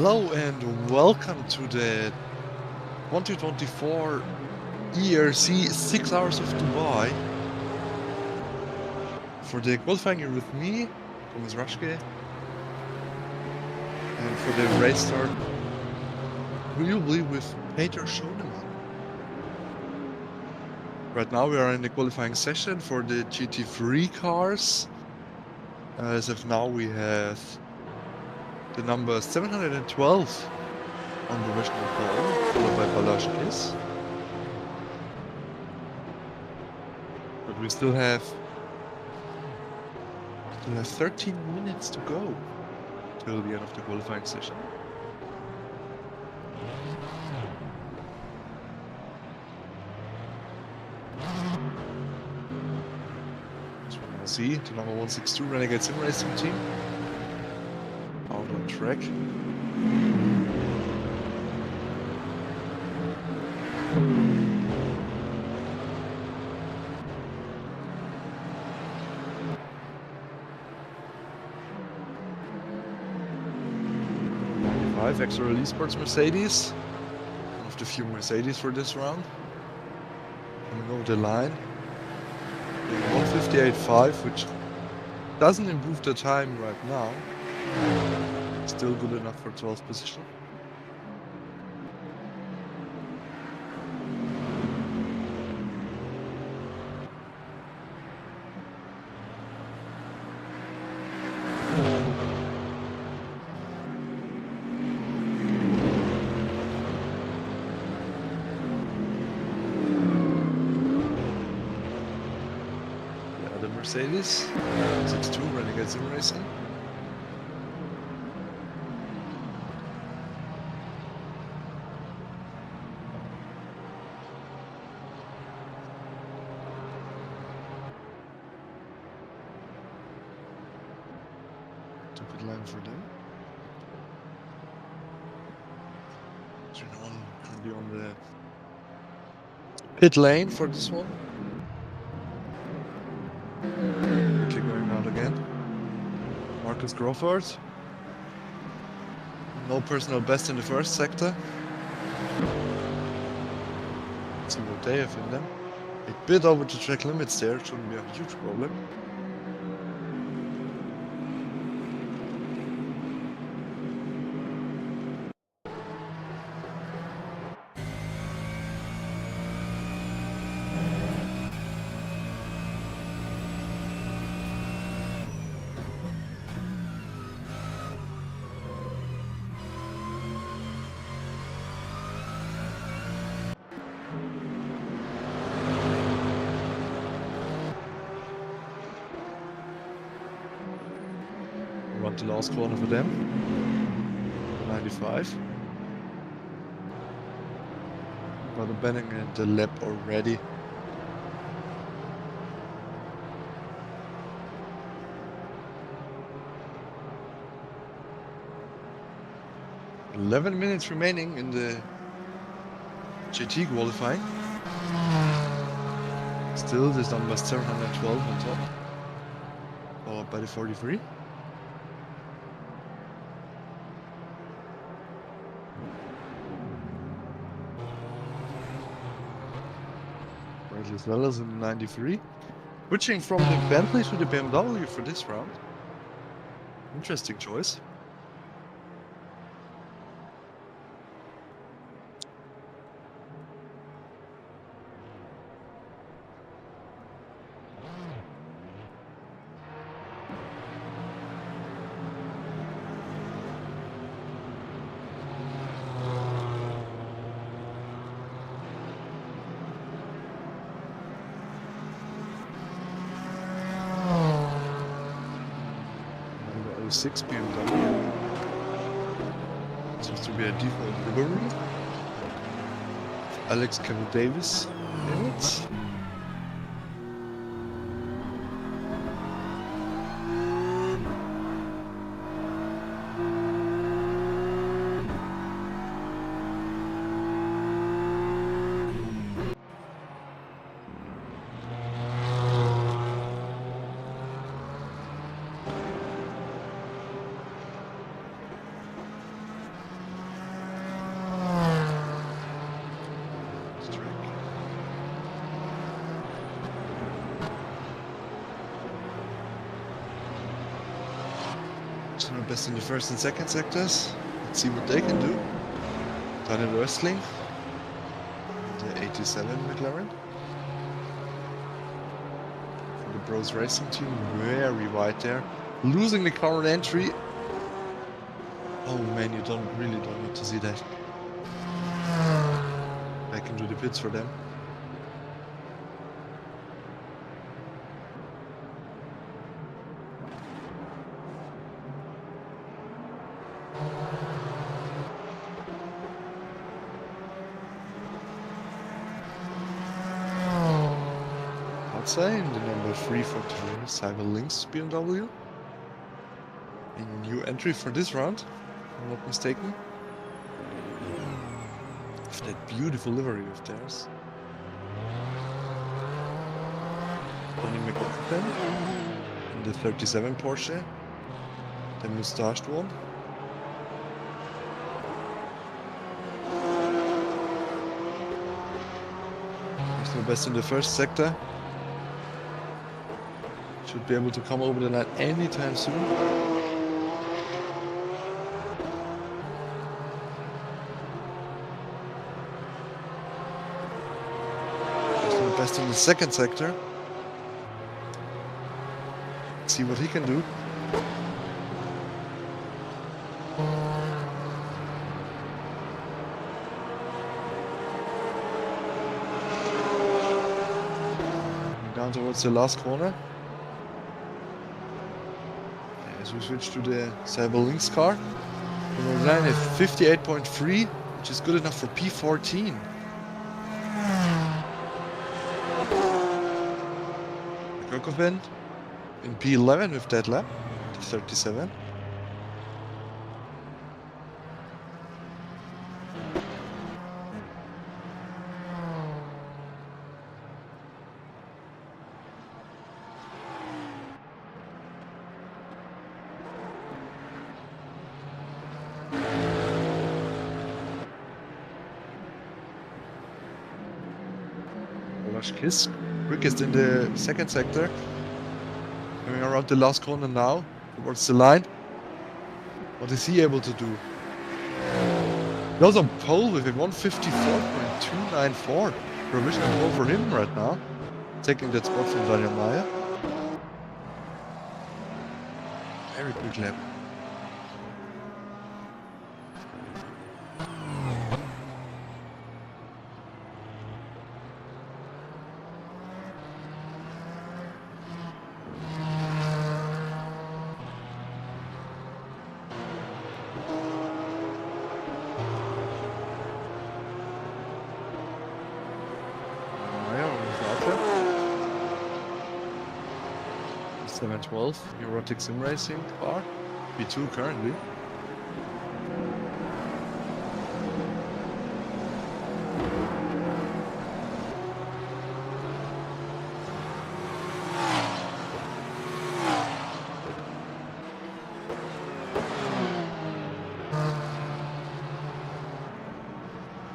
Hello and welcome to the 2024 EERC 6 Hours of Dubai. For the qualifying you're with me, Thomas Raschke. And for the race start, we'll be with Peter Schoenemann. Right now we are in the qualifying session for the GT3 cars. As of now we have the number 712 on provisional pole, followed by Balazs. But we still have 13 minutes to go till the end of the qualifying session. So we'll see the number 162 Renegade Sim Racing team out on track. Extra release sports Mercedes, one of the few Mercedes for this round. Coming over the line, 158.5, which doesn't improve the time right now. Still good enough for 12th position. Mercedes 62 Renegade Sim Racing. To pit line for them. So no one currently on the pit lane for this one. Going out again. Marcus Crawford. No personal best in the first sector. Let's see what they have in them. A bit over the track limits there, shouldn't be a huge problem. Run the last corner for them. 95. Got a banning in the lap already. "11 minutes remaining in the GT qualifying. Still, this number is 712 on top. Followed by the 43. As well as in 93. Switching from the Bentley to the BMW for this round. Interesting choice. Number 06 BMW. Seems to be a default livery. Alex Carroll Davis in it. General best in the first and second sectors. Let's see what they can do. Daniel Röstling, the 87 McLaren. For the Bros Racing team, very wide there. Losing the car on entry. Oh man, you really don't need to see that. I can do the pits for them. Outside, the number 343 Cyber Lynx BMW. A new entry for this round, if I'm not mistaken. With that beautiful livery of theirs. Tony McLaughlin in the 37 Porsche, the moustached one. Personal best in the first sector. Should be able to come over the line anytime soon. Personal best in the second sector. See what he can do. Down towards the last corner. As we switch to the Cyber Lynx car. We're line at 58.3, which is good enough for P14. Kirkhoven in P11 with that lap, 37. Kiss, quickest in the second sector. Coming around the last corner now, towards the line. What is he able to do? Goes on pole with a 154.294. Provisional pole for him right now. Taking that spot from Daniel Meyer. Very quick lap. Neurotic Sim Racing car, P2 currently.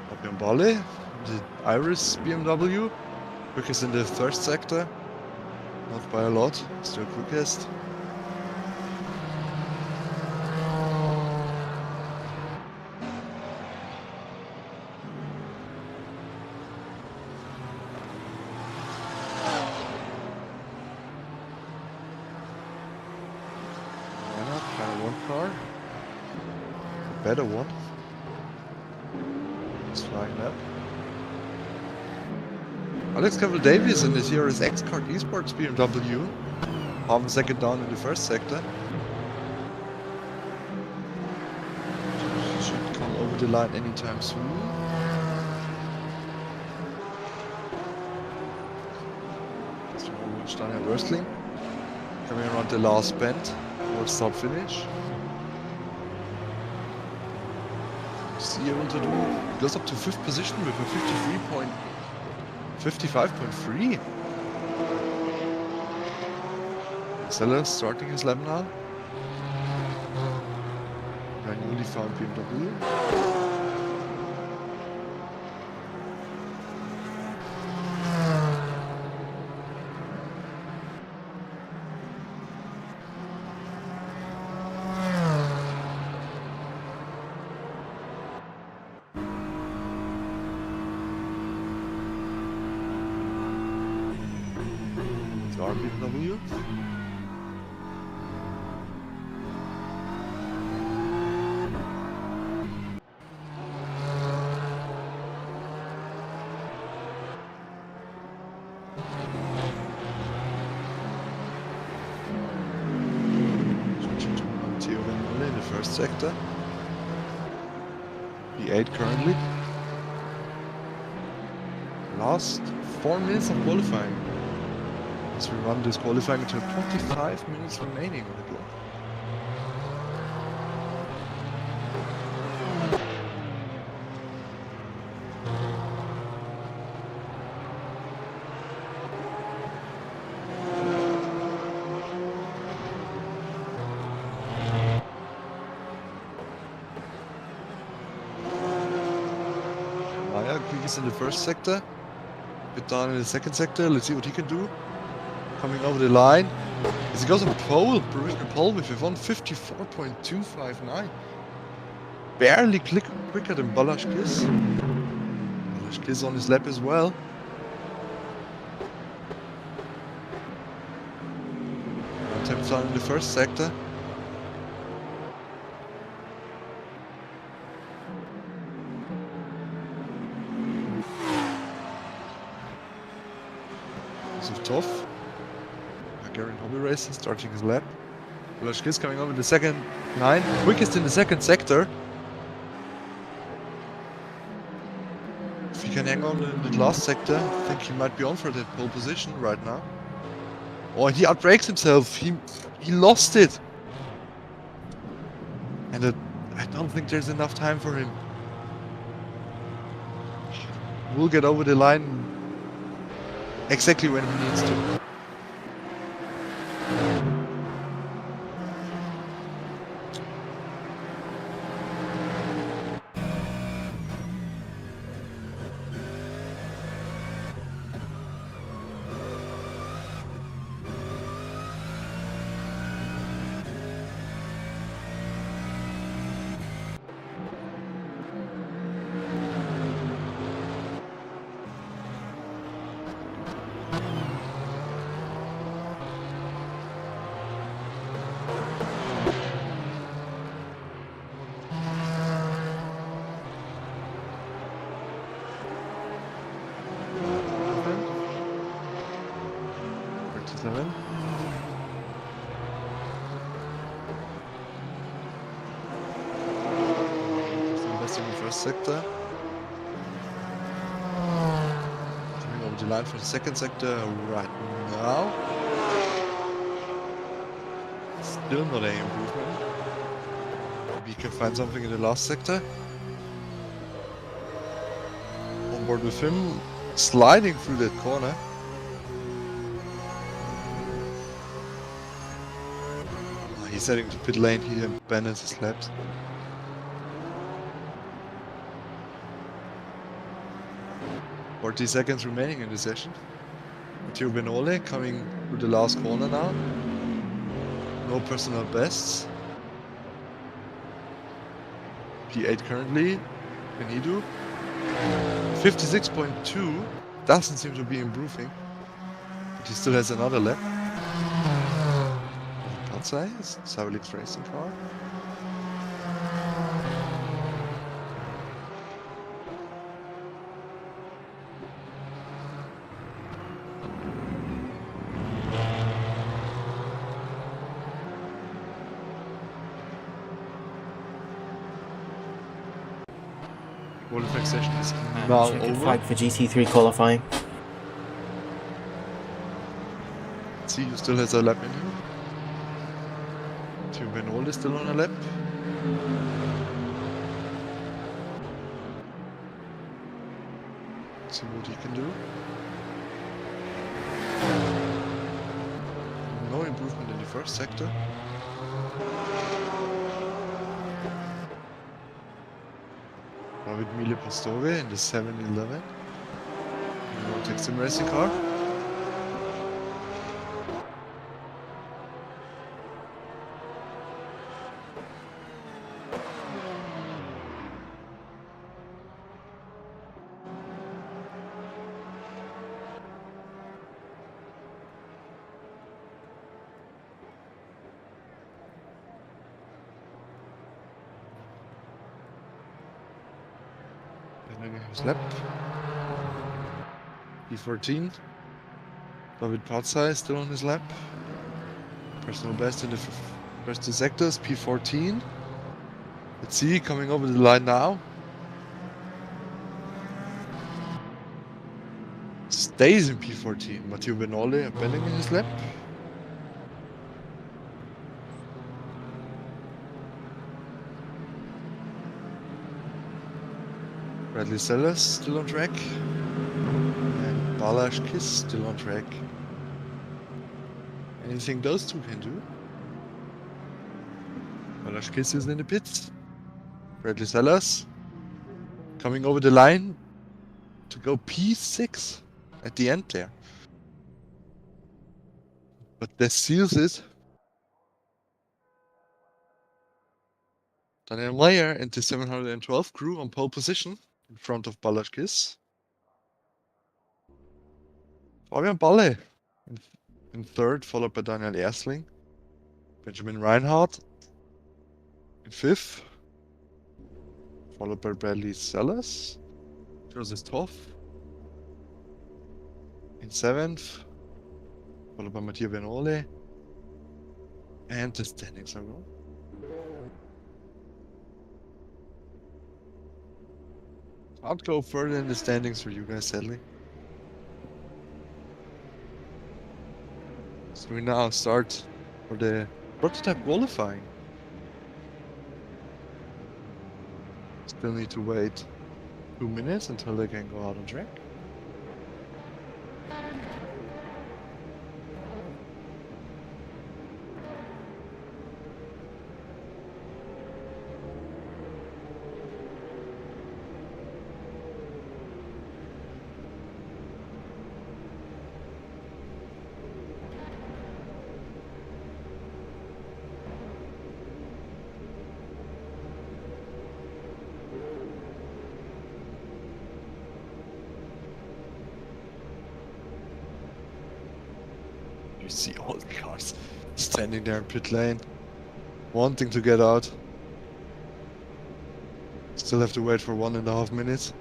Fabian Balle, the Iris BMW, quickest in the first sector. Not by a lot, still quickest. Car, a better one. It's flying up. Alex Campbell-Davies in this year's X-Kart Esports BMW, half a second down in the first sector. Should come over the line anytime soon. Daniel Röstling coming around the last bend. Start finish. What's he able to do? He goes up to 5th position with a 55.3. Sellers starting his lap now. A newly found BMW. our BMW. Switching to Matteo Vanoli in the first sector. P8 currently. Last 4 minutes of qualifying. As we run this qualifying until 25 minutes remaining on the clock. Maya quickest in the first sector. Bit down in the second sector. Let's see what he can do. Coming over the line. As he goes on pole, provisional pole with a 154.259. Barely quicker than Balazs. Balazs on his lap as well. Attempts down in the first sector. This is tough. Hungarian Hobby Racing starting his lap. Balazs coming over the second line. Quickest in the second sector. If he can hang on in the last sector, I think he might be on for that pole position right now. Oh, he outbrakes himself. He lost it. And I don't think there's enough time for him. We'll get over the line exactly when he needs to. Sector. Coming over the line for the second sector right now. Still not any improvement. Maybe he can find something in the last sector. On board with him, sliding through that corner. He's heading to pit lane, he abandons his laps. Seconds remaining in the session. Matteo Vanoli coming through the last corner now. No personal bests. P8 currently. Can he do? 56.2. Doesn't seem to be improving. But he still has another lap. Can't say. It's Savilik's racing car. Qualifying session is now over. Flag for GT3 qualifying. See who still has a lap in him. Matteo Vanoli is still on a lap. See what he can do. No improvement in the first sector. With Mille Pastore in the 711. Texan racing car. his lap. P14. David Patzai still on his lap. Personal best in the first two sectors, P14. Let's see, coming over the line now. Stays in P14. Matteo Benole abandoning his lap. Bradley Sellers still on track. And Balázs Kiss still on track. Anything those two can do? Balázs Kiss is in the pits. Bradley Sellers coming over the line to go P6 at the end there. But that seals it. Daniel Meyer and the 712 crew on pole position in front of Balázs Kiss. Fabian Balle in third, followed by Daniel Ersling. Benjamin Reinhardt in fifth, followed by Bradley Sellers. Joseph Toff in seventh, followed by Matteo Benole. And the standings are wrong. Can't go further in the standings for you guys, sadly. So we now start for the prototype qualifying. Still need to wait 2 minutes until they can go out on track. You see all the cars standing there in pit lane, wanting to get out. Still have to wait for 1.5 minutes.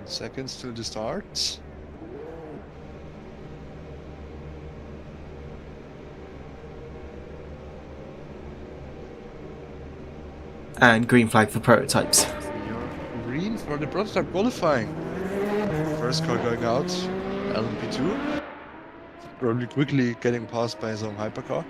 Seconds to the start. And green flag for prototypes. Green for the prototype qualifying. First car going out, LMP2. Probably quickly getting passed by his own hypercar.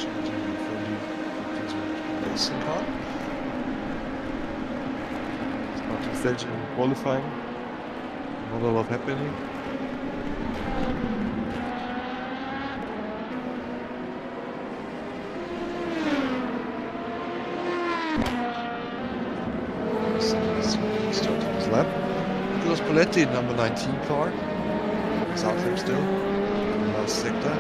session at number 40 racing car. Starting stage in qualifying. Not a lot happening. Starting his lap. Nicolas Poletti, number 19 car. He's out there still. In the last sector.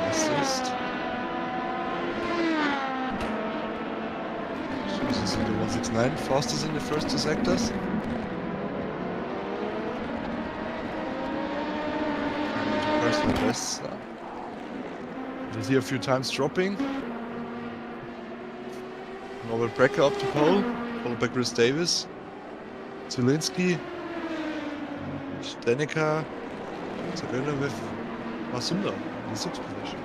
Assist. This is in the 169, fastest in the first two sectors. And personal bests. You see a few times dropping. Norbert Brecker up to pole, followed by Chris Davis. Zielinski. Stenica. Zagona with Masunda in the 6th position.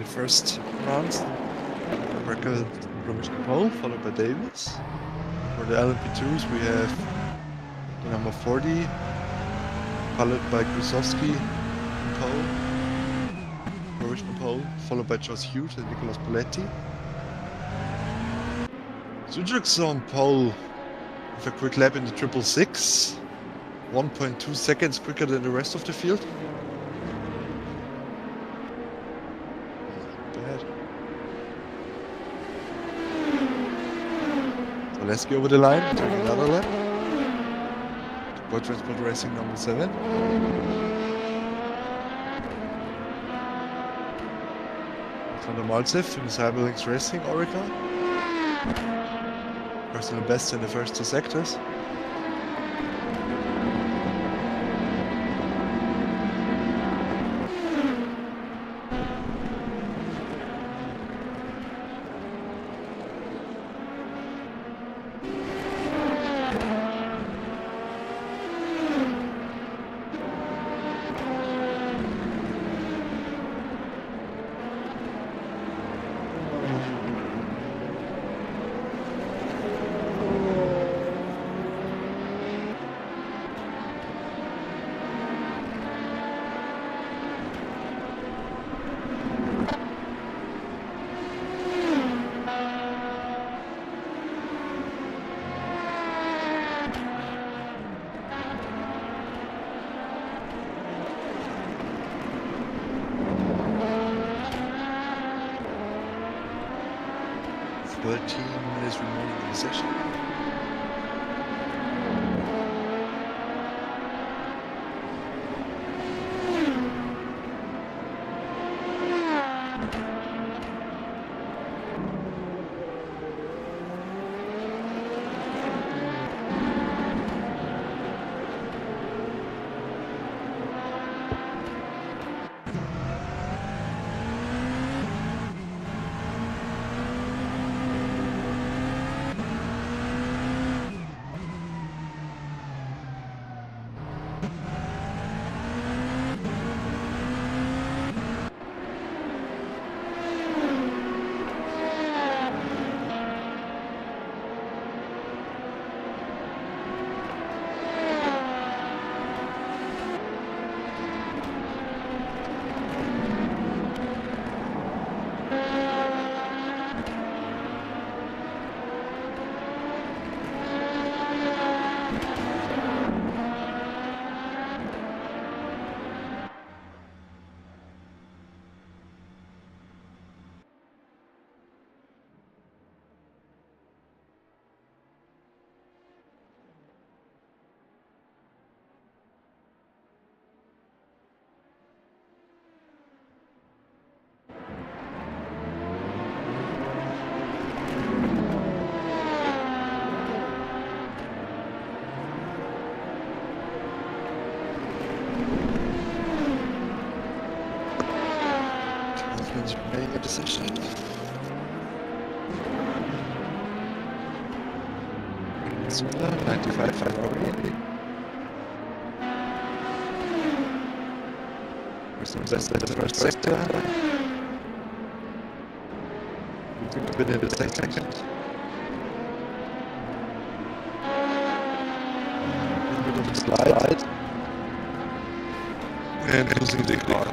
First round, Brecker provisional pole, followed by Davis. For the LMP2s, we have the number 40, followed by Krusowski, pole, provisional pole, followed by Josh Hughes and Nicolas Poletti. Sudruk's on pole with a quick lap in the 666, 1.2 seconds quicker than the rest of the field. Let's go over the line, doing another lap. Boy Transport Racing number 7. Alexander Maltsev in Cyberlinks Racing Oracle. Personal best in the first two sectors. Minutes remaining in the session. minutes remaining in the session. Super, 95 Ferrari. First and best in the first sector. We took a bit in the second. A bit of a slide. And losing the car.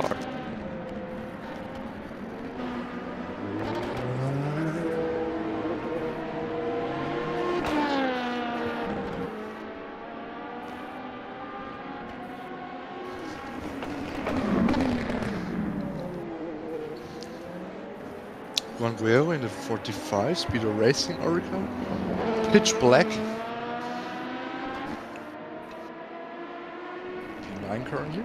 One Guerrero in the 45, Speedo Racing Oracle. Pitch black. P9 currently.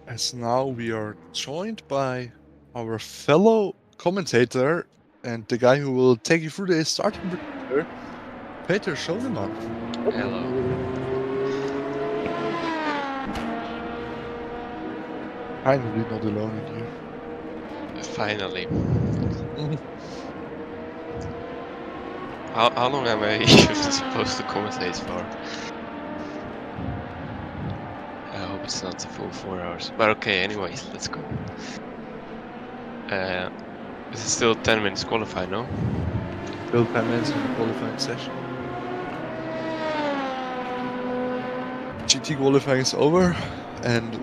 As now we are joined by our fellow commentator and the guy who will take you through the starting procedure, Peter Schuldemann. Hello. Finally not alone in here. Finally. How long am I supposed to commentate for? I hope it's not the full 4 hours. But okay, anyways, let's go. Is it still 10 minutes qualified, no? Still 10 minutes in the qualifying session. GT qualifying is over, and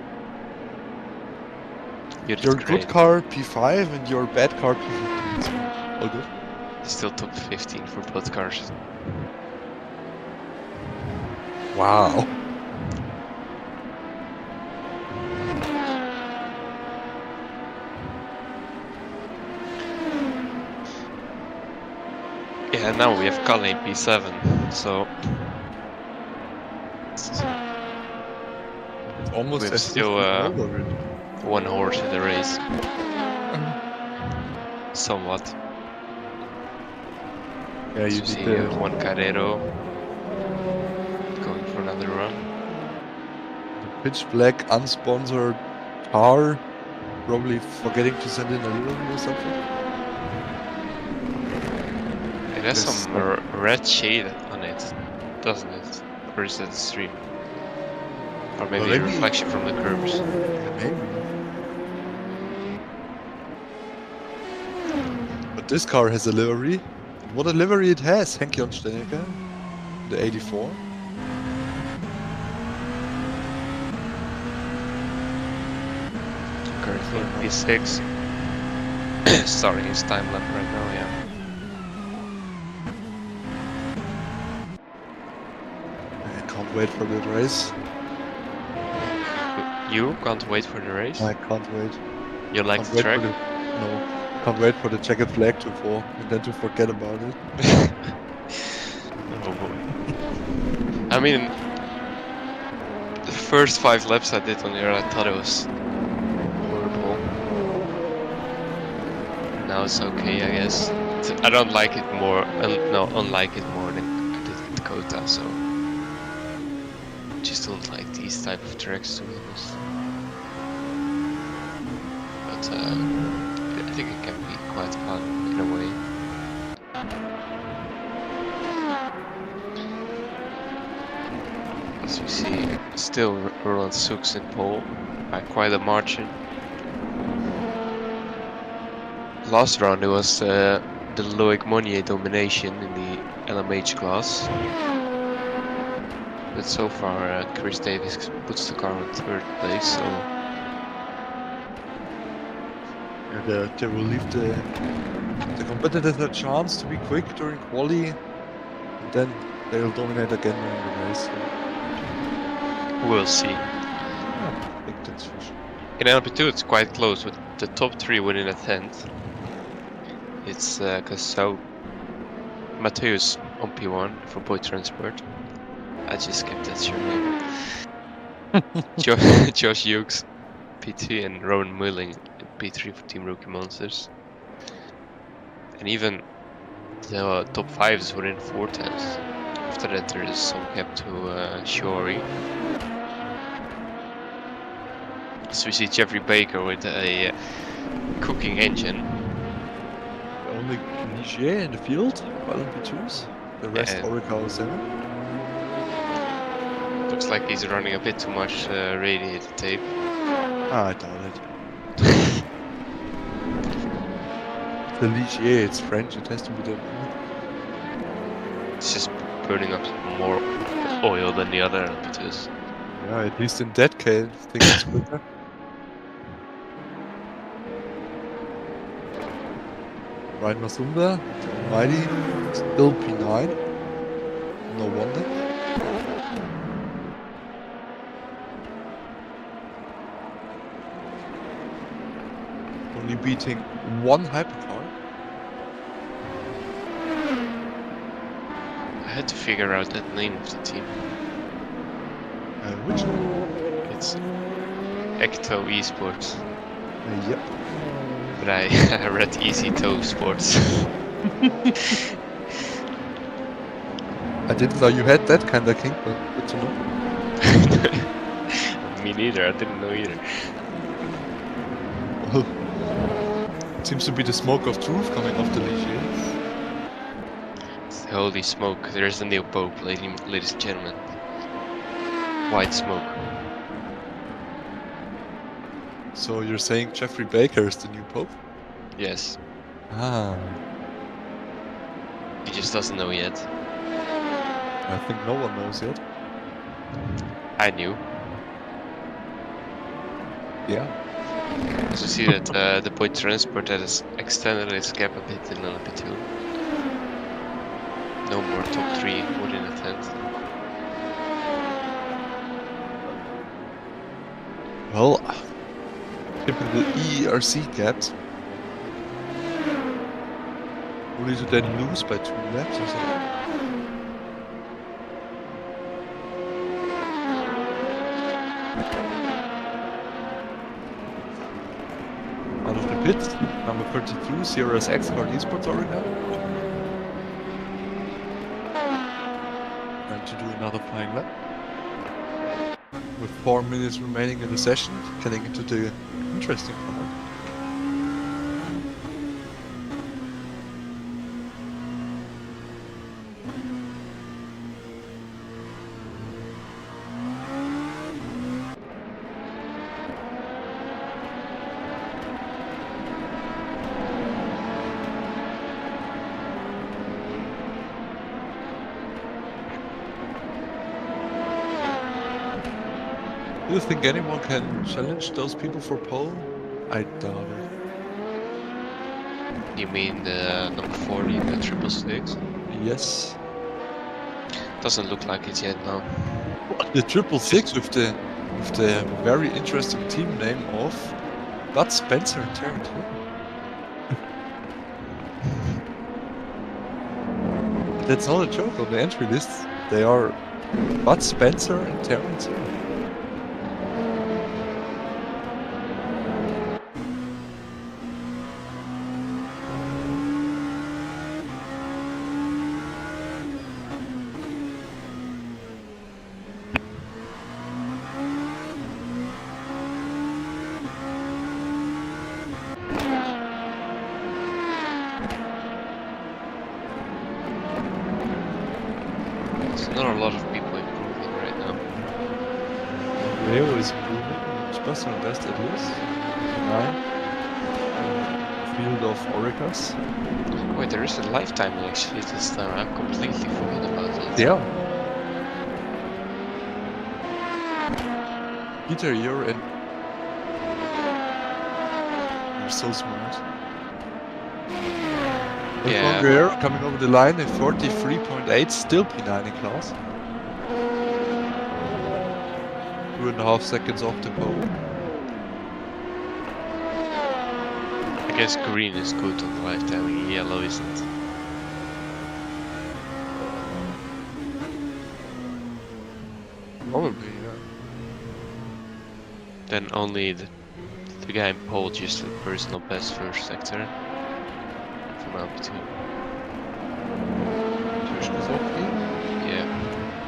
your good car P5 and your bad car P15. All good. Still top 15 for both cars. Wow. Yeah, now we have Kalle in P7, so Almost we have as still one horse in the race. Somewhat. Yeah, you see did Juan Carrero going for another run. The pitch black unsponsored car, probably forgetting to send in a livery or something. It has some red shade on it, doesn't it? Or is that the stream? Or maybe a reflection from the curbs. Yeah, maybe. But this car has a livery. What a livery it has, Henke und Stenneke, the 84. Currently in P6. Starting his time lap right now, yeah. I can't wait for the race. You can't wait for the race? I can't wait. You like the track? No. Can't wait for the checkered flag to fall and then to forget about it. Oh boy. I mean, the first 5 laps I did on here, I thought it was horrible. Now it's okay, I guess. I don't like it more, unlike it more than I did in Dakota, so I just don't like these type of tracks, to be honest. But I think it can be quite fun in a way. As we see, still Roland Soeks in pole by quite a margin. Last round it was the Loic Monnier domination in the LMH class. But so far Chris Davis puts the car on 3rd place, so... And they will leave the competitors a chance to be quick during quali, and then they'll dominate again in the race. So, We'll see. yeah, I think that's for sure. In LP2 it's quite close with the top 3 winning a 10th. It's cause so Matthews on P1 for Boy Transport. I just kept that surname. Josh Hughes P2 and Rowan Mulling P3 for Team Rookie Monsters. And even the top 5s were in 4 10s. After that there is some gap to Shori. So we see Jeffrey Baker with a cooking engine. Only Ligier in the field, LMP2s. The rest Yeah. Oracle 7. Looks like he's running a bit too much radiator tape. I doubt it. The Ligier, it's French, it has to be done. It's just burning up more oil than the other LP2s. Yeah, at least in that case, I think it's quicker. Ryan Masumba, Mighty, still P9. No wonder. Only beating one hypercar. I had to figure out that name of the team. Which one? It's Ecto Esports. Yep. But I read Easy Toe Sports. I didn't know you had that kind of kink, but good to know. Me neither, I didn't know either. Well, it seems to be the smoke of truth coming off the Ligier. Holy smoke, there's the new Pope, ladies and gentlemen. White smoke. So you're saying Jeffrey Baker is the new Pope? Yes, Ah, he just doesn't know yet. I think no one knows yet. I knew. Yeah. Also see that the Boy Transport has extended its gap a bit in LP2. No more top 3 within a 10th. Well, typical EERC gaps. Only to then lose by 2 laps or something. Out of the pits, number 32, Sierra's X-Card Esports Oregon. And to do another flying lap. With 4 minutes remaining in the session, getting into the interesting part. Do you think anyone can challenge those people for pole? I doubt it. You mean the number 40, the 666? Yes. Doesn't look like it yet, no. The 666 with the very interesting team name of Bud Spencer and Terrence Hill. That's not a joke on the entry list. They are Bud Spencer and Terrence Hill. There's not a lot of people improving right now. Leo is improving. Sebastian Best at least. 9. Field of Oricas. Wait, there is a lifetime actually this time. I completely forgot about that. Yeah. Peter, you're so smart. Yeah. Guerrero coming over the line at 43.8, still P9 in class. 2.5 seconds off the pole. I guess green is good on live timing, yellow isn't. Probably, yeah. Then only the guy in pole just the personal best first sector from LP2. Yeah,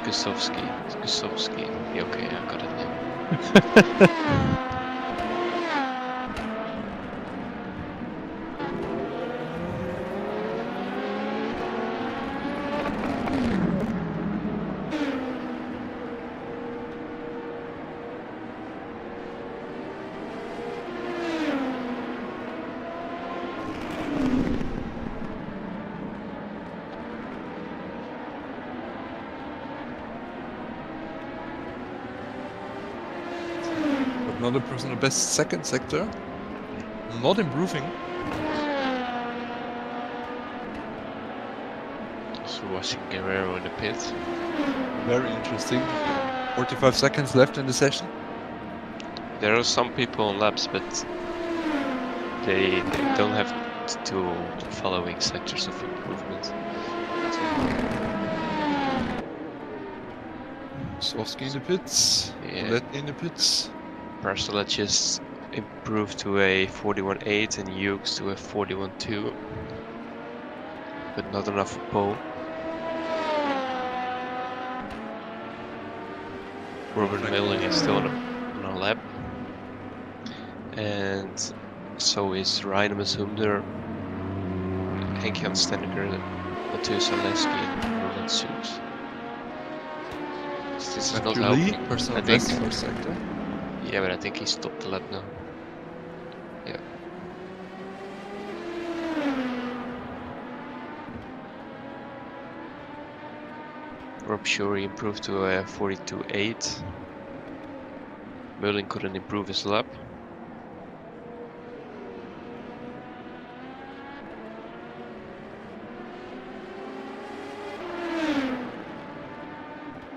Gusovsky. Yeah, okay, I got it now. Another personal best second sector. Not improving. So watching Guerrero in the pit. Very interesting. 45 seconds left in the session. There are some people on laps, but they don't have two following sectors of improvement. Sofsky in the pits. Yeah. Let in the pits. Barcelona just improved to a 41.8 and Hughes to a 41.2. But not enough for pole. Robert Milling is still on a lap. And so is Ryan Mazumder, Henk-Jan Stenneker, Matthias Zaleski, and Roland Soes. This is not helping. Personal I think. best first sector. Yeah, but I think he stopped the lap now. Yeah. Rob Shorey improved to a 42.8. Merlin couldn't improve his lap.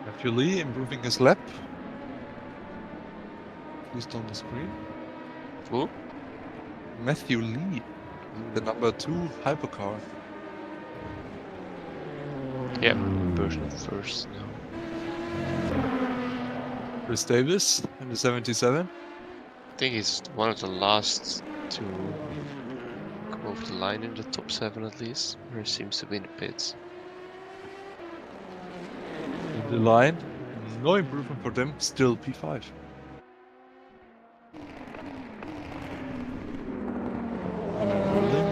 Matthew Lee improving his lap. Just on the screen. Who? Matthew Lee, the number 2 hypercar. Yeah, personal first now. Chris Davis in the 77. I think he's one of the last to come over the line in the top 7 at least. Or he seems to be in the pits. In the line, no improvement for them, still P5.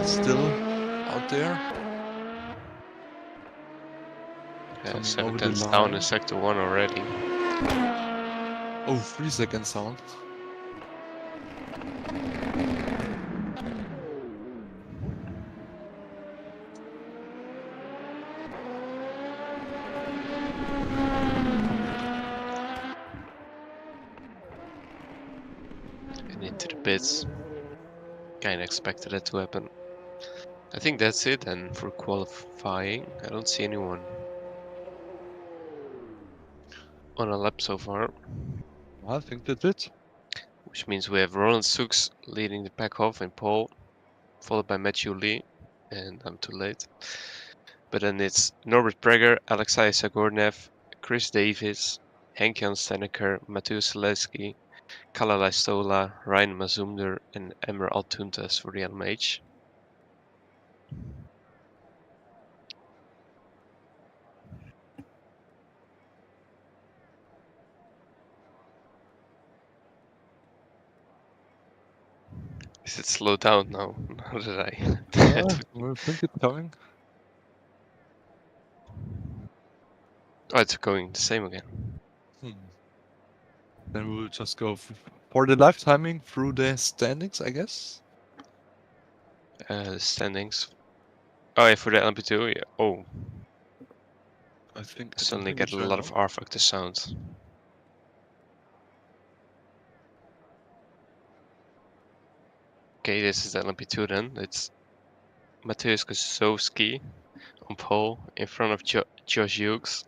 Still out there. Yeah, 7 tenths down in sector 1 already. Oh, 3 seconds down. And into the pits. Kinda expected that to happen. I think that's it then for qualifying. I don't see anyone on a lap so far. I think that's it. Which means we have Roland Soes leading the pack off in pole, followed by Matthew Lee, and I'm too late. But then it's Norbert Breger, Alexei Zagornev, Chris Davis, Henk-Jan Stenneker, Matthias Zaleski, Kalalai Stola, Ryan Mazumder, and Emre Altuntas for the LMH. Is it slowed down now? How did I? I think it's coming. Oh, it's going the same again. Then we'll just go for the live timing through the standings, I guess. Standings. Oh, yeah, for the LMP2. Yeah. Oh, I think suddenly get a lot of R factor sound. Okay, this is LMP2 then. It's Mateusz Kosowski on pole, in front of Josh Hughes,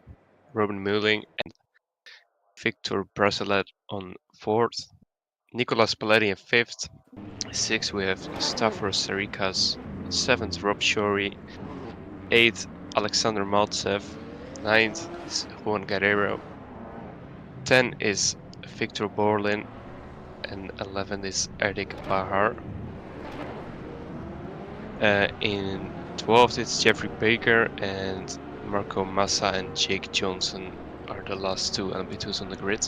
Robin Mueling, and Victor Bracelet on 4th. Nicolas Paletti in 5th. 6th we have Stavros Sarikas. 7th Rob Shorey. 8th Alexander Maltsev. 9th is Juan Guerrero. 10 is Victor Borlin. And 11 is Eric Bahar. In 12th it's Jeffrey Baker, and Marco Massa and Jake Johnson are the last two LMP2s on the grid.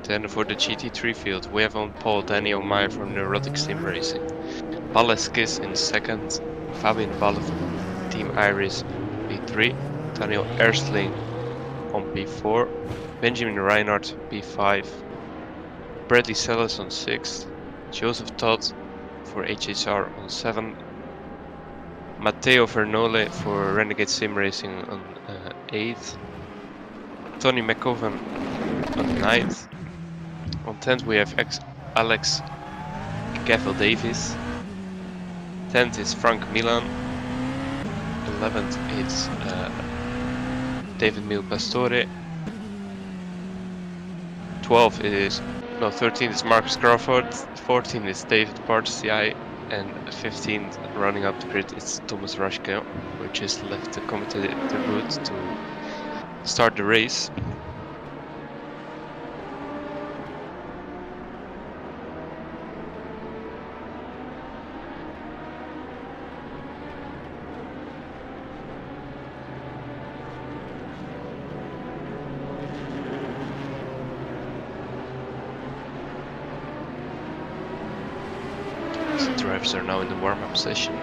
Then for the GT3 field, we have on pole Danny O'Meara from Neurotic Sim Racing, Baleskis in 2nd, Fabian Valle from Team Iris P3, Daniel Ersling on P4, Benjamin Reinhardt P5, Bradley Sellis on 6th, Joseph Todd for HHR on 7th, Matteo Vernole for Renegade Sim Racing on 8th, Tony McCoven on 9th. On 10th we have Alex Gaffel Davis. 10th is Frank Milan. 11th is David Mil Pastore. 13th is Marcus Crawford. 14th is David Bartci. And 15th running up the grid is Thomas Rushke, who just left the commentator booth to start the race. The drivers are now in the warm-up session.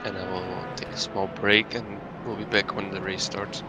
And I will take a small break and we'll be back when the race starts.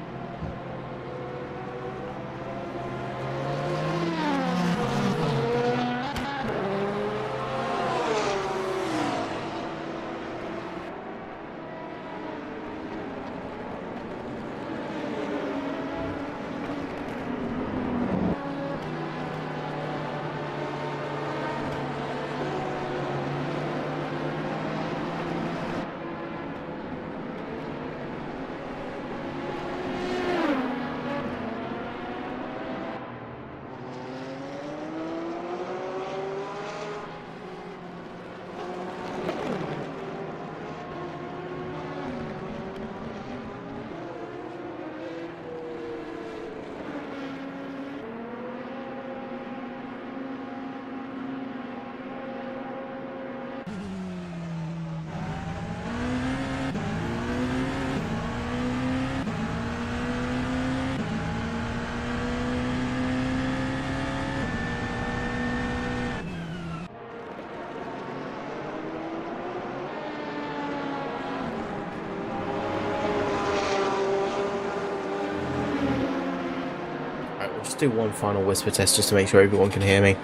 Just do one final whisper test just to make sure everyone can hear me.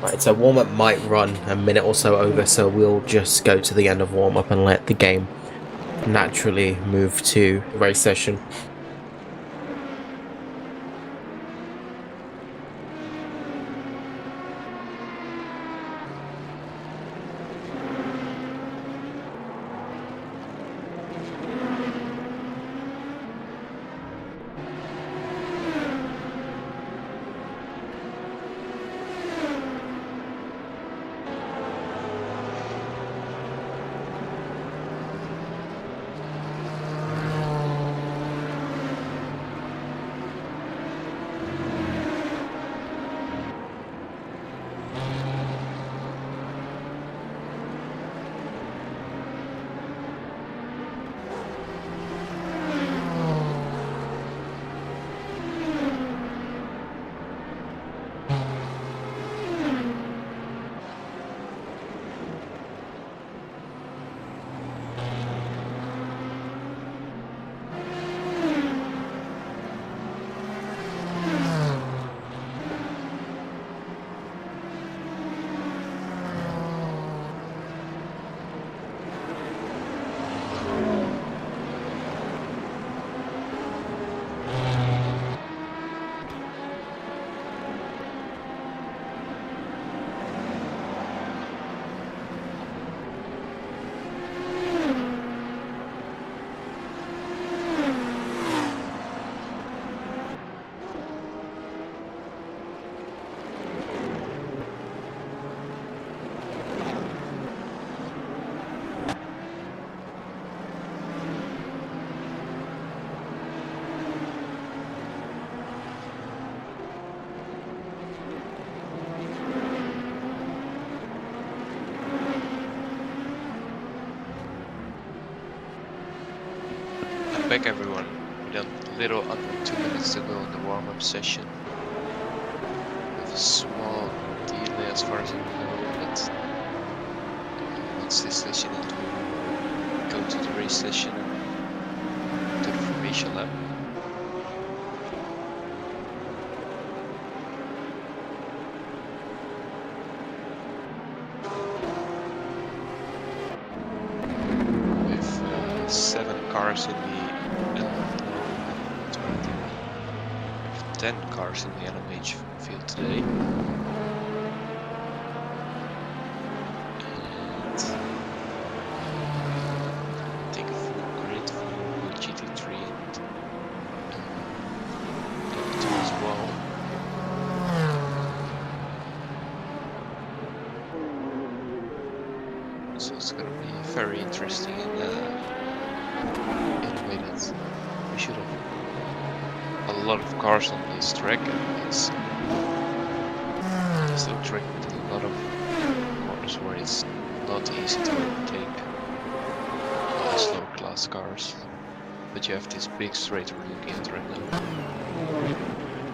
Right, so warm-up might run a minute or so over, so we'll just go to the end of warm-up and let the game naturally move to race session. Back everyone, with a little under 2 minutes to go in the warm-up session. With a small delay as far as I know, but once this session ends, we go to the race session and to the formation lab. With 7 cars in the 10 cars in the LMH field today. And I think a full grid for GT3 and M2 as well. So it's gonna be very interesting in a way that we should have a lot of cars on this track, and it's still a track with a lot of corners where it's not easy to overtake slow class cars, but you have this big straight we're looking at right now.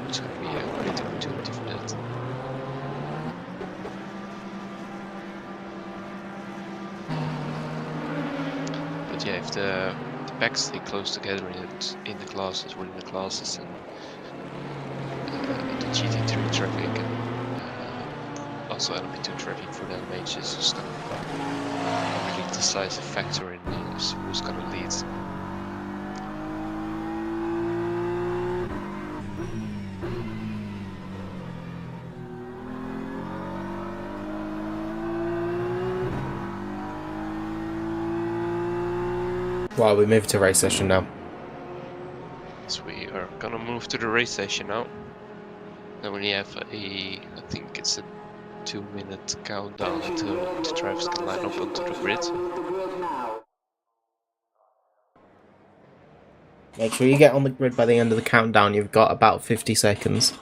It's going to be a great opportunity for that. But yeah, if the packs stay close together in the classes, within the classes, and the GT3 traffic and also LMP2 traffic for the LMH is just going to be a really decisive factor in who's going to lead. Well, we move to race session now. So we are gonna move to the race session now. Then we have I think it's a 2-minute countdown until the drivers can line up onto the grid. Make sure you get on the grid by the end of the countdown. You've got about 50 seconds.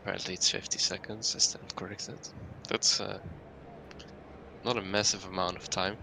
Apparently it's 50 seconds, I stand corrected. That's not a massive amount of time.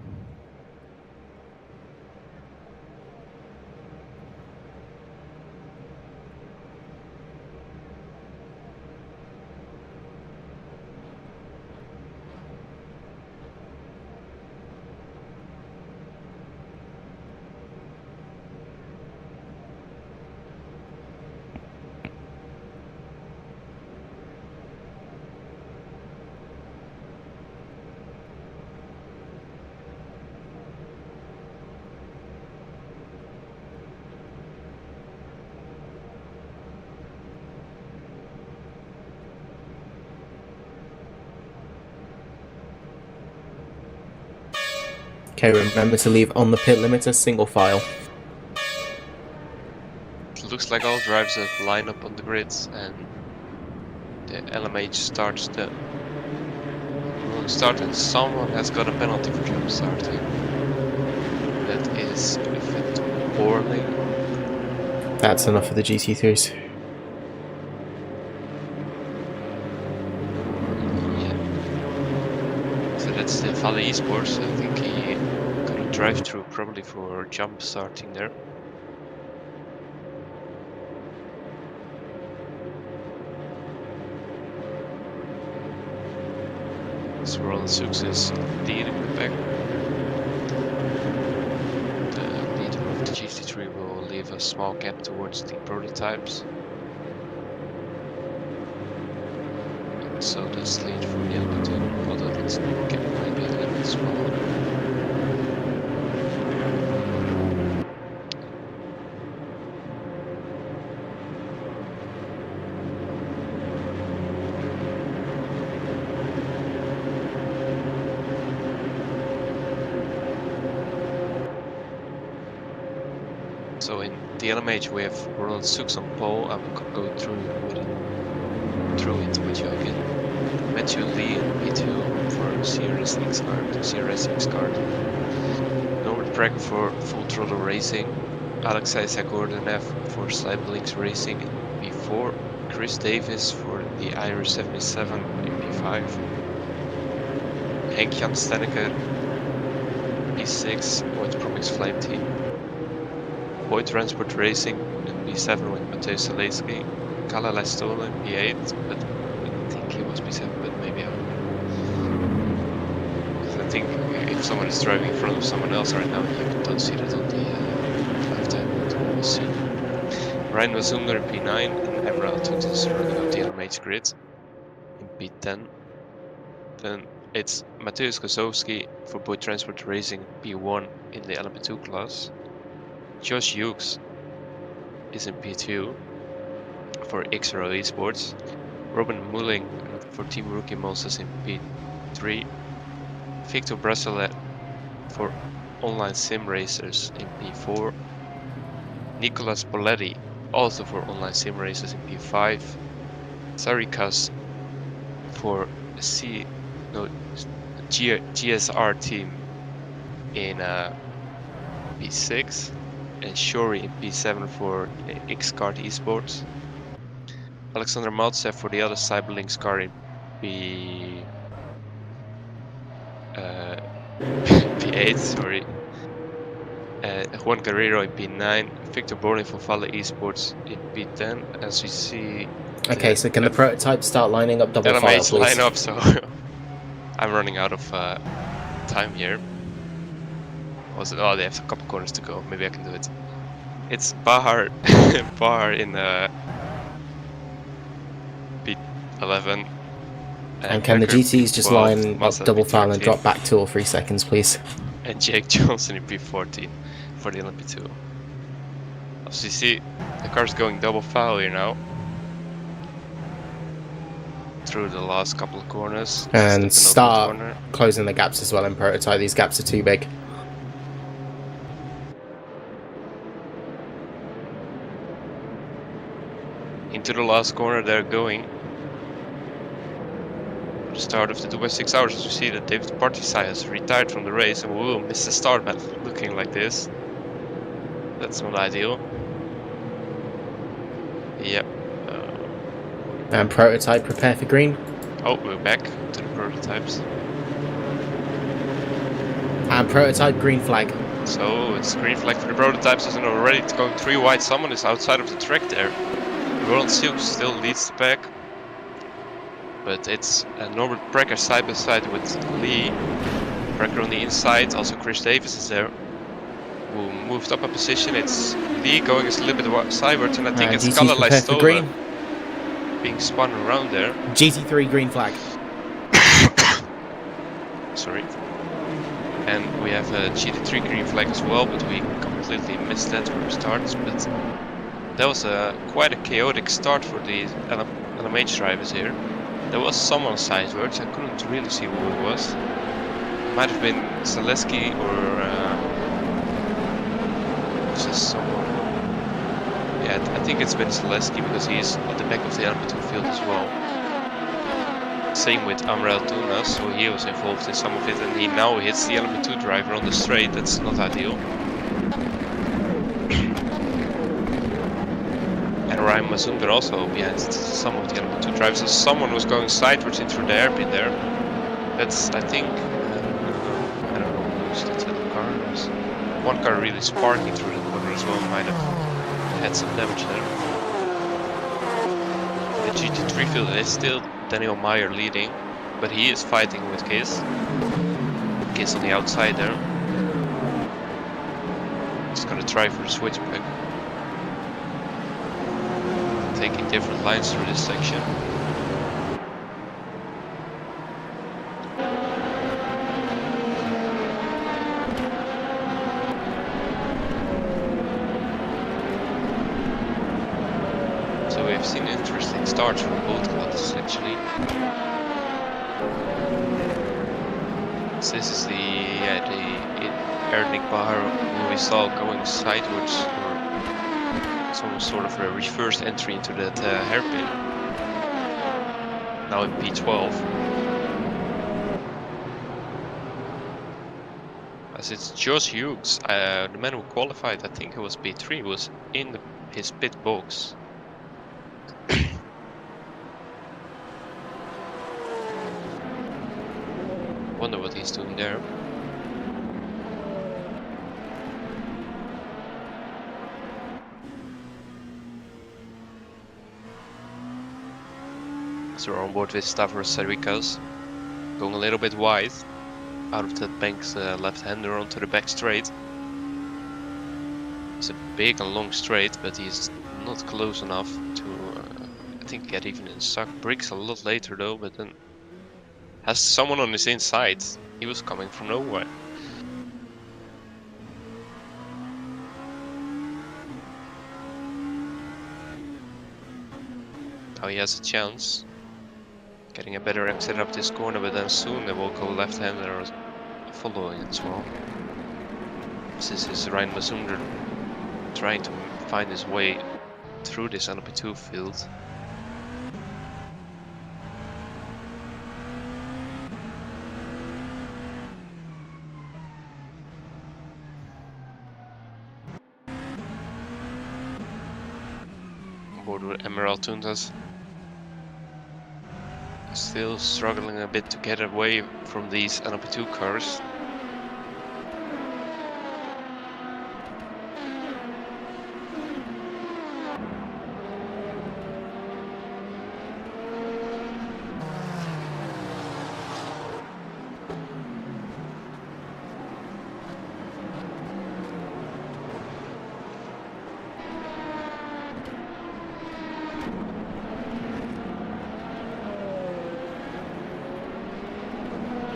Okay, remember to leave on the pit limiter single file. It looks like all drivers have lined up on the grids, and the LMH starts the rolling start, and someone has got a penalty for jump starting. That is Victor Borling. That's enough for the GT3s. Yeah. So that's the Vale Esports. I think he got a drive through probably for jump starting there. So Roland Sux is leading the back. The leader of the GT3 will leave a small gap towards the prototypes. And so does lead for the LP2, although that's gap might be a little bit smaller. So in the LMH we have Roland Sux on pole. I will go through into Mathieu again. Mathieu Lee in P2 for CRS X-Card. Norbert Prager for Full Throttle Racing. Alexei Zagordanev for Cyberlinks Racing in P4. Chris Davis for the Irish 77 in P5. Henk-Jan Stenneker P6 with Promix Flame Team. Boy Transport Racing in P7 with Matej Zaleski. Kalle Leistola in P8, but I think he was P7, but maybe I don't know. Because I think if someone is driving in front of someone else right now, you don't see that on the lifetime, but we'll see. Ryan Wazunder in P9 and Emerald Tunt is running out the LMH grid in P10. Then it's Mateusz Kozowski for Boy Transport Racing in P1 in the LMP2 class. Josh Hughes is in P2 for XRO Esports. Robin Mulling for Team Rookie Monsters in P3. Victor Brasselet for Online Sim Racers in P4. Nicolas Poletti also for Online Sim Racers in P5. Sarikas for GSR team in P6. And Shori in P7 for X-Card Esports. Alexander Maltsev for the other Cyberlinks car in P8, sorry. Juan Guerrero in P9. Victor Borling for Vale Esports in P10. As we see. Okay, so can the prototypes start lining up double file, LMH please? line up, so I'm running out of time here. Oh, they have a couple corners to go. Maybe I can do it. It's Bahar, Bahar in P11. And can the GTs just line up double file and drop back 2 or 3 seconds, please? And Jake Johnson in P14 for the LMP2. As you see, the car's going double file here now. Through the last couple of corners. And start closing the gaps as well in prototype. These gaps are too big. Into the last corner they're going. The start of the 2x6 hours, as you see that David Partisai has retired from the race and will miss the start by looking like this. That's not ideal. Yep. And prototype, prepare for green. Oh, we're back to the prototypes. And prototype, green flag. So it's green flag for the prototypes, and already it's going 3 wide. Someone is outside of the track there. Roland Sux still leads the pack. But it's Norbert Prager side by side with Lee. Prager on the inside, also Chris Davis is there. Who moved up a position. It's Lee going a little bit sideways, and I think it's Kalle Leistola being spun around there. GT3 green flag. Sorry. And we have a GT3 green flag as well, but we completely missed that from the start. But that was quite a chaotic start for the LMH drivers here. There was someone sideways, I couldn't really see who it was. might have been Zaleski or just someone. Yeah, I think it's been Zaleski because he's at the back of the LMP2 field as well. Same with Amrel Tuna, so he was involved in some of it, and he now hits the LMP2 driver on the straight. That's not ideal. And Ryan Mazumder also behind some of the LMP2 drivers. So someone was going sideways into the hairpin there. That's, I think, I don't know who's the other car. There's one car really sparking through the corner as well. Might have had some damage there. The GT3 field is still Daniel Meyer leading, but he is fighting with Kiss. Kiss on the outside there. He's gonna try for the switchback. Taking different lines through this section. So we've seen interesting starts from both classes actually. So this is the Erling Bahar who we saw going sideways, or it's almost sort of a reverse entry into that hairpin. Now in P12. As it's Josh Hughes, the man who qualified, I think it was P3, was in his pit box. Wonder what he's doing there. So we're on board with Stavros Sarvikas, going a little bit wide out of that bank's left-hander onto the back straight. It's a big and long straight, but he's not close enough to, I think, get even in suck. Bricks a lot later though, but then has someone on his inside. He was coming from nowhere. Now he has a chance. Getting a better exit up this corner, but then soon they will go left-hander following as well. This is Ryan Mazumder trying to find his way through this LMP2 field. On board with Emerald Tuntas. Still struggling a bit to get away from these LMP2 cars.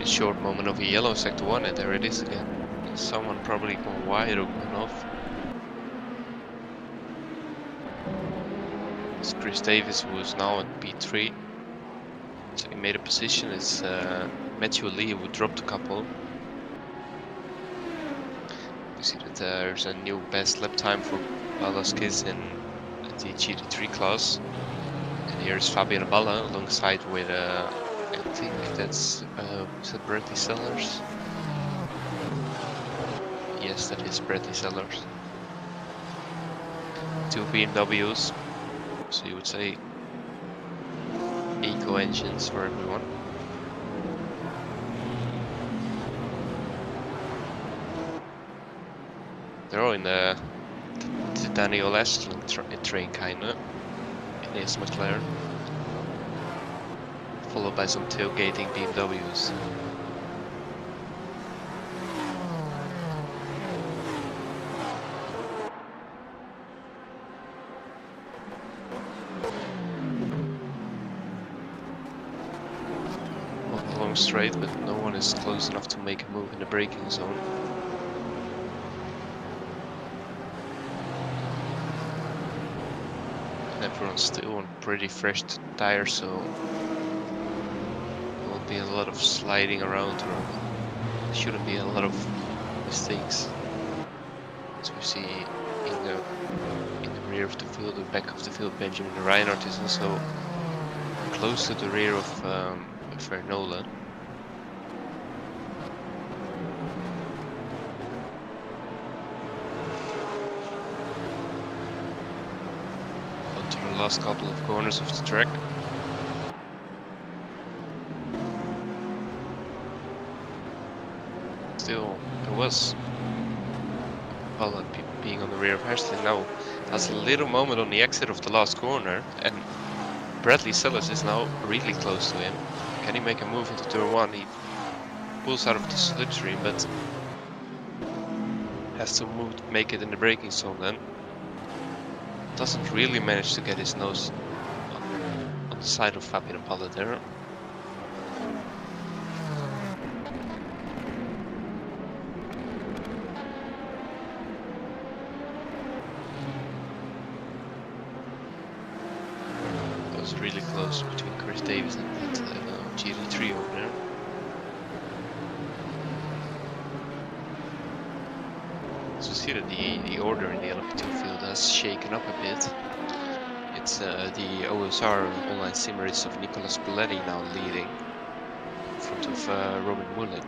Short moment of a yellow sector 1, and there it is again. Someone probably going wide or going off. It's Chris Davis, who is now at P3. So he made a position. It's Matthew Lee who dropped a couple. You see that there's a new best lap time for Balaskis in the GT3 class. And here's Fabian Balla alongside with I think that's, is it Bretty Sellers? Yes, that is Bretty Sellers. 2 BMWs, so you would say eco engines for everyone. They're all in the Daniel Estling train kinda, in his McLaren. Followed by some tailgating BMWs. One long straight, but no one is close enough to make a move in the braking zone. And everyone's still on pretty fresh tires, so be a lot of sliding around or shouldn't be a lot of mistakes. As we see in the rear of the field, the back of the field, Benjamin Reinhardt is also close to the rear of Vernola. On to the last couple of corners of the track. Still, there was Ballard being on the rear of Ashley. Now, that's a little moment on the exit of the last corner, and Bradley Sellers is now really close to him. Can he make a move into turn 1? He pulls out of the slipstream, but has to make it in the braking zone then. Doesn't really manage to get his nose on the side of Fabian Ballard there. Really close between Chris Davis and that GT3 over there. So you see that the order in the LMP2 field has shaken up a bit. It's the OSR online sim race of Nicolas Belletti now leading in front of Robin Mullen.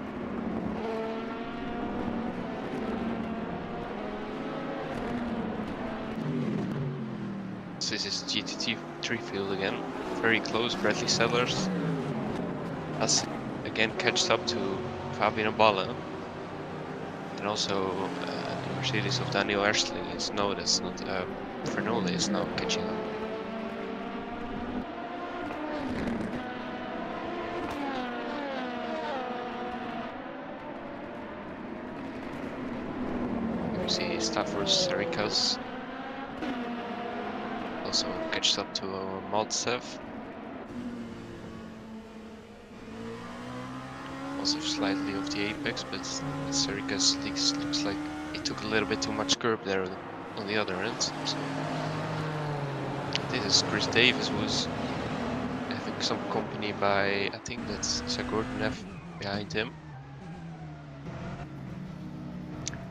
This is GT3 field again, very close. Bradley Sellers has again catched up to Fabian Balla, and also the Mercedes of Daniel Ashley is no, that's not Vernola is now catching up. Here we see Stavros Sarikos. Also catched up to Maltsev. Also slightly off the apex, but Sarikos looks like he took a little bit too much curb there on the other end. So this is Chris Davis, who's having some company by, I think that's Zagornev behind him.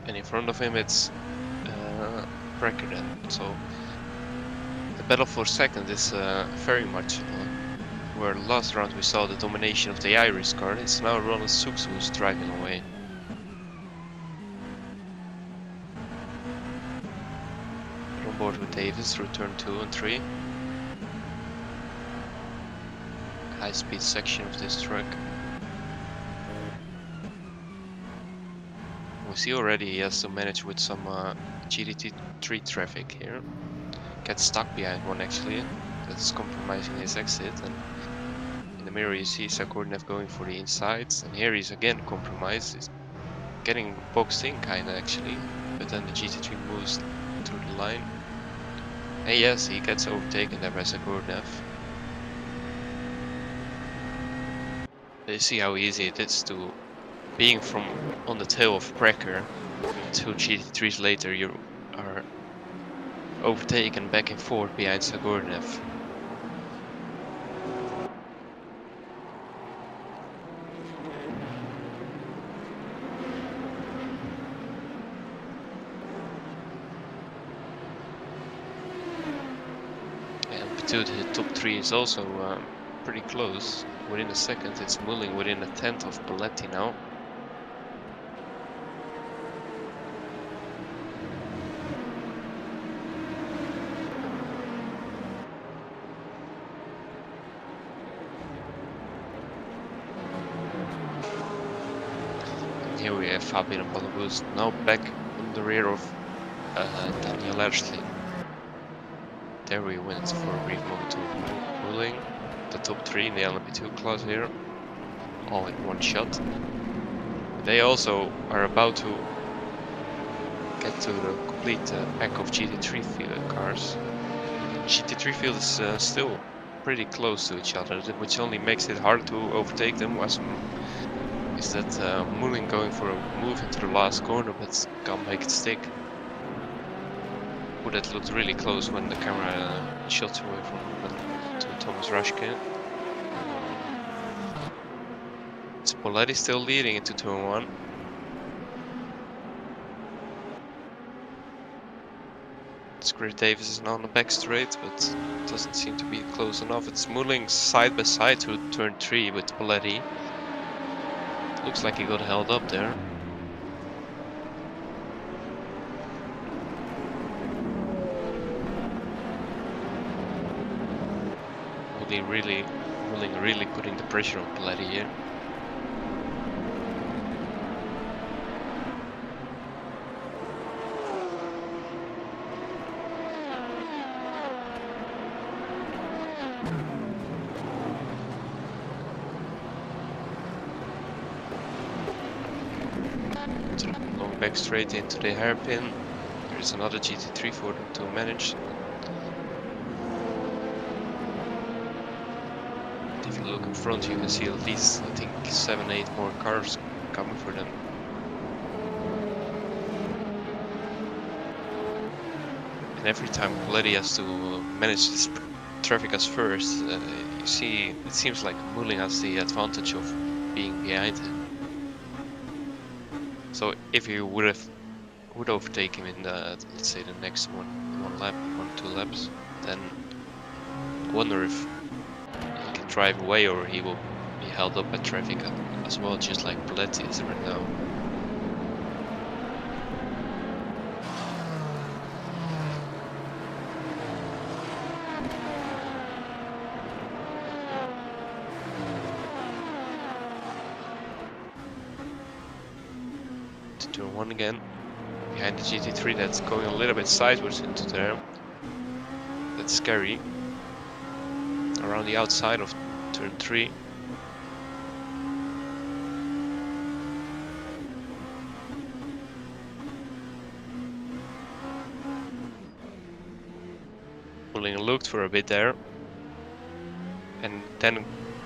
And in front of him it's Brecker then. So the battle for second is very much where last round we saw the domination of the Irish car. It's now Ronald Sux who's driving away. On board with Davis through turn 2 and 3. High speed section of this track. We see already he has to manage with some GT3 traffic here. Gets stuck behind one actually, that's compromising his exit, and in the mirror you see Zagornev going for the insides, and here he's again compromised. He's getting boxed in kinda actually, but then the GT3 moves through the line. And yes, he gets overtaken there by Zagornev. You see how easy it is to, being from on the tail of Brecker, 2 GT3s later you are overtaken back and forth behind Zagornev. And to the top 3 is also pretty close. Within a second it's Mulling within a tenth of Belletti now. Here we have Fabian Balla, who's now back in the rear of Daniel Ashley. There we went for a brief moment to Mulling, the top 3 in the LMP2 class here, all in one shot. They also are about to get to the complete pack of GT3 field cars. GT3 field is still pretty close to each other, which only makes it hard to overtake them. Is that Mulling going for a move into the last corner, but can't make it stick. But that looked really close when the camera shots away from to Thomas Rushkin. It's Belletti still leading into turn 1. Square Davis is now on the back straight, but doesn't seem to be close enough. It's moving side by side through turn 3 with Poletti. Looks like he got held up there. Really putting the pressure on Poletti here. Long back straight into the hairpin. There's another GT3 for them to manage. If you look in front, you can see at least, I think, 7-8 more cars coming for them. And every time Poletti has to manage this traffic as first, you see, it seems like Mulling has the advantage of being behind him. So if you would overtake him in the, let's say, the next one lap, 1-2 laps, then I wonder if he can drive away or he will be held up by traffic as well, just like Poletti is right now. To turn 1 again, behind the GT3 that's going a little bit sideways into there. That's scary. Around the outside of turn 3. Mulling looked for a bit there, and then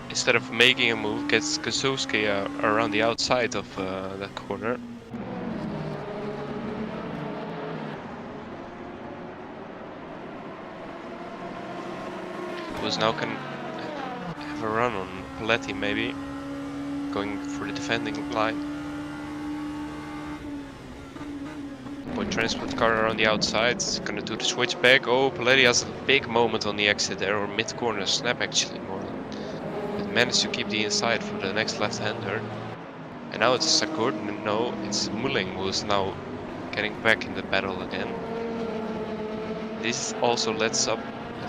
instead of making a move, gets Kosowski around the outside of that corner. Who's now can have a run on Poletti, maybe going for the defending line. Point transport car around the outside, gonna do the switch back. Oh, Poletti has a big moment on the exit there, or mid corner snap actually more. But managed to keep the inside for the next left-hander. And now it's Gordon. No, it's Mulling who's now getting back in the battle again. This also let's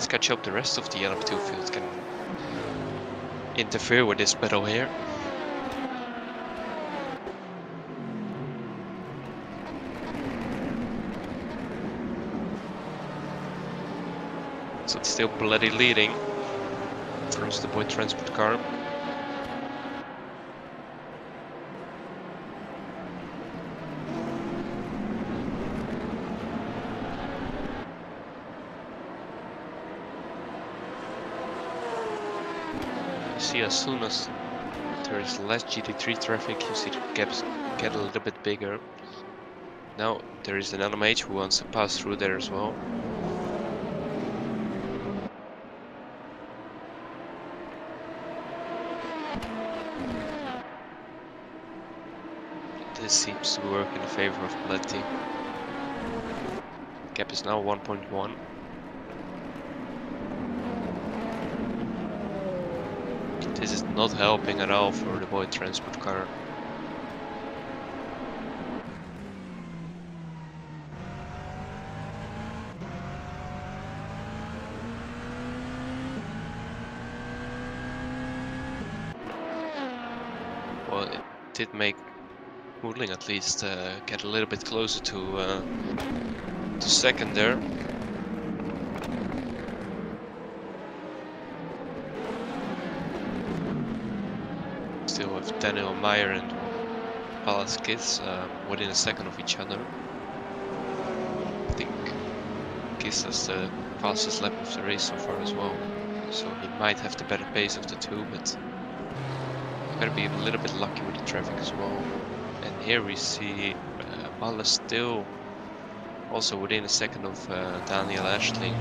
catch up the rest of the LF2 field can interfere with this battle here. So it's still Poletti leading. Comes the point transport car. See, as soon as there is less GT3 traffic, you see the gaps get a little bit bigger. Now there is an LMH who wants to pass through there as well. This seems to work in favor of Poletti. Gap is now 1.1. This is not helping at all for the Boyd transport car. Well, it did make Mulling at least get a little bit closer to second there. Still with Daniel Meyer and Palas Kiss within a second of each other. I think Kiss has the fastest lap of the race so far as well, so he might have the better pace of the two, but gotta be a little bit lucky with the traffic as well. And here we see Palas still also within a second of Daniel Ashley.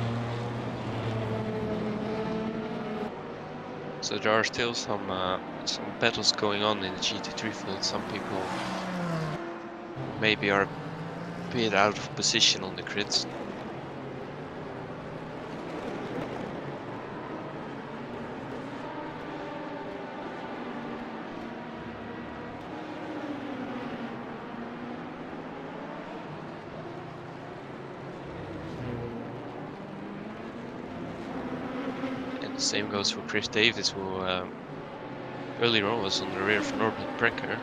So there are still some battles going on in the GT3 field. Some people maybe are a bit out of position on the grids. Same goes for Chris Davis, who earlier on was on the rear of Norbert Brecker.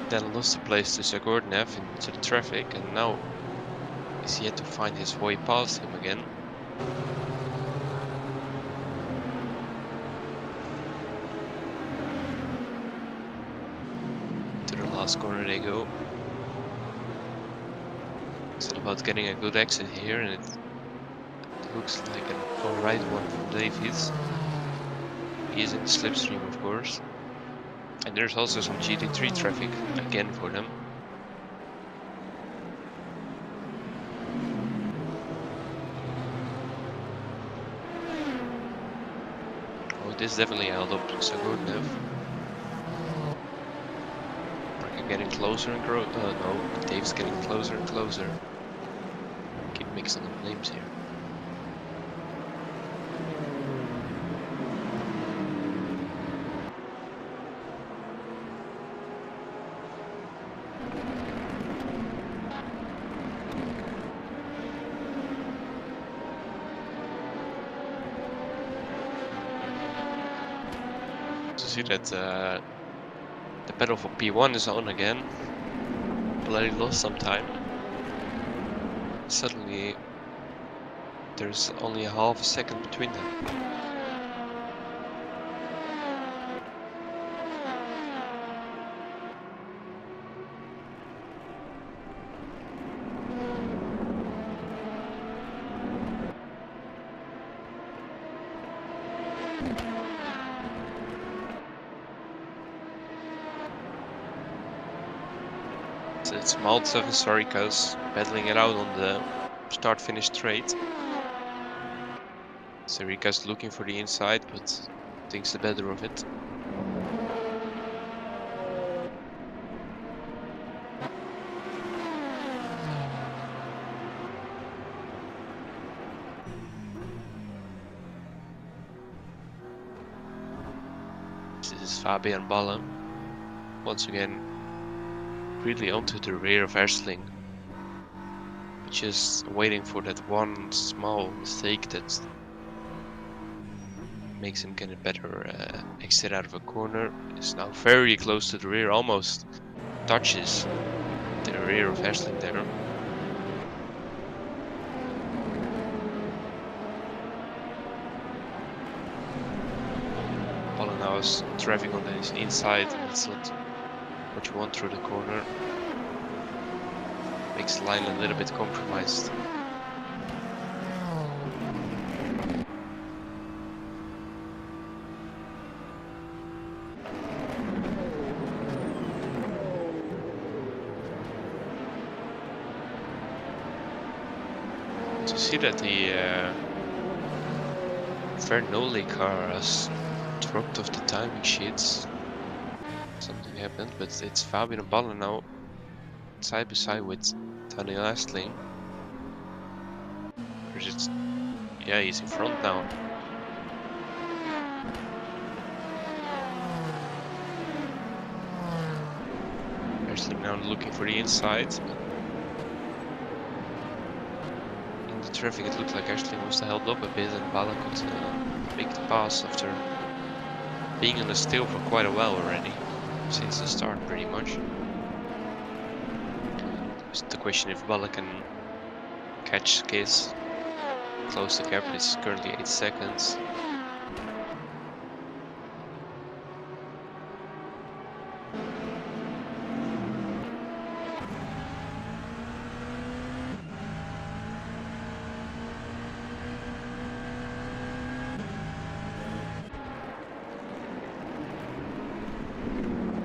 Then lost the place to Zagornev into the traffic, and now is yet to find his way past him again. To the last corner they go. It's all about getting a good exit here, and it looks like an alright one from Davies. He is in the slipstream, of course. And there's also some GT3 traffic again for them. Oh, this definitely held up Zagornev. Brecker getting closer and no, Dave's getting closer and closer. Keep mixing up names here. See that the battle for P1 is on again. Bloody lost some time. Suddenly there's only a half a second between them. It's Malta and Sorikas battling it out on the start-finish straight. Sorikas looking for the inside, but thinks the better of it. This is Fabian Balle once again. Really onto the rear of Ersling, just waiting for that one small mistake that makes him get a better exit out of a corner. Is now very close to the rear, almost touches the rear of Ersling there. Balle now is driving on his inside, and it's not what you want through the corner. Makes the line a little bit compromised. To see that the Vernoli car has dropped off the timing sheets. Something happened, but it's Fabian Balle now side by side with Daniel Estling. Yeah, he's in front now. Estling now looking for the inside. In the traffic it looked like Estling was held up a bit and Balle could make the pass after being on the still for quite a while already. Since the start, pretty much. It's the question if Balle can catch Kiss, close the gap. It's currently 8 seconds.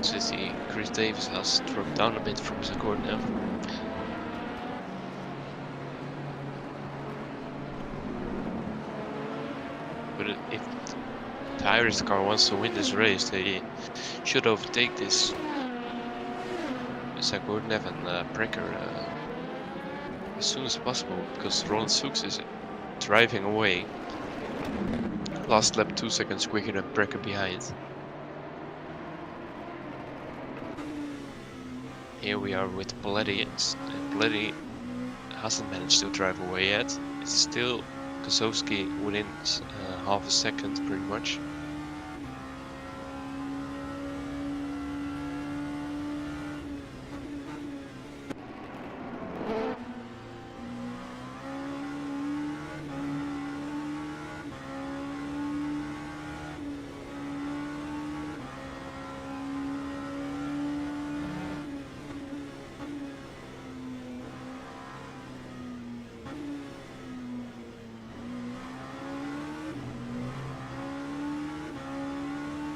So see, Chris Davis has dropped down a bit from Zagornev. But if the Irish car wants to win this race, they should overtake this Zagornev and Brecker as soon as possible, because Roland Fuchs is driving away. Last lap 2 seconds quicker than Brecker behind. Here we are with Paletti, and Paletti hasn't managed to drive away yet. It's still Kozowski within half a second, pretty much.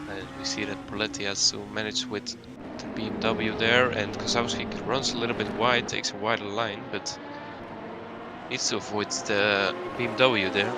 And we see that Poletti has to manage with the BMW there, and Kozowski runs a little bit wide, takes a wider line, but needs to avoid the BMW there.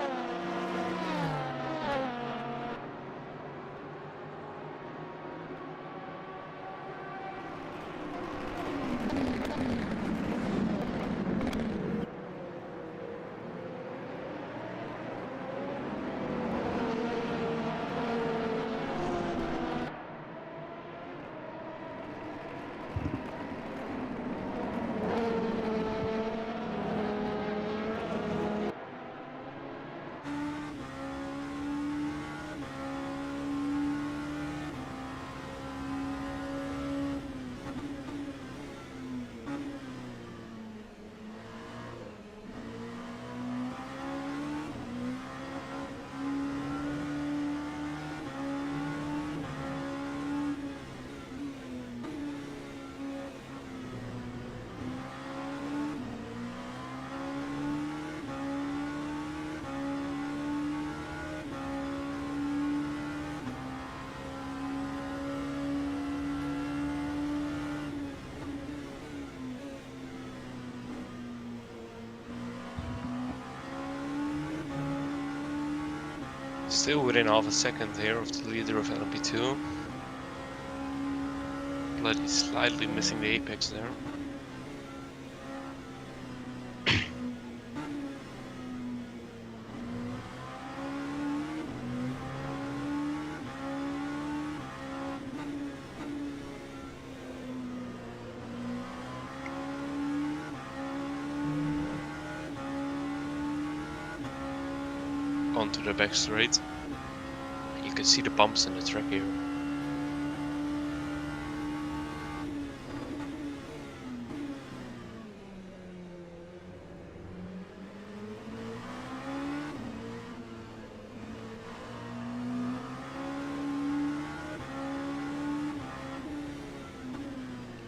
Still within half a second here of the leader of LMP2. Bloody slightly missing the apex there. Onto the back straight. You can see the bumps in the track here.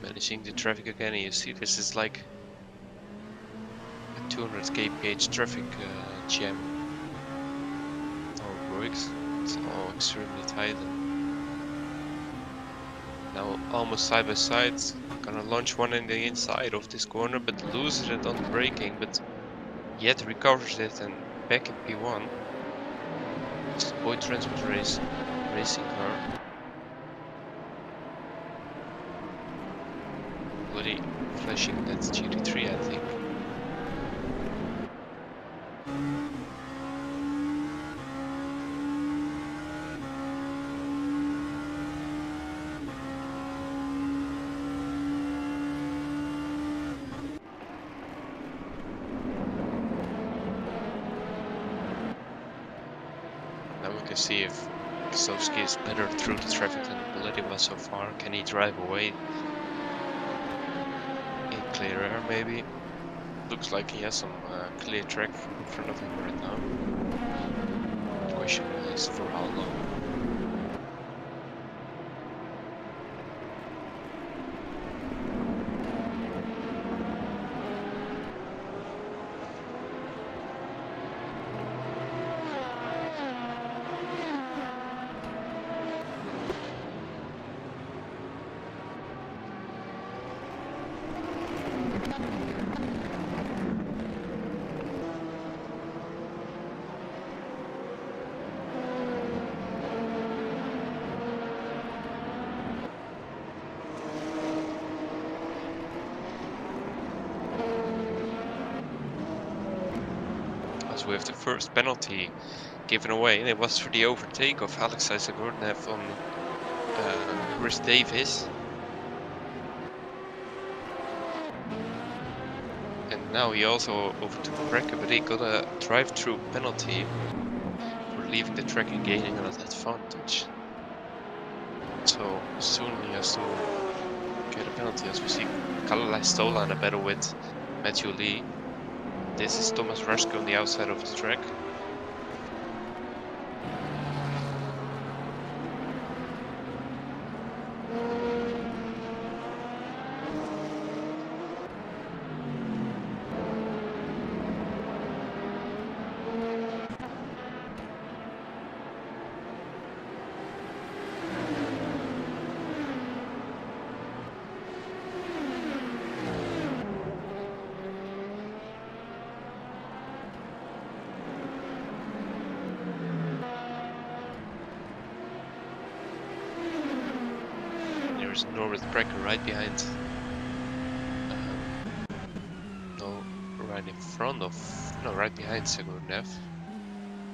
Managing the traffic again, and you see this is like a 200 kph traffic jam. It's all extremely tight. Now almost side by side. Gonna launch one in the inside of this corner, but loses it on the braking, but yet recovers it and back in P1. It's Boy Transport racing car. Bloody flashing that GT3, I think. See if Kozowski is better through the traffic than Poletti was so far. Can he drive away in clear air maybe? Looks like he has some clear track in front of him right now. The question is for how long. We have the first penalty given away, and it was for the overtake of Alex Isagornev on Chris Davis. And Now he also overtook Brecker, but he got a drive-through penalty for leaving the track and gaining an advantage. So soon he has to get a penalty, as we see Kalalai Stola in a battle with Matthew Lee. This is Thomas Raschke on the outside of the track. There's Norbert Brecker right behind. Right in front of, no, right behind Segurnev.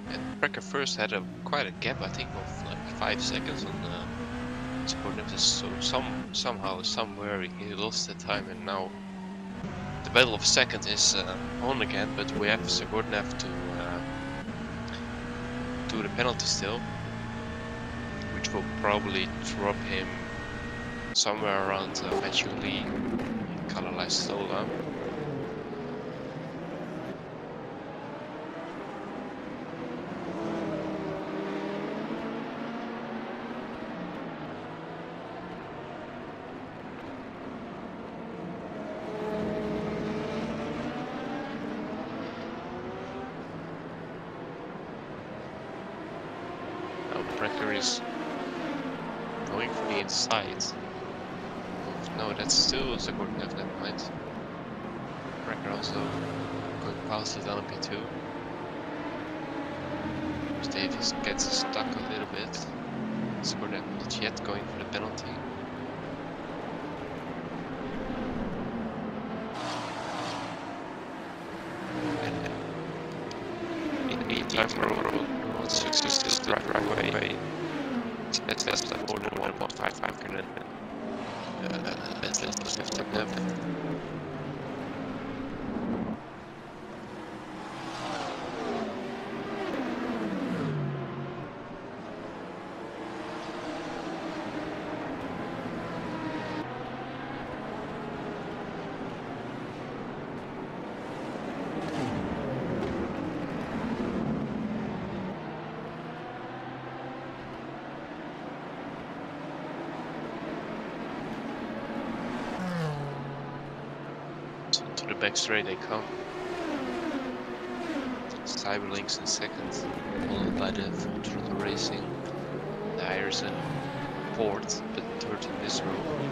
And Brecker first had quite a gap, I think, of like 5 seconds on Segurnev. So somehow, somewhere he lost the time, and now the battle of second is on again. But we have Segurnev to do the penalty still, which will probably drop him somewhere around Matthew Lee and Kalalai Stola. Brecker is going for the inside. No, that's still Segurnev, never mind. Brecker also going past the LMP2. Davies gets stuck a little bit. Segurnev not yet going for the penalty. In 18th row, success right away. That's like more than 1.55 can that's left of Nev. To the back straight they come. Cyberlinks in second, followed by the Full Throttle Racing, the Irison fourth, but third in this row.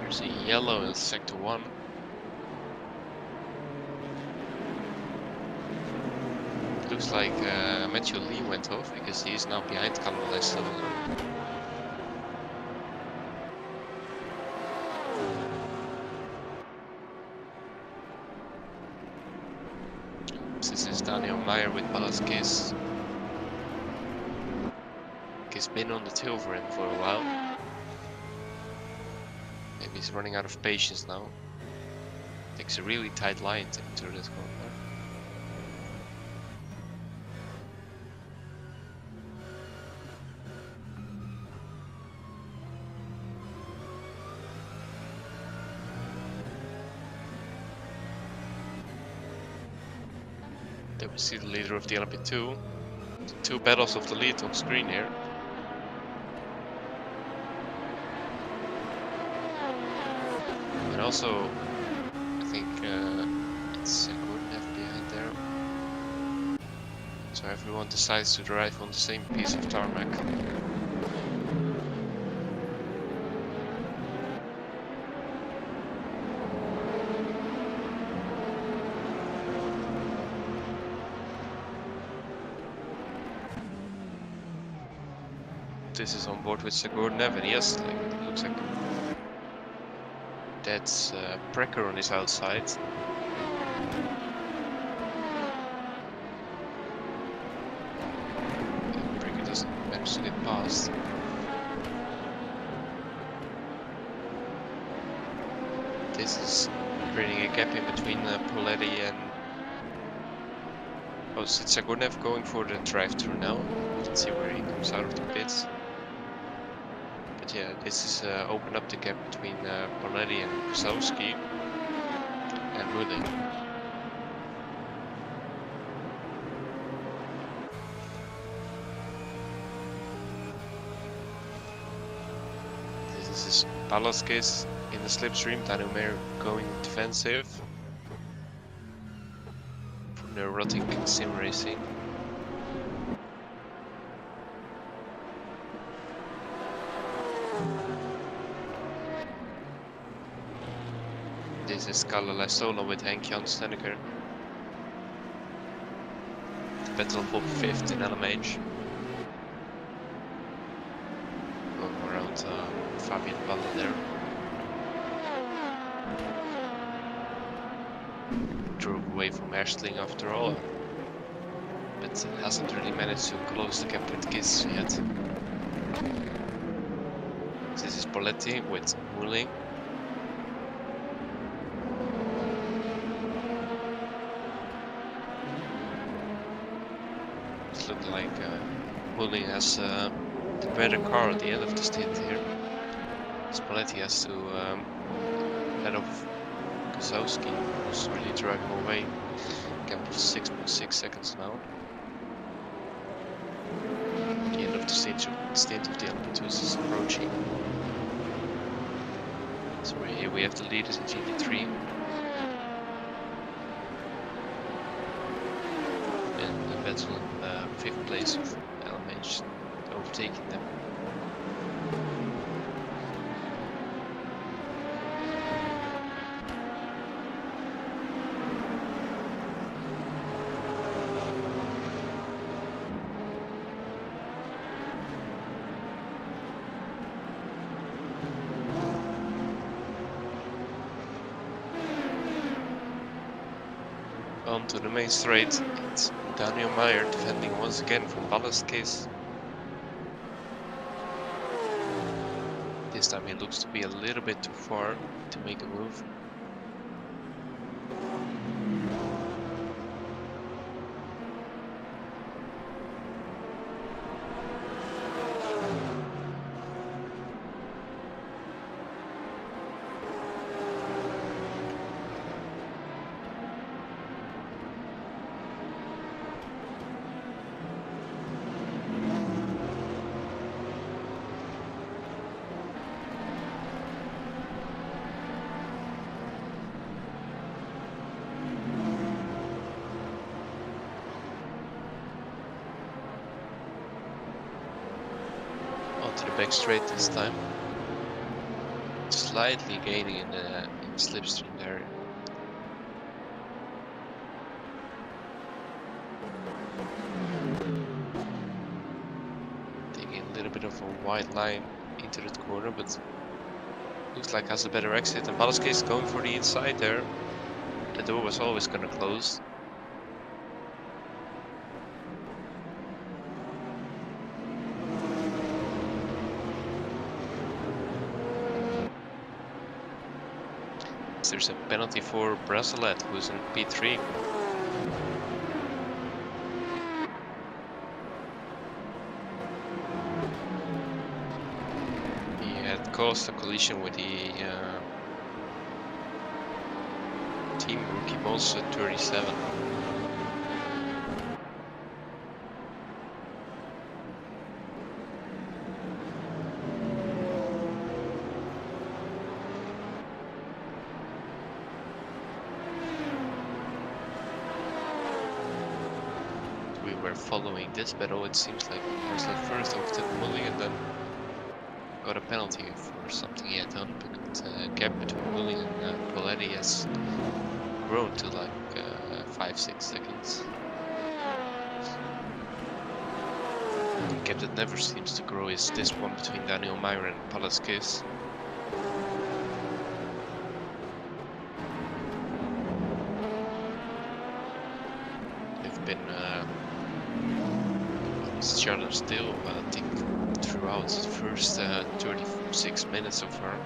There's a yellow in sector 1. It looks like Matthew Lee went off because he is now behind Kalalai Stola. This is Daniel Meyer with Balasquez. He's been on the tail for him for a while. Maybe he's running out of patience now. Takes a really tight line to enter this corner. There we see the leader of the LMP2. Two battles of the lead on screen here. And also, I think it's Segurnev behind there. So everyone decides to drive on the same piece of tarmac. this is on board with Zagornev, and yes, like, it looks like that's Precker on his outside. Precker doesn't manage to get past. This is creating a gap in between Poletti and... Oh, it's Zagornev going for the drive-through now. Let's see where he comes out of the pits. But yeah, this is open up the gap between Poletti and Kozowski and Mulling. This is Velasquez in the slipstream, Danumer going defensive for neurotic sim racing. This is Kalle Lassola with Henk-Jan Stenneker. The battle for 5th in LMH. Going around Fabian Balle there. Drove away from Ashling after all, but hasn't really managed to close the gap with Giz yet. This is Poletti with Mulling. It looks like Mulling has the better car at the end of the stint here. Poletti has to head off Kozowski, who's really driving away. Gap of 6.6 seconds now. The end of the stint of the LP2 is approaching. So here we have the leaders in GT3. And the battle in 5th place with LMH overtaking them. To the main straight, it's Daniel Meyer defending once again from Velasquez. This time he looks to be a little bit too far to make a move. To the back straight this time. Slightly gaining in the slipstream there. Taking a little bit of a wide line into the corner, but looks like has a better exit. And Velasquez going for the inside there. The door was always gonna close. There's a penalty for Bracelet, who's in P3. He had caused a collision with the team rookie Monster 37. Following this battle, it seems like Bracelet first overtook Mulling and then got a penalty for something he had done, but the gap between Mulling and Poletti has grown to like 5-6 seconds. The gap that never seems to grow is this one between Daniel Meyer and Palaskis. They've been against each other still, I think, throughout the first 36 minutes so far.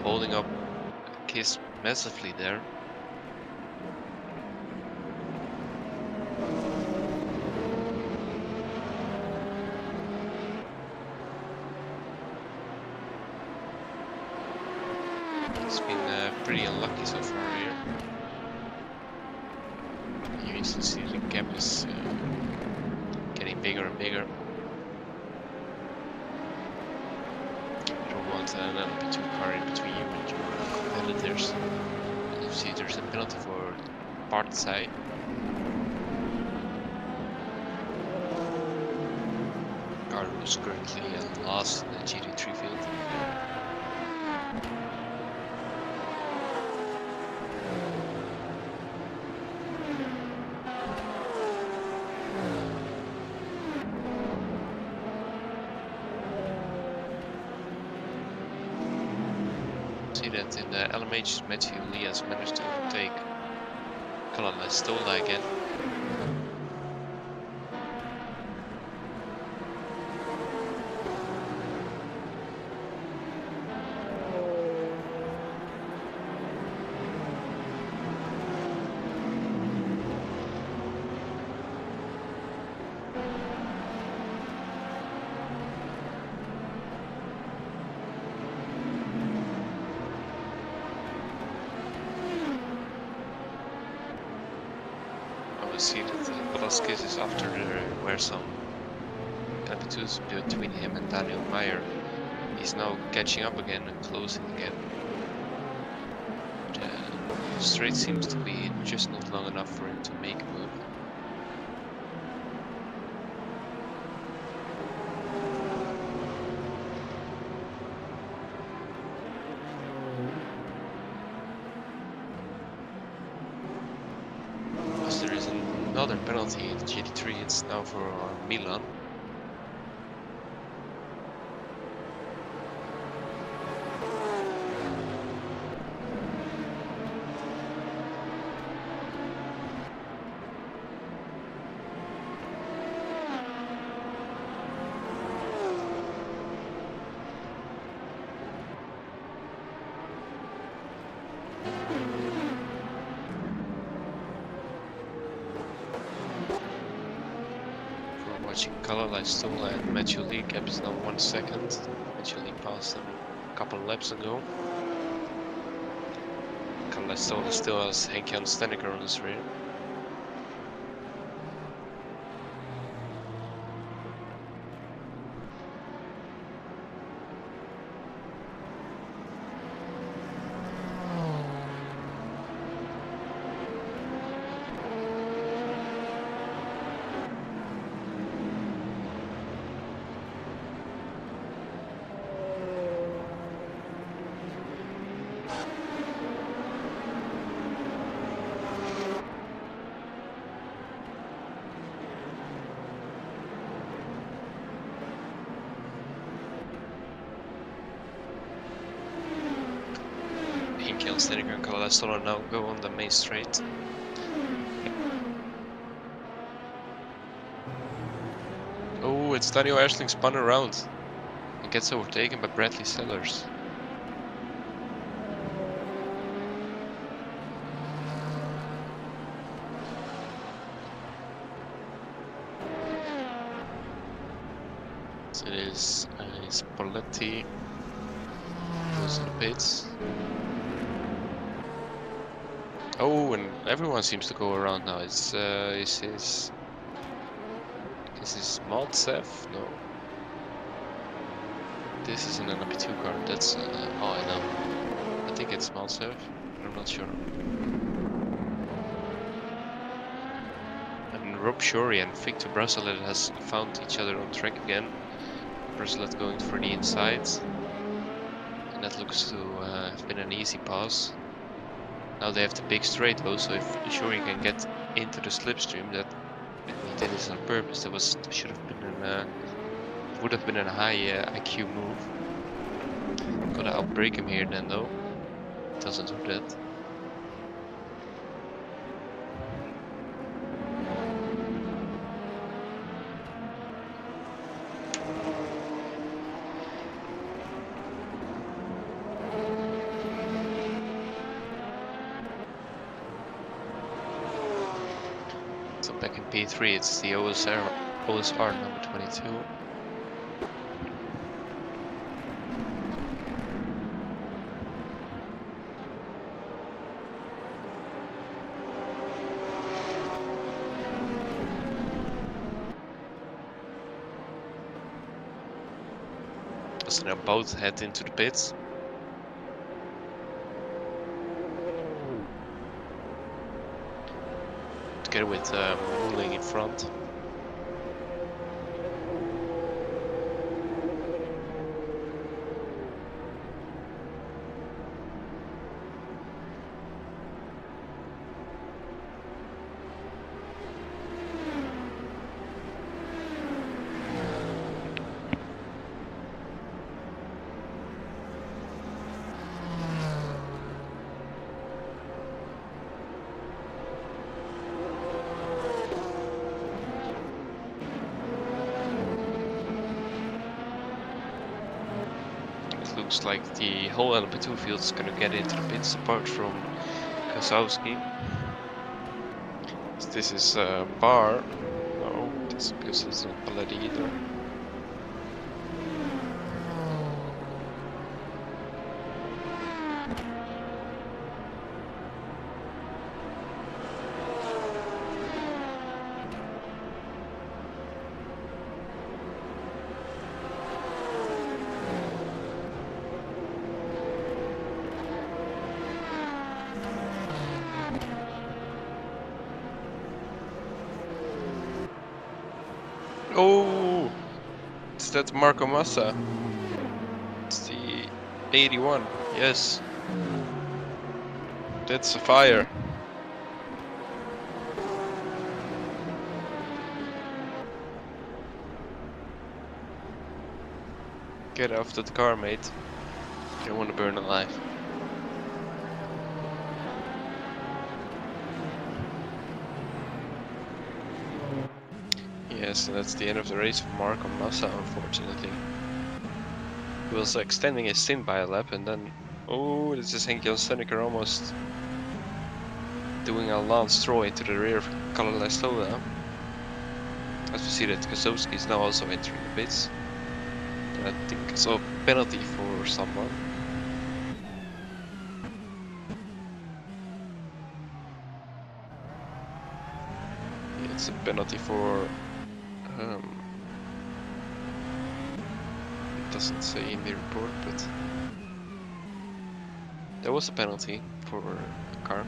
Holding up Kiss massively there. He's been pretty unlucky so far here. You easily see the gap is getting bigger and bigger. Another P2 car in between you and your competitors. And you see there's a penalty for part side. Car who's currently last in the GT3 field. That in the LMH, Matthew Lee has managed to overtake Kalala Stola again. See that Velasquez is after there were some LP2s between him and Daniel Meyer. He's now catching up again and closing the gap. The straight seems to be just not long enough for him to make a move. Another penalty in GT3, it's now for Milan. Watching Kalala Stola and Matthew Lee, gap is now 1 second. Matthew Lee passed him a couple of laps ago. Kalala Stola still has Henk-Jan Stenneker on his rear. Henk-Jan Stenneker and Kalala Stola now go on the main straight. Oh, it's Daniel Ashling spun around and gets overtaken by Bradley Sellers. So it is Spalletti goes to the pits. Oh, and everyone seems to go around now. It's Is this Maltsev? No. This is an LMP2 car. That's oh, I know. I think it's Maltsev. I'm not sure. And Rob Shorey and Victor Brasilet has found each other on track again. Brasilet going for the inside. And that looks to have been an easy pass. Now they have the big straight though, so if Shorey can get into the slipstream, that he did this on purpose. That should have been would have been a high IQ move. Gotta outbrake him here then though. Doesn't do that. So back in P3 it's the OSR number 22. So now both head into the pits. Together with Mooling in front. Looks like the whole LMP2 field is gonna get into the pits apart from Kozowski. So this is Bar. No, this because it's not Paletti either. Oh, is that Marco Massa? It's the 81. Yes, that's a fire. Get off that car, mate. You don't want to burn alive. Yes, and that's the end of the race for Marco Massa, unfortunately. He was extending his stint by a lap, and then... Oh, this is Henk-Jan Stenneker almost doing a Lance Stroll into the rear of Kalalaystola. As we see that Kozowski is now also entering the pits. And I think it's a penalty for someone. Yeah, it's a penalty for... it doesn't say in the report, but there was a penalty for a car.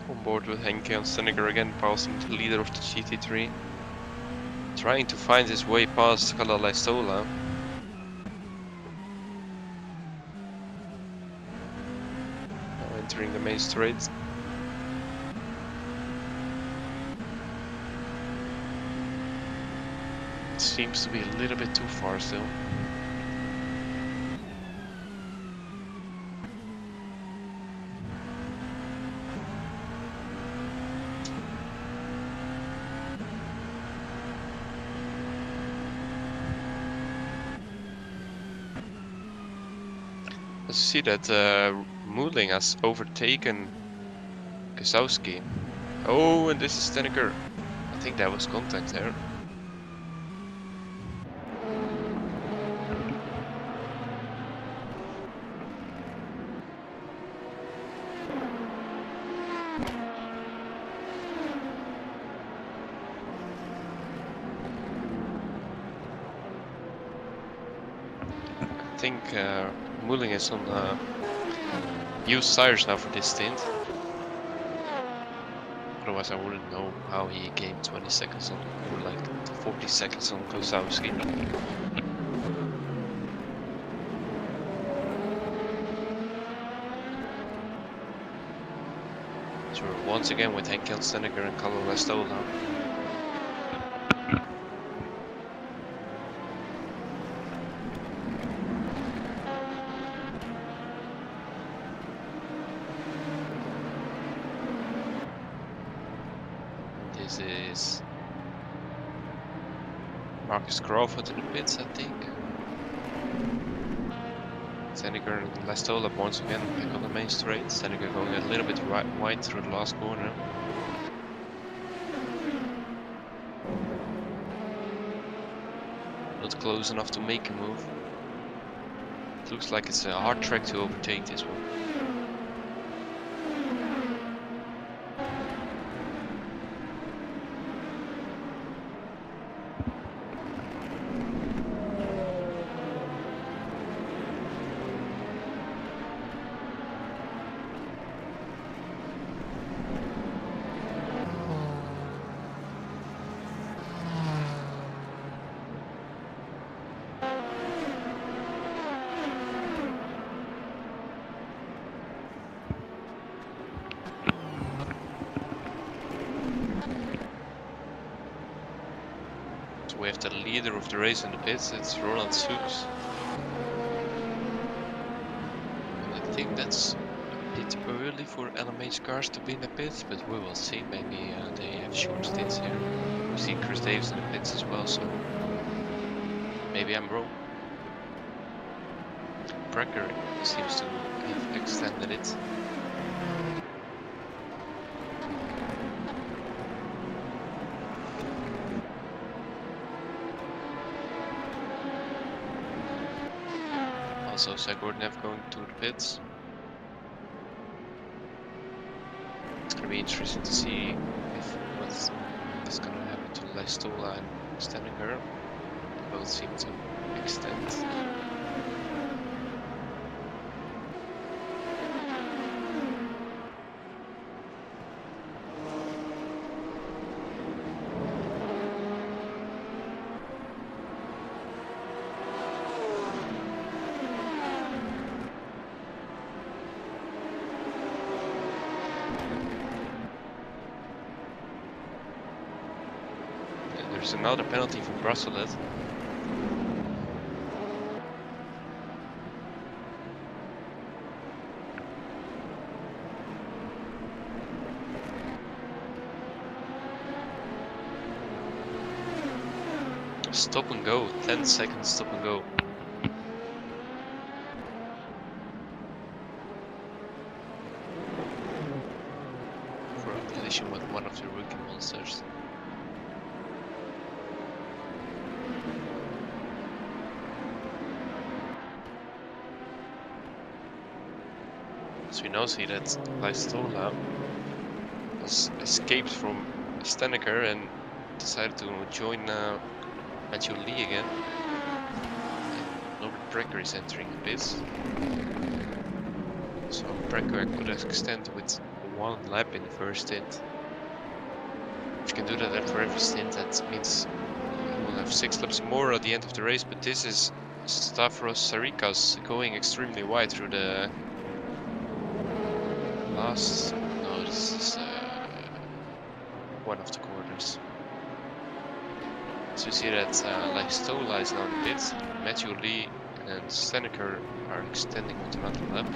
On board with Henke and Stenneker again, passing the leader of the GT3. Trying to find his way past Kalalaystola. Now entering the main straight. It seems to be a little bit too far still. Let's see that Mooling has overtaken Kozowski. Oh, and this is Stenneker. I think that was contact there. think Mueling is on used tires now for this stint. Otherwise I wouldn't know how he gained 20 seconds on, or like 40 seconds on Kozlowski. So we're once again with Henkel Stenneker and Carlo Lestow now. This is Marcus Crawford in the pits, I think. Stenneker and Lestow once again back on the main straight. Stenneker going a little bit wide through the last corner. Not close enough to make a move. It looks like it's a hard track to overtake this one. We have the leader of the race in the pits, it's Ronald Soos. And I think that's a bit early for LMH cars to be in the pits, but we will see. Maybe they have short stints here. We see Chris Davis in the pits as well, so maybe I'm wrong. Brecker seems to have extended it. Also Zagornev going to the pits. It's gonna be interesting to see if what's gonna happen to Leistola and Stenneker. They both seem to extend. There's another penalty for Brusselet. Stop and go, 10 seconds stop and go. For a collision with one of the rookie monsters. So we now see that Leistola has escaped from Stenneker and decided to join Matthew Lee again. And Norbert Brecker is entering the pits. So Brecker could extend with one lap in the first stint. If you can do that after every stint, that means you will have 6 laps more at the end of the race. But this is Stavros Sarikas going extremely wide through the last. No, this is one of the corners. So you see that Leistola is now in the pits. Matthew Lee and Stenneker are extending with another lap.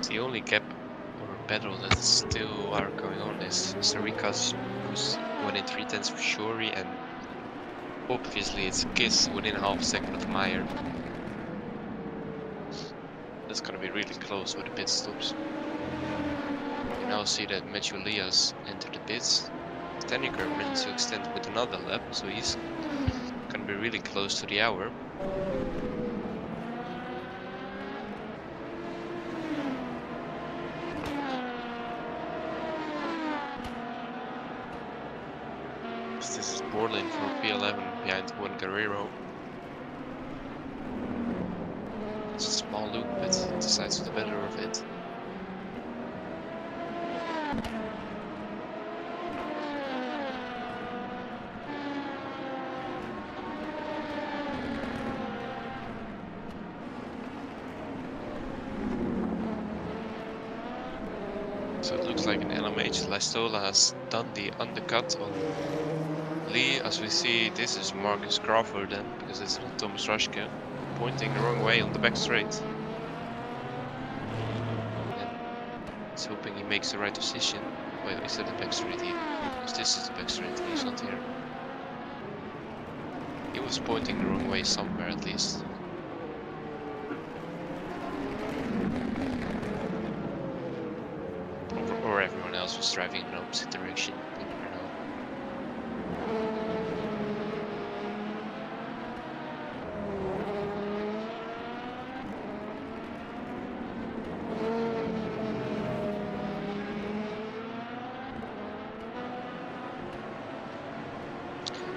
The only gap or battle that still are going on is Sarika's, who's winning 3/10 for Shuri, and obviously it's Kiss within half a second of Meyer. That's gonna be really close with the pit stops. You now see that Matthew Lias entered the pits. Staniker managed to extend with another lap, so he's gonna be really close to the hour. This is Borland for P11 behind Juan Guerrero. It's a small loop, but decides to the better of it. So it looks like an LMH. Listola has done the undercut on Lee. As we see, this is Marcus Crawford then, because it's not Thomas Rushke, pointing the wrong way on the back straight. And he's hoping he makes the right decision. Wait, is that the back straight here? Because this is the back straight, he's not here. He was pointing the wrong way somewhere at least. Or everyone else was driving in the opposite direction. We never know.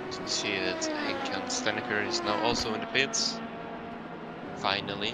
So you see that Henk-Jan Staniker is now also in the pits. Finally.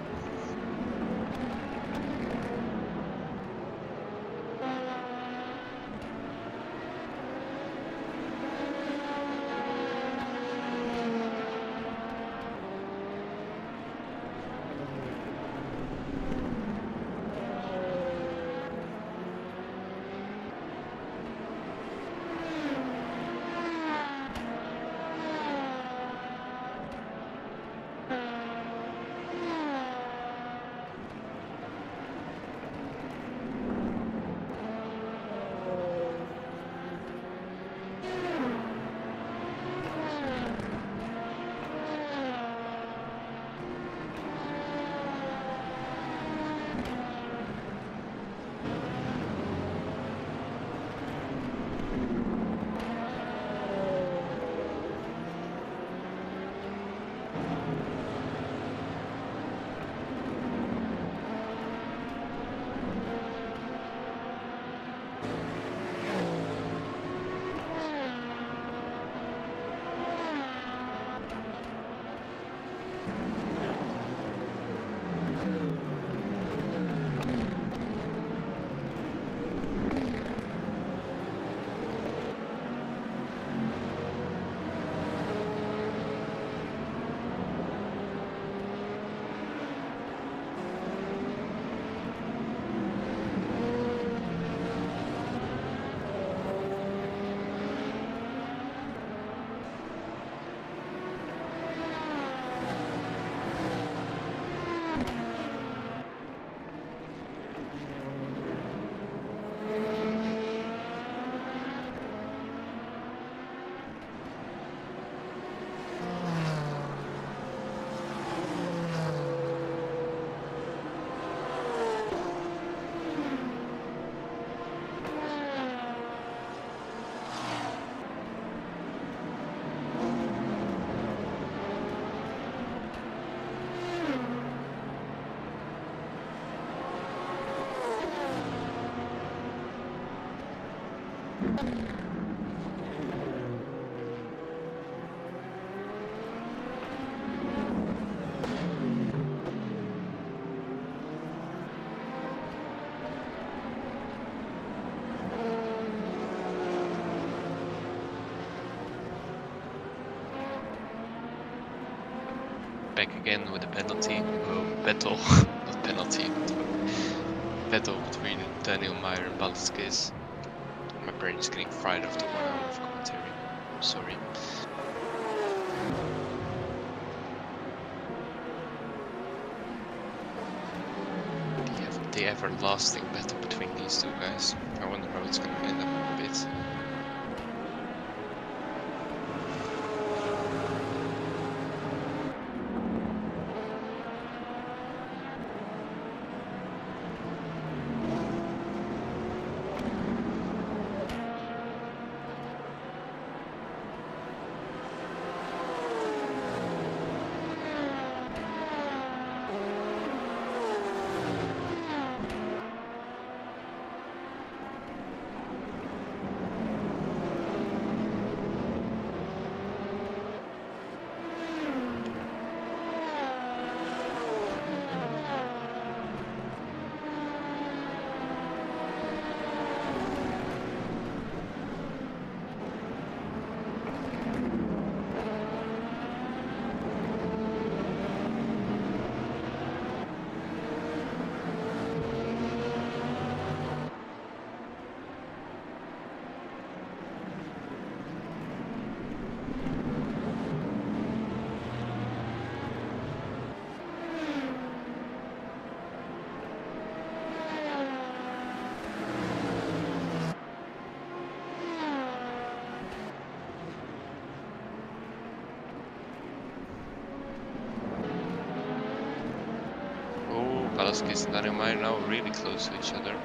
Back again with a penalty. Battle. Not penalty. Battle between Daniel Meyer and Balskis. My brain is getting fried after 1 hour of commentary. I'm sorry. the everlasting battle between these two guys. I wonder how it's gonna end up in a bit. Velasquez and Daniel now really close to each other.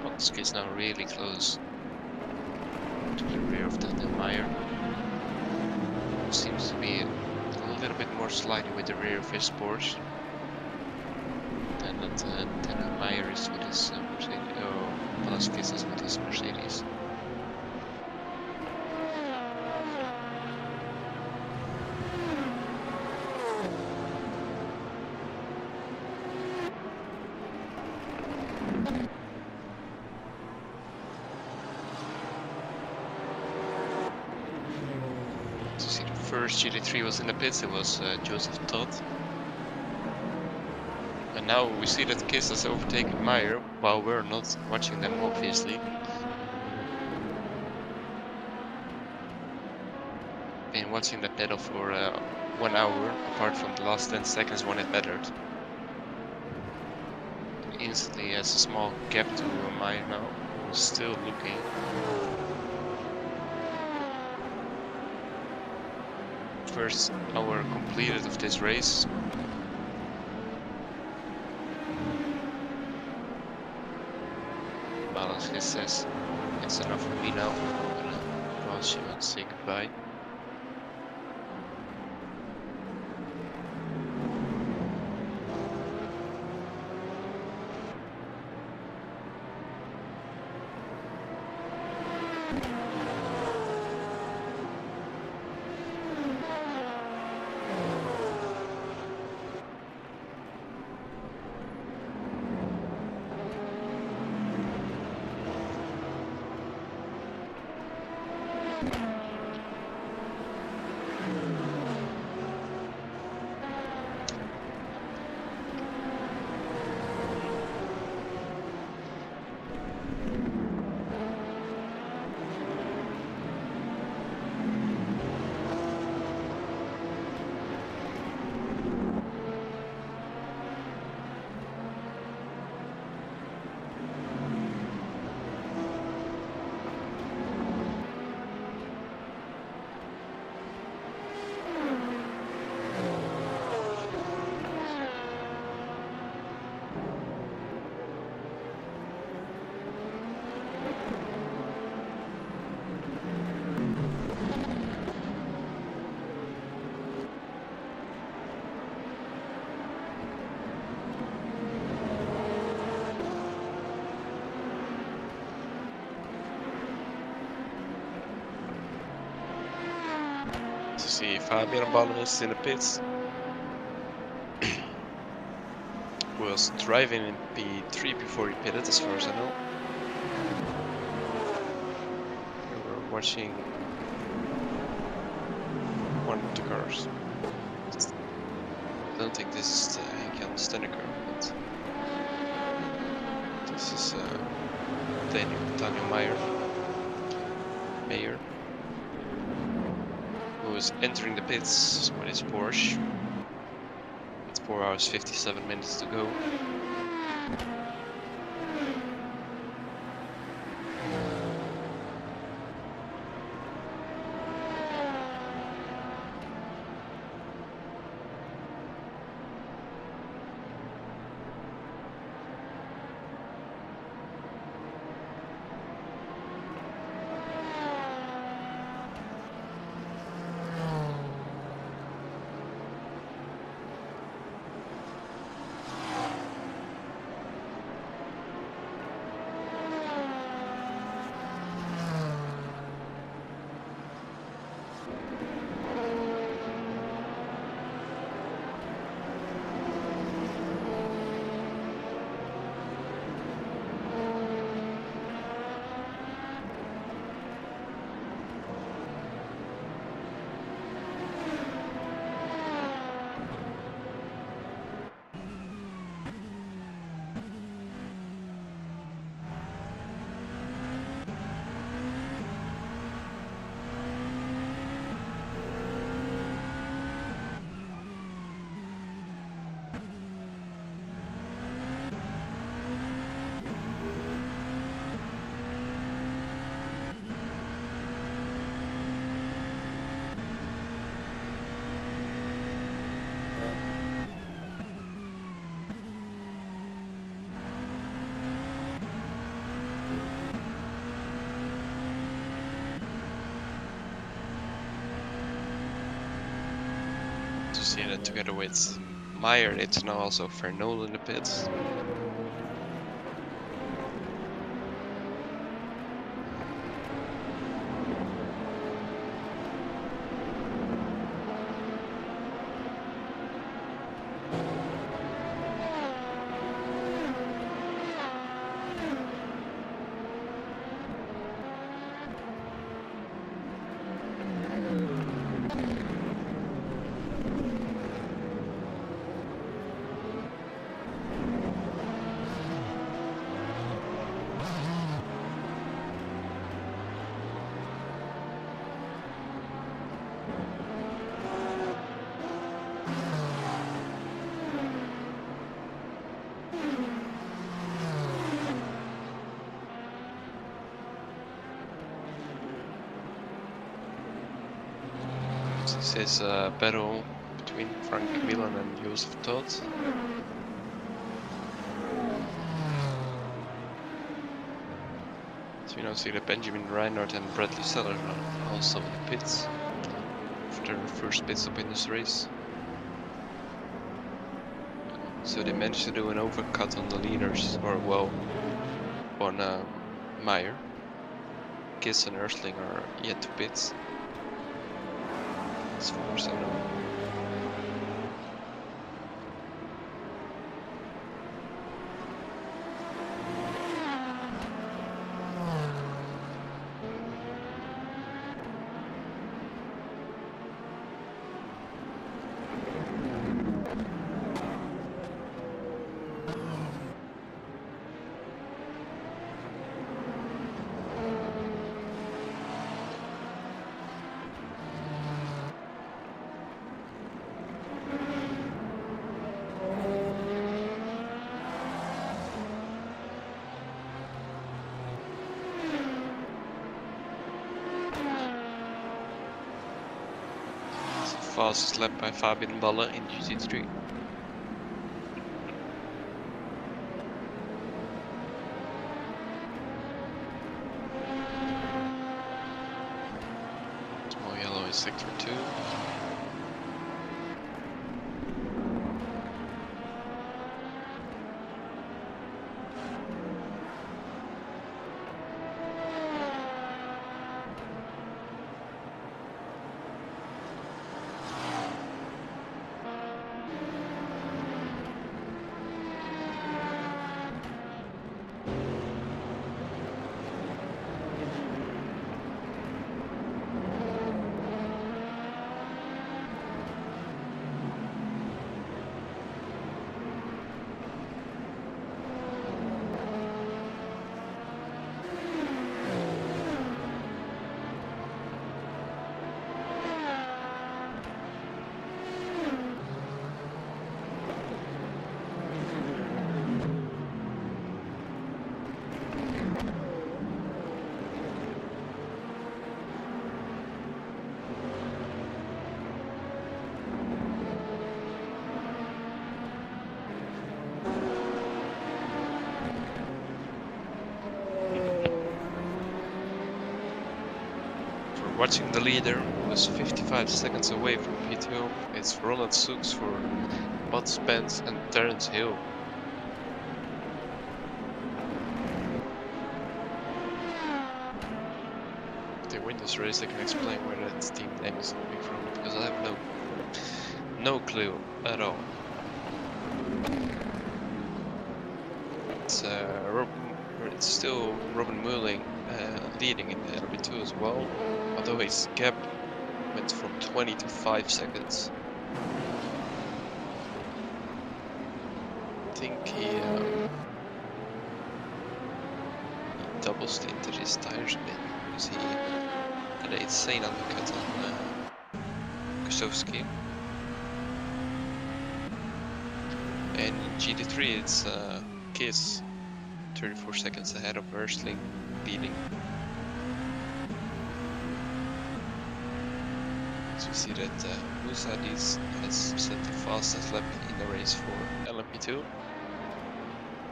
Velasquez now really close to the rear of Daniel Meyer, who seems to be a little bit more sliding with the rear of his Porsche than that Daniel Meyer is with his Mercedes. Oh, Velasquez is with his Mercedes. First GT3 was in the pits, it was Joseph Todd. And now we see that Kiss has overtaken Meyer, while we're not watching them obviously. Been watching the battle for 1 hour, apart from the last 10 seconds when it mattered. Instantly has a small gap to Meyer now, who's still looking. First hour completed of this race. Velasquez says, it's enough for me now. I'm gonna pass you and say goodbye. see Fabian Balmes in the pits. Who was driving in P3 before he pitted, as far as I know. We were watching one of the cars. I don't think this is the Henkel Stenneker, but this is Daniel Mayer, who is entering the pits with his Porsche. It's 4 hours 57 minutes to go. To see that together with Meyer, it's now also Fernol in the pits. This is a battle between Frank Milan and Josef Todt. So we now see that Benjamin Reinhardt and Bradley Seller are also in the pits after their first pit stop in this race. So they managed to do an overcut on the leaders, or well, on Meyer. Kiss and Earthling are yet to pit. As far as I know. Fastest lap by Fabian Balle in GT3. Small yellow is sector 2. watching the leader, who was 55 seconds away from P2. It's Ronald Sooks for Bud Spence and Terence Hill. If they win this race, they can explain where that team name is coming from, because I have no clue at all. It's still Robin Mueling leading in the LB2 as well, although his gap went from 20 to 5 seconds. I think he double stinted his tires a bit because he had an insane undercut on Kosowski. And in GT3 it's Kiss 34 seconds ahead of Versling leading. So we see that Musa has set the fastest lap in the race for LMP2.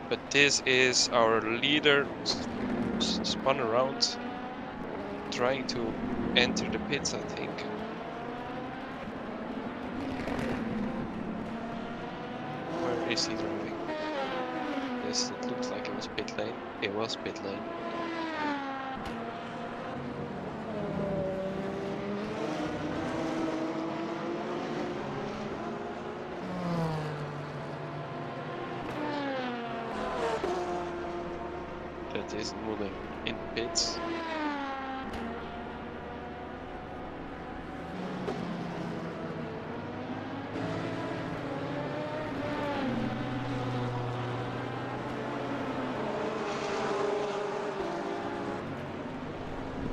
But this is our leader spun around, trying to enter the pits, I think. Where is he driving? Yes, it looked like it was pit lane. It was pit lane. That is moving in pits.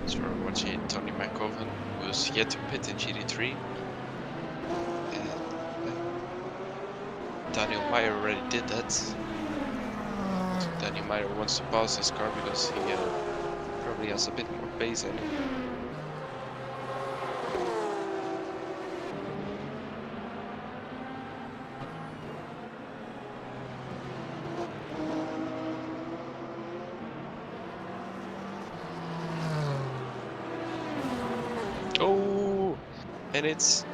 So we're watching Tony McGovern, who's yet to pit in GT3. And Daniel Meyer already did that. So Daniel Meyer wants to pass his car because he probably has a bit more pace in it. Oh, and it's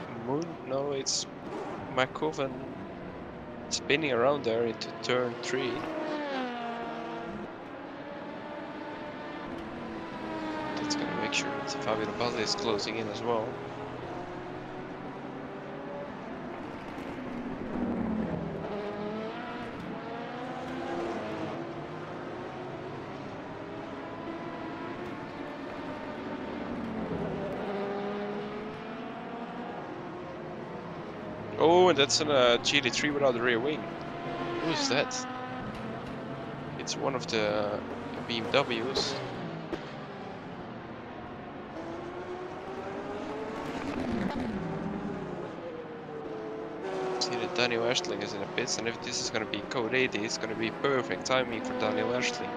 it's McGovern spinning around there into turn 3. That's gonna make sure that Fabio Baldi is closing in as well. Oh, and that's a GT3 without the rear wing. Who's that? It's one of the BMWs. See that Daniel Ashling is in the pits, and if this is going to be code 80, it's going to be perfect timing for Daniel Ashling.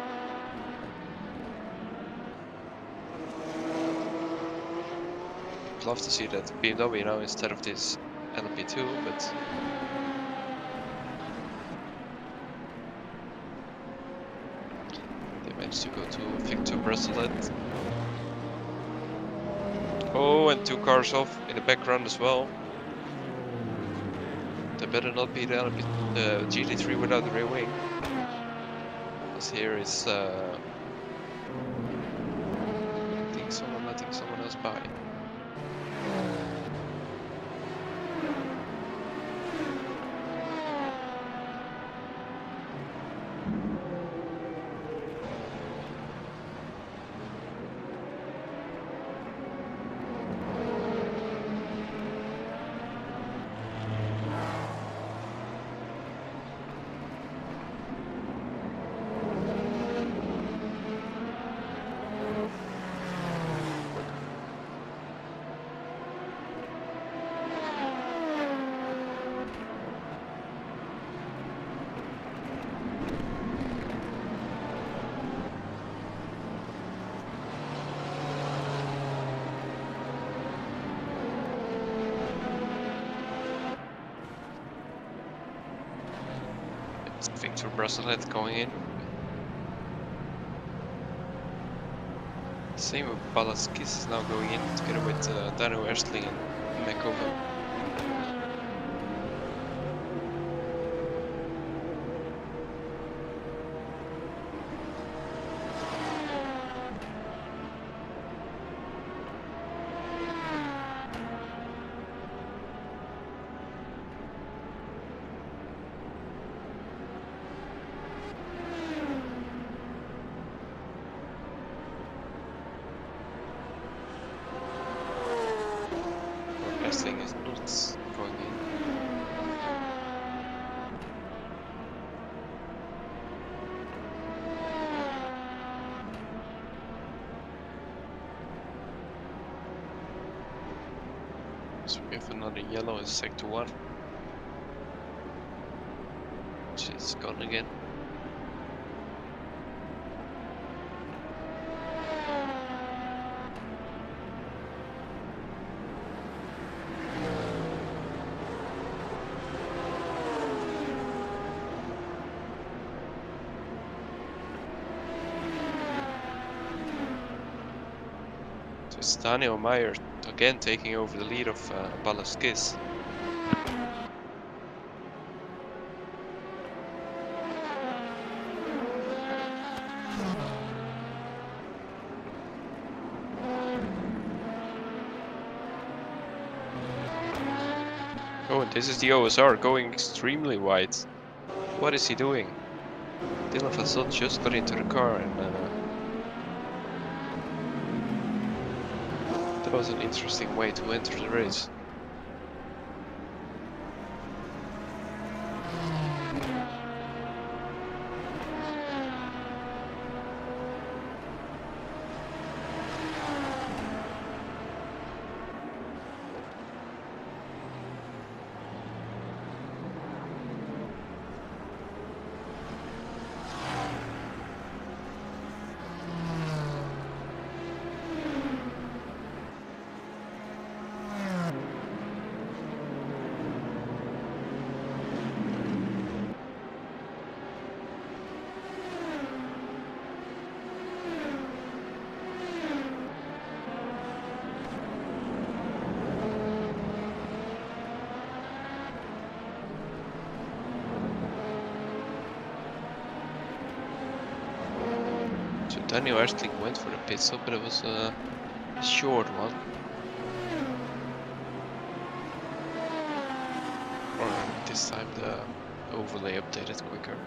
I'd love to see that BMW now instead of this LMP2, but they managed to go to Victor Brasselet. Oh, and 2 cars off in the background as well. They better not be the GT3 without the rear wing. Because here is letting someone else by. Victor Brasselet going in. Same with Balaskis is now going in together with Dano Erstling and Mekoven. Erstling is not going in. So we have another yellow in sector 1. She's gone again. So it's Daniel Meyer again taking over the lead of Balaskis. Oh, and this is the OSR going extremely wide. What is he doing? Dylan Fasot just got into the car and that was an interesting way to enter the race. So Daniel Erstling went for the pit stop, but it was a short one. Or this time the overlay updated quicker.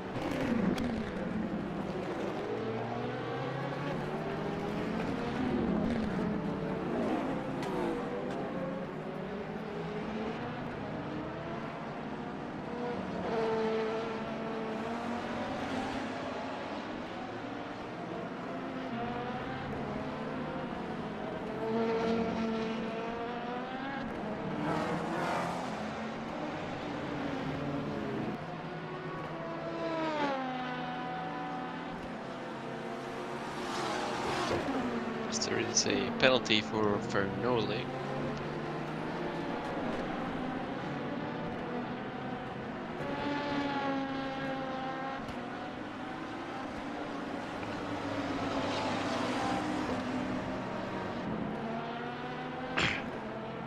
There is a penalty for Vernole.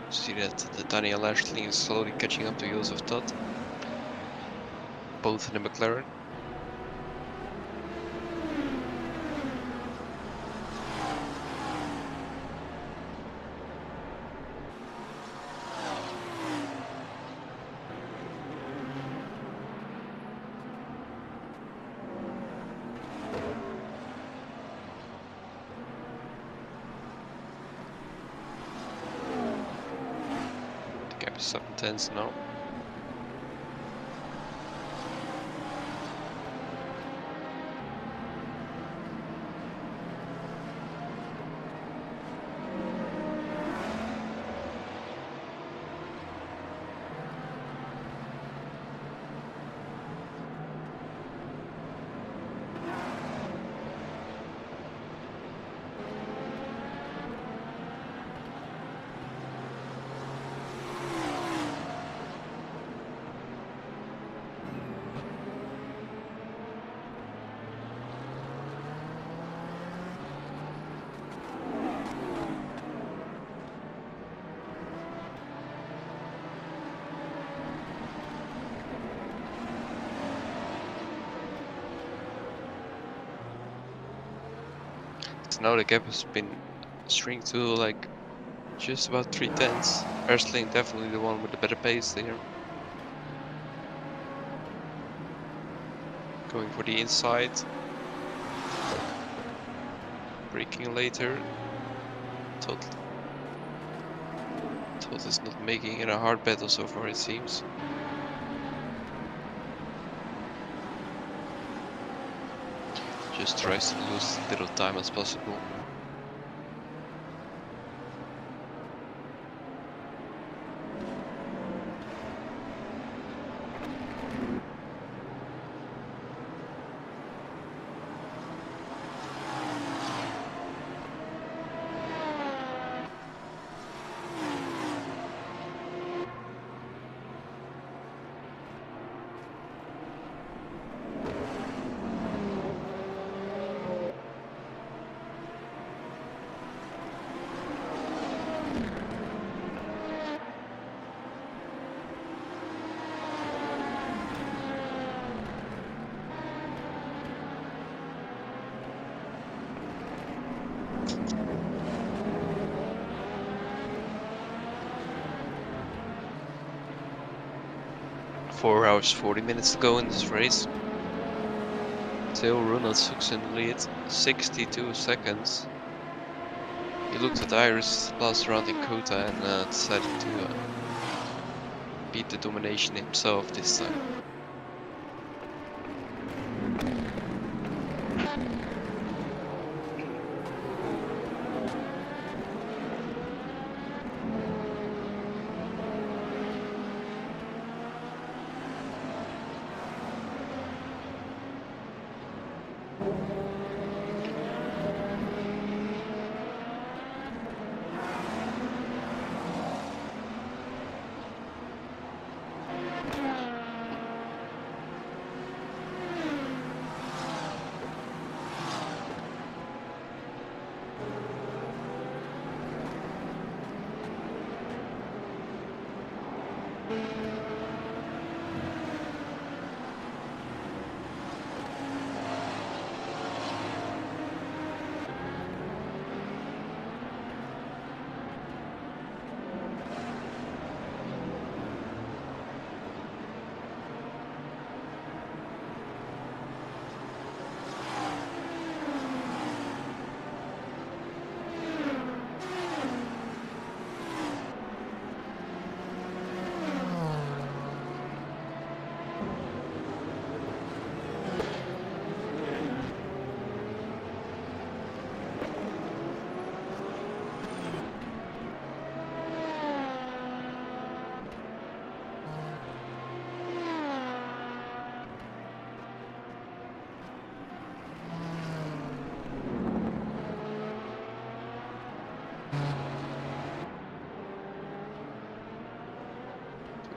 See that the Daniel Erstling is slowly catching up to Joseph Todd, both in the McLaren. The gap is 7/10 now. So now the gap has been shrink to like just about 3/10. Ersling definitely the one with the better pace there. Going for the inside. Braking later. Todd is not making it a hard battle so far, it seems. Just tries to lose as little time as possible. Four hours 40 minutes to go in this race. Theo Runelsuk's in the lead, 62 seconds. He looked at Iris last round in Kota and decided to beat the domination himself this time.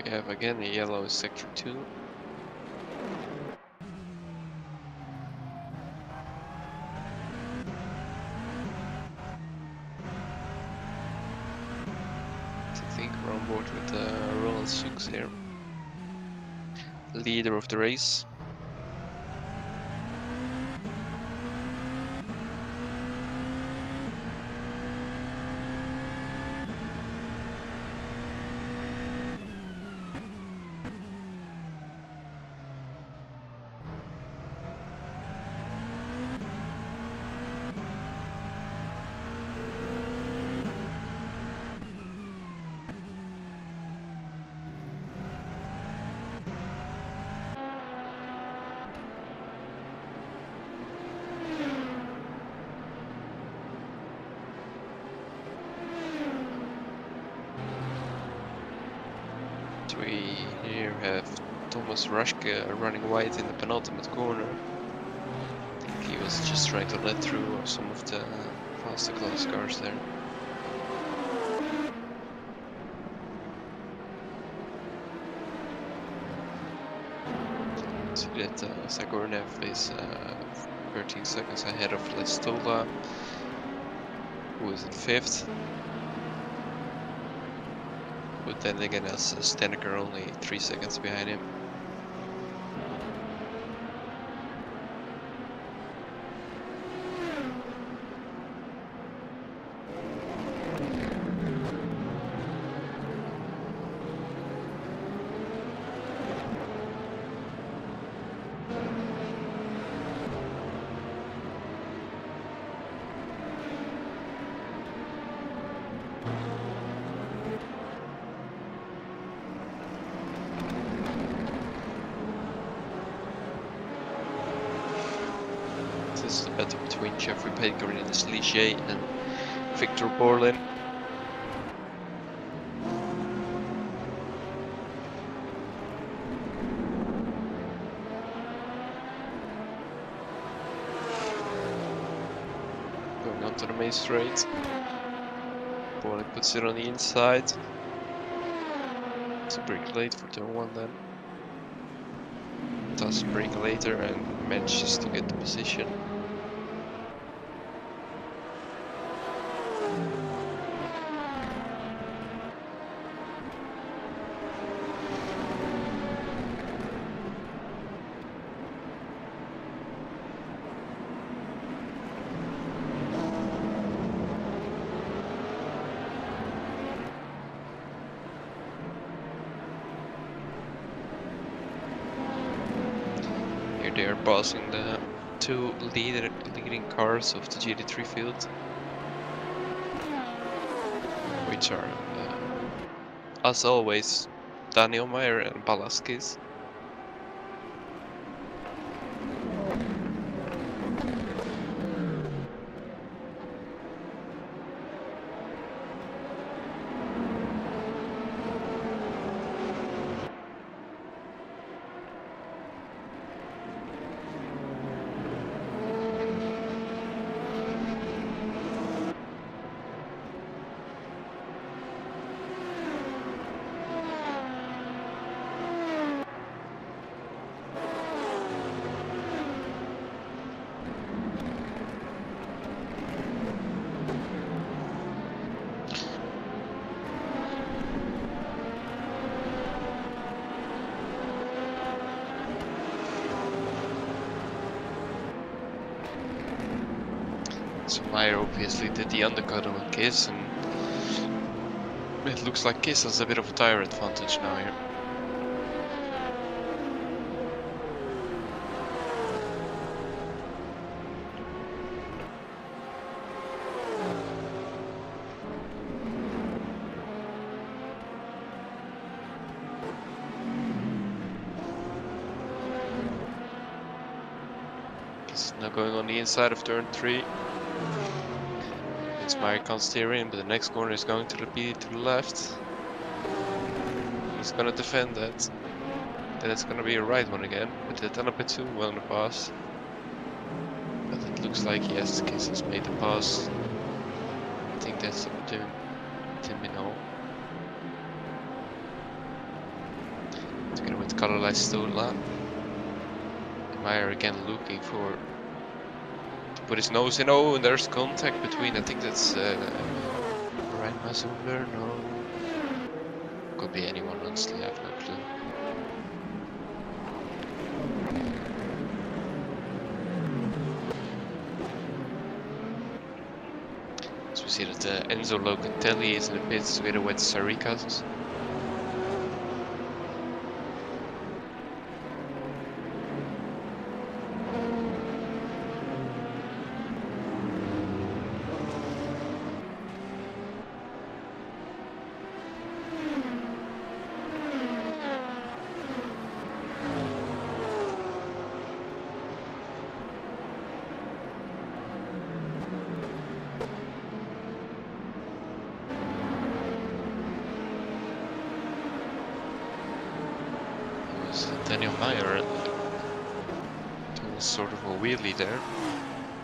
We have again a yellow sector 2. I think we're on board with Roland Sux here. Leader of the race. We here have Thomas Rushke running wide in the penultimate corner. I think he was just trying to let through some of the faster class cars there. See that Zagornev is 13 seconds ahead of Lestola, who is in 5th. But then again, as Steneker only 3 seconds behind him. it's the battle between Jeffrey Pellegrini and Slichet and Victor Borlin. Going on to the main straight. Borlin puts it on the inside. It's a brake late for turn 1 then. Does brake later and manages to get the position. They are passing the two leading cars of the GT3 field, which are, as always, Daniel Meyer and Balaskis. So Meyer obviously did the undercut on Kiss, and it looks like Kiss has a bit of a tire advantage now here. Kiss is now going on the inside of turn 3. Meyer can't steer in, but the next corner is going to be to the left. He's gonna defend that. Then it's gonna be a right one again, with the tunnel bit too well in the pass. But it looks like yes, Kiss has made the pass. I think that's up to Timino. Together with Carolai Stola. Meyer again looking for put his nose in. Oh, and there's contact between, I think that's Ryan Mazumber, no. Could be anyone, honestly, I have no clue. So we see that Enzo Locatelli is in the pits together with Sarikas. Daniel Meyer doing sort of a wheelie there.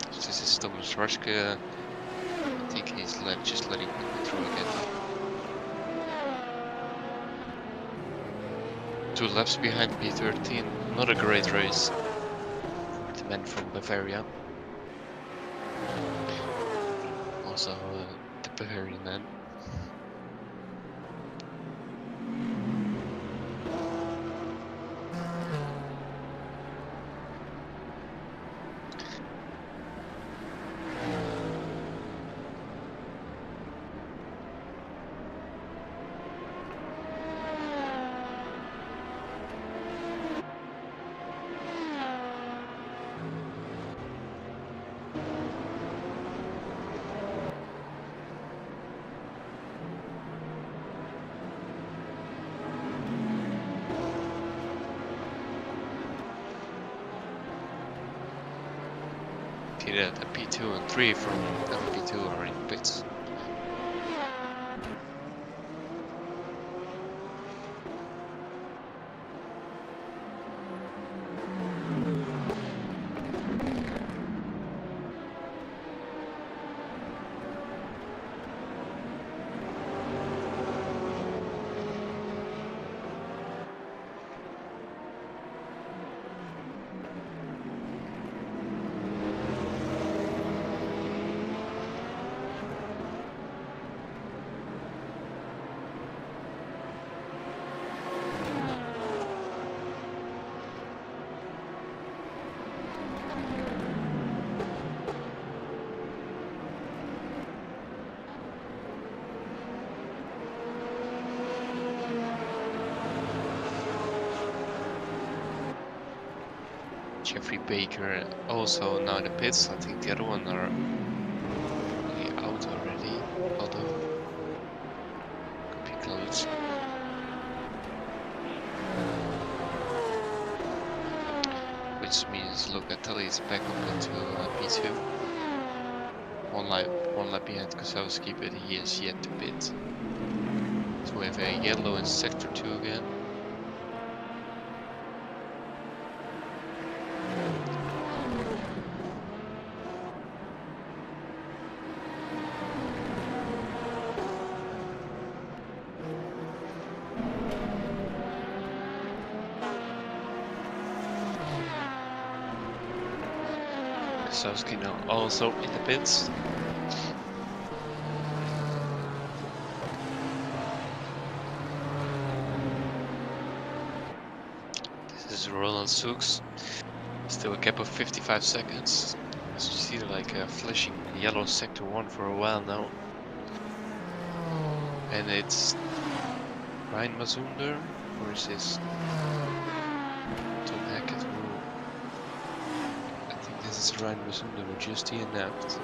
So this is Thomas Raschke. I think he's just letting him through again. 2 laps behind P13. Not a great race for the men from Bavaria. Also the Bavarian men. see that the P2 and 3 from LP2 are in pits. Jeffrey Baker also now in the pits. I think the other one are out already, although could be close. Which means Locatelli is back up into P2. One lap behind Kosowski, but he has yet to pit. So we have a yellow in sector 2 again. Kosowski now also in the pits. This is Roland Soeks. Still a gap of 55 seconds. As you see, like flashing yellow sector 1 for a while now. And it's Ryan Mazunder, or is this Tom Hackett? I think this is Ryan Mazunder who just DNF'd.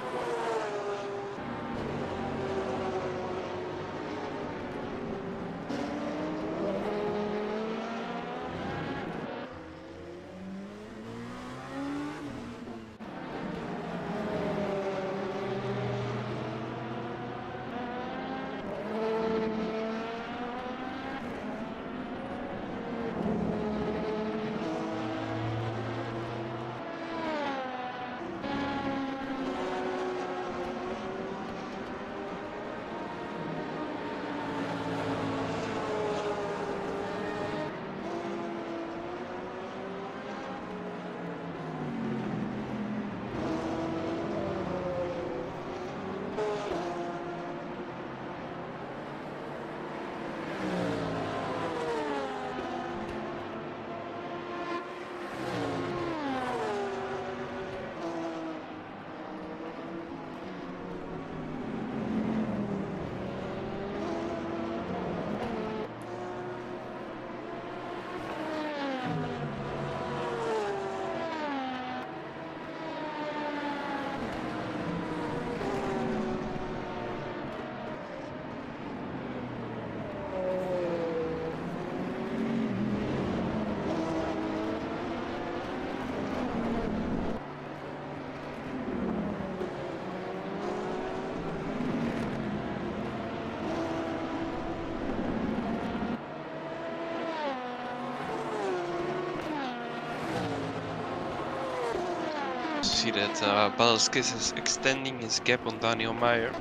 See that Balaskis is extending his gap on Daniel Meyer.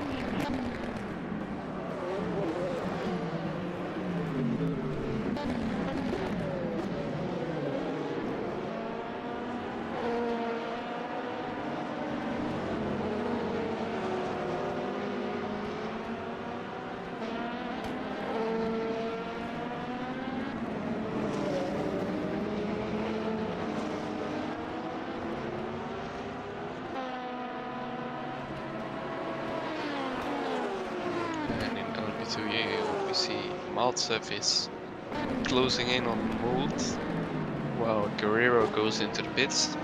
So yeah, we see Maltsev is closing in on Mould, while Guerrero goes into the pits.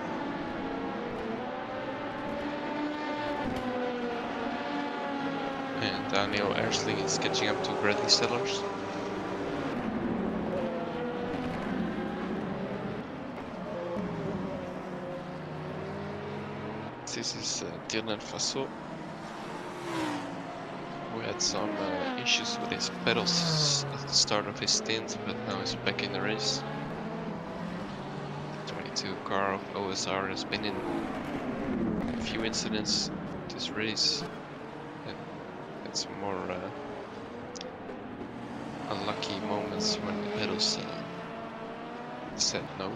And Daniel Ersling is catching up to Bradley Sellers. This is Dylan Faso, who had some issues with his pedals at the start of his stint, but now he's back in the race. The 22 car of OSR has been in a few incidents this race, and had some more unlucky moments when the pedals said no.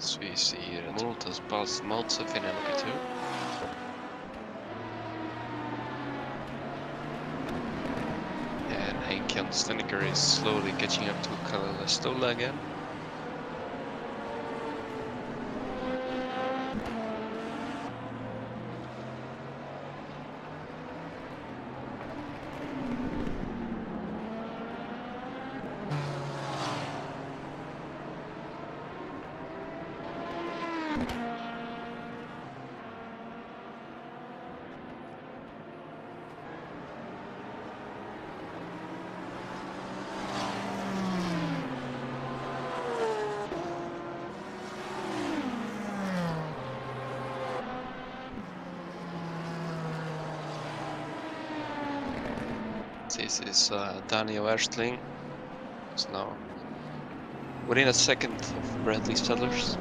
So we see Multas past Maltsev in LP2. And Henk-Jan Stenneker is slowly catching up to Kalle Stola again. This is Daniel Erstling, who's now within a second of Bradley Sellers.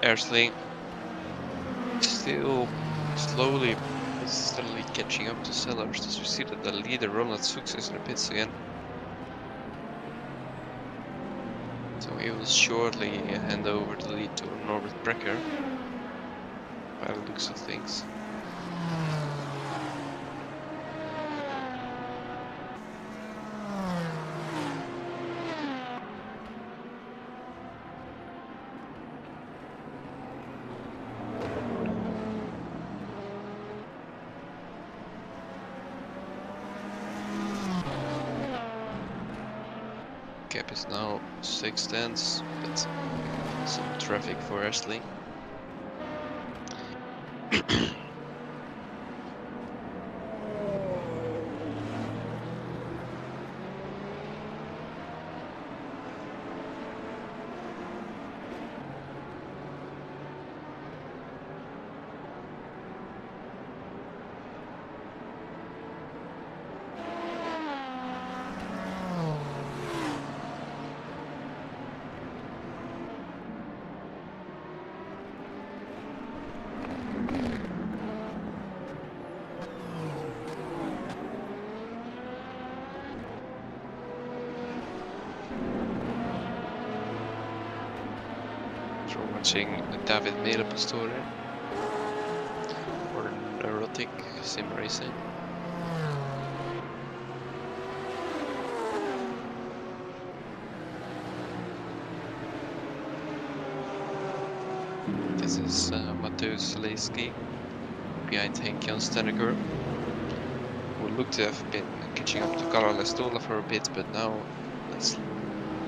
Erstling still slowly but steadily catching up to Sellers, as we see that the leader Ronald Soeks is in the pits again. So he will shortly hand over the lead to Norbert Brecker, by the looks of things. Gap is now 6 tenths, but some traffic for Erstling. Watching David Melepastore for Neurotic Sim Racing. This is Mateusz Zaleski behind Henk-Jan Stenneker, who looked to have been catching up to Kalle Stola for a bit, but now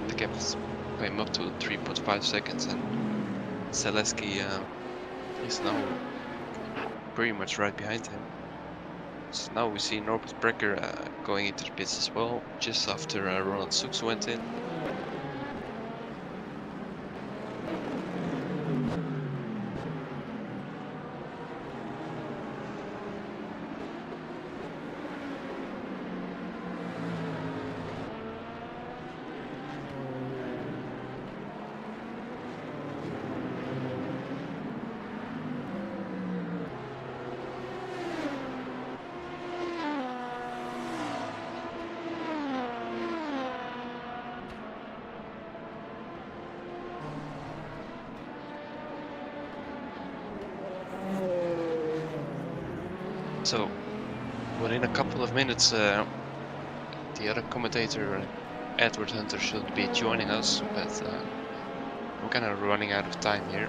the gap is came up to 3.5 seconds, and Zaleski is now pretty much right behind him. So now we see Norbert Brecker going into the pits as well, just after Ronald Soeks went in. So, within a couple of minutes, the other commentator, Edward Hunter, should be joining us, but I'm kind of running out of time here.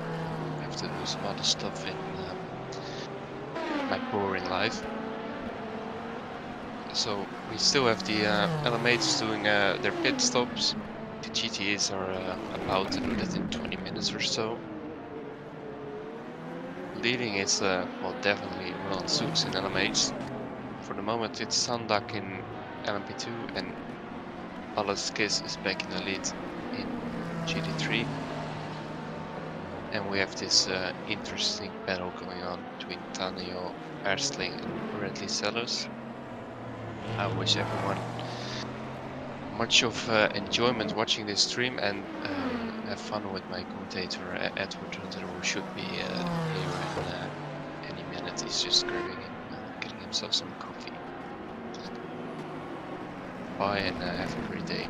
I have to do some other stuff in my boring life. So we still have the LMHs doing their pit stops. The GTAs are about to do that in 20 minutes or so. Leading is, well, definitely Roland Soeks in LMH. For the moment it's Sandak in LMP2 and Alles Kiss is back in the lead in GT3. And we have this interesting battle going on between Daniel Erstling and Bradley Sellers. I wish everyone much of enjoyment watching this stream, and have fun with my commentator Edward Hunter, who should be here in any minute. He's just getting himself some coffee. Bye and have a great day.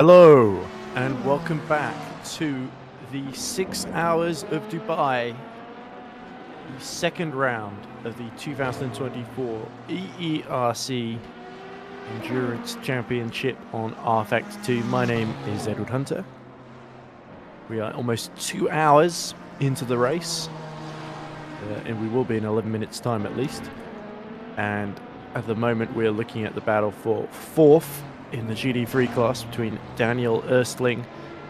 Hello, and welcome back to the 6 Hours of Dubai, the second round of the 2024 EERC Endurance Championship on R-Factor 2. My name is Edward Hunter. We are almost 2 hours into the race, and we will be in 11 minutes' time at least. And at the moment, we're looking at the battle for 4th in the GT3 class between Daniel Erstling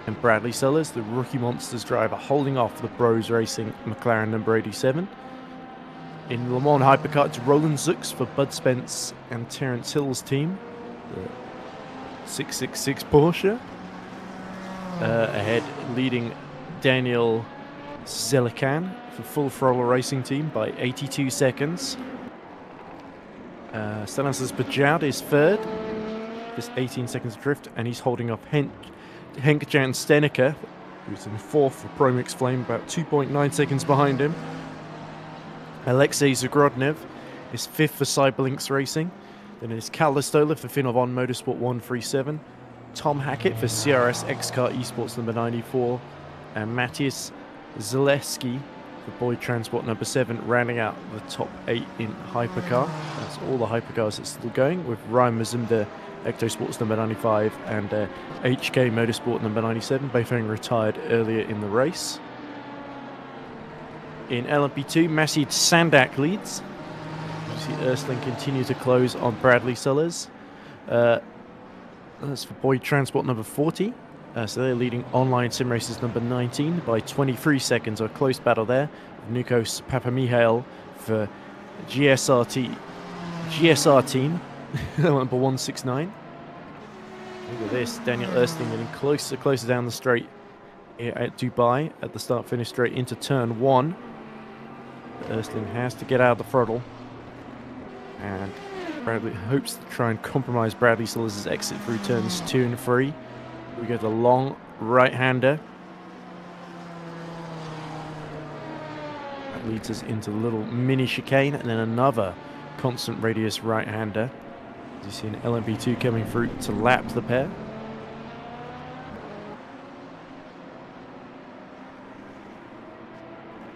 and Bradley Sellers, the Rookie Monsters driver, holding off the Bros Racing McLaren number 87. In Le Mans Hypercar, it's Roland Zux for Bud Spence and Terence Hill's team, the 666 Porsche. Ahead, leading Daniel Zelikan for Full Throttle Racing team by 82 seconds. Stanislas Bajad is third, just 18 seconds drift, and he's holding off Henk-Jan Steneker, who's in fourth for Promix Flame, about 2.9 seconds behind him. Alexei Zagrodnev is fifth for Cyberlinks Racing. Then it's Cal Listola for Finovon Motorsport 137. Tom Hackett for CRS X-Car Esports number 94. And Matthias Zaleski for Boyd Transport number 7, rounding out the top 8 in Hypercar. That's all the Hypercars that's still going, with Ryan Mazumder Ecto Sports number 95 and HK Motorsport number 97, both having retired earlier in the race. In LMP2, Masid Sandak leads. You see Erstling continue to close on Bradley Sellers. That's for Boyd Transport number 40. So they're leading Online Sim Races number 19 by 23 seconds. A close battle there. Nikos Papamihail for GSR team number 169. Look at this, Daniel Erstling getting closer down the straight here at Dubai at the start-finish straight into turn 1. Erstling has to get out of the throttle, and Bradley hopes to try and compromise Bradley Sellers' exit through turns 2 and 3. We get a long right-hander. That leads us into the little mini chicane, and then another constant radius right-hander. As you see an LMP2 coming through to lap the pair.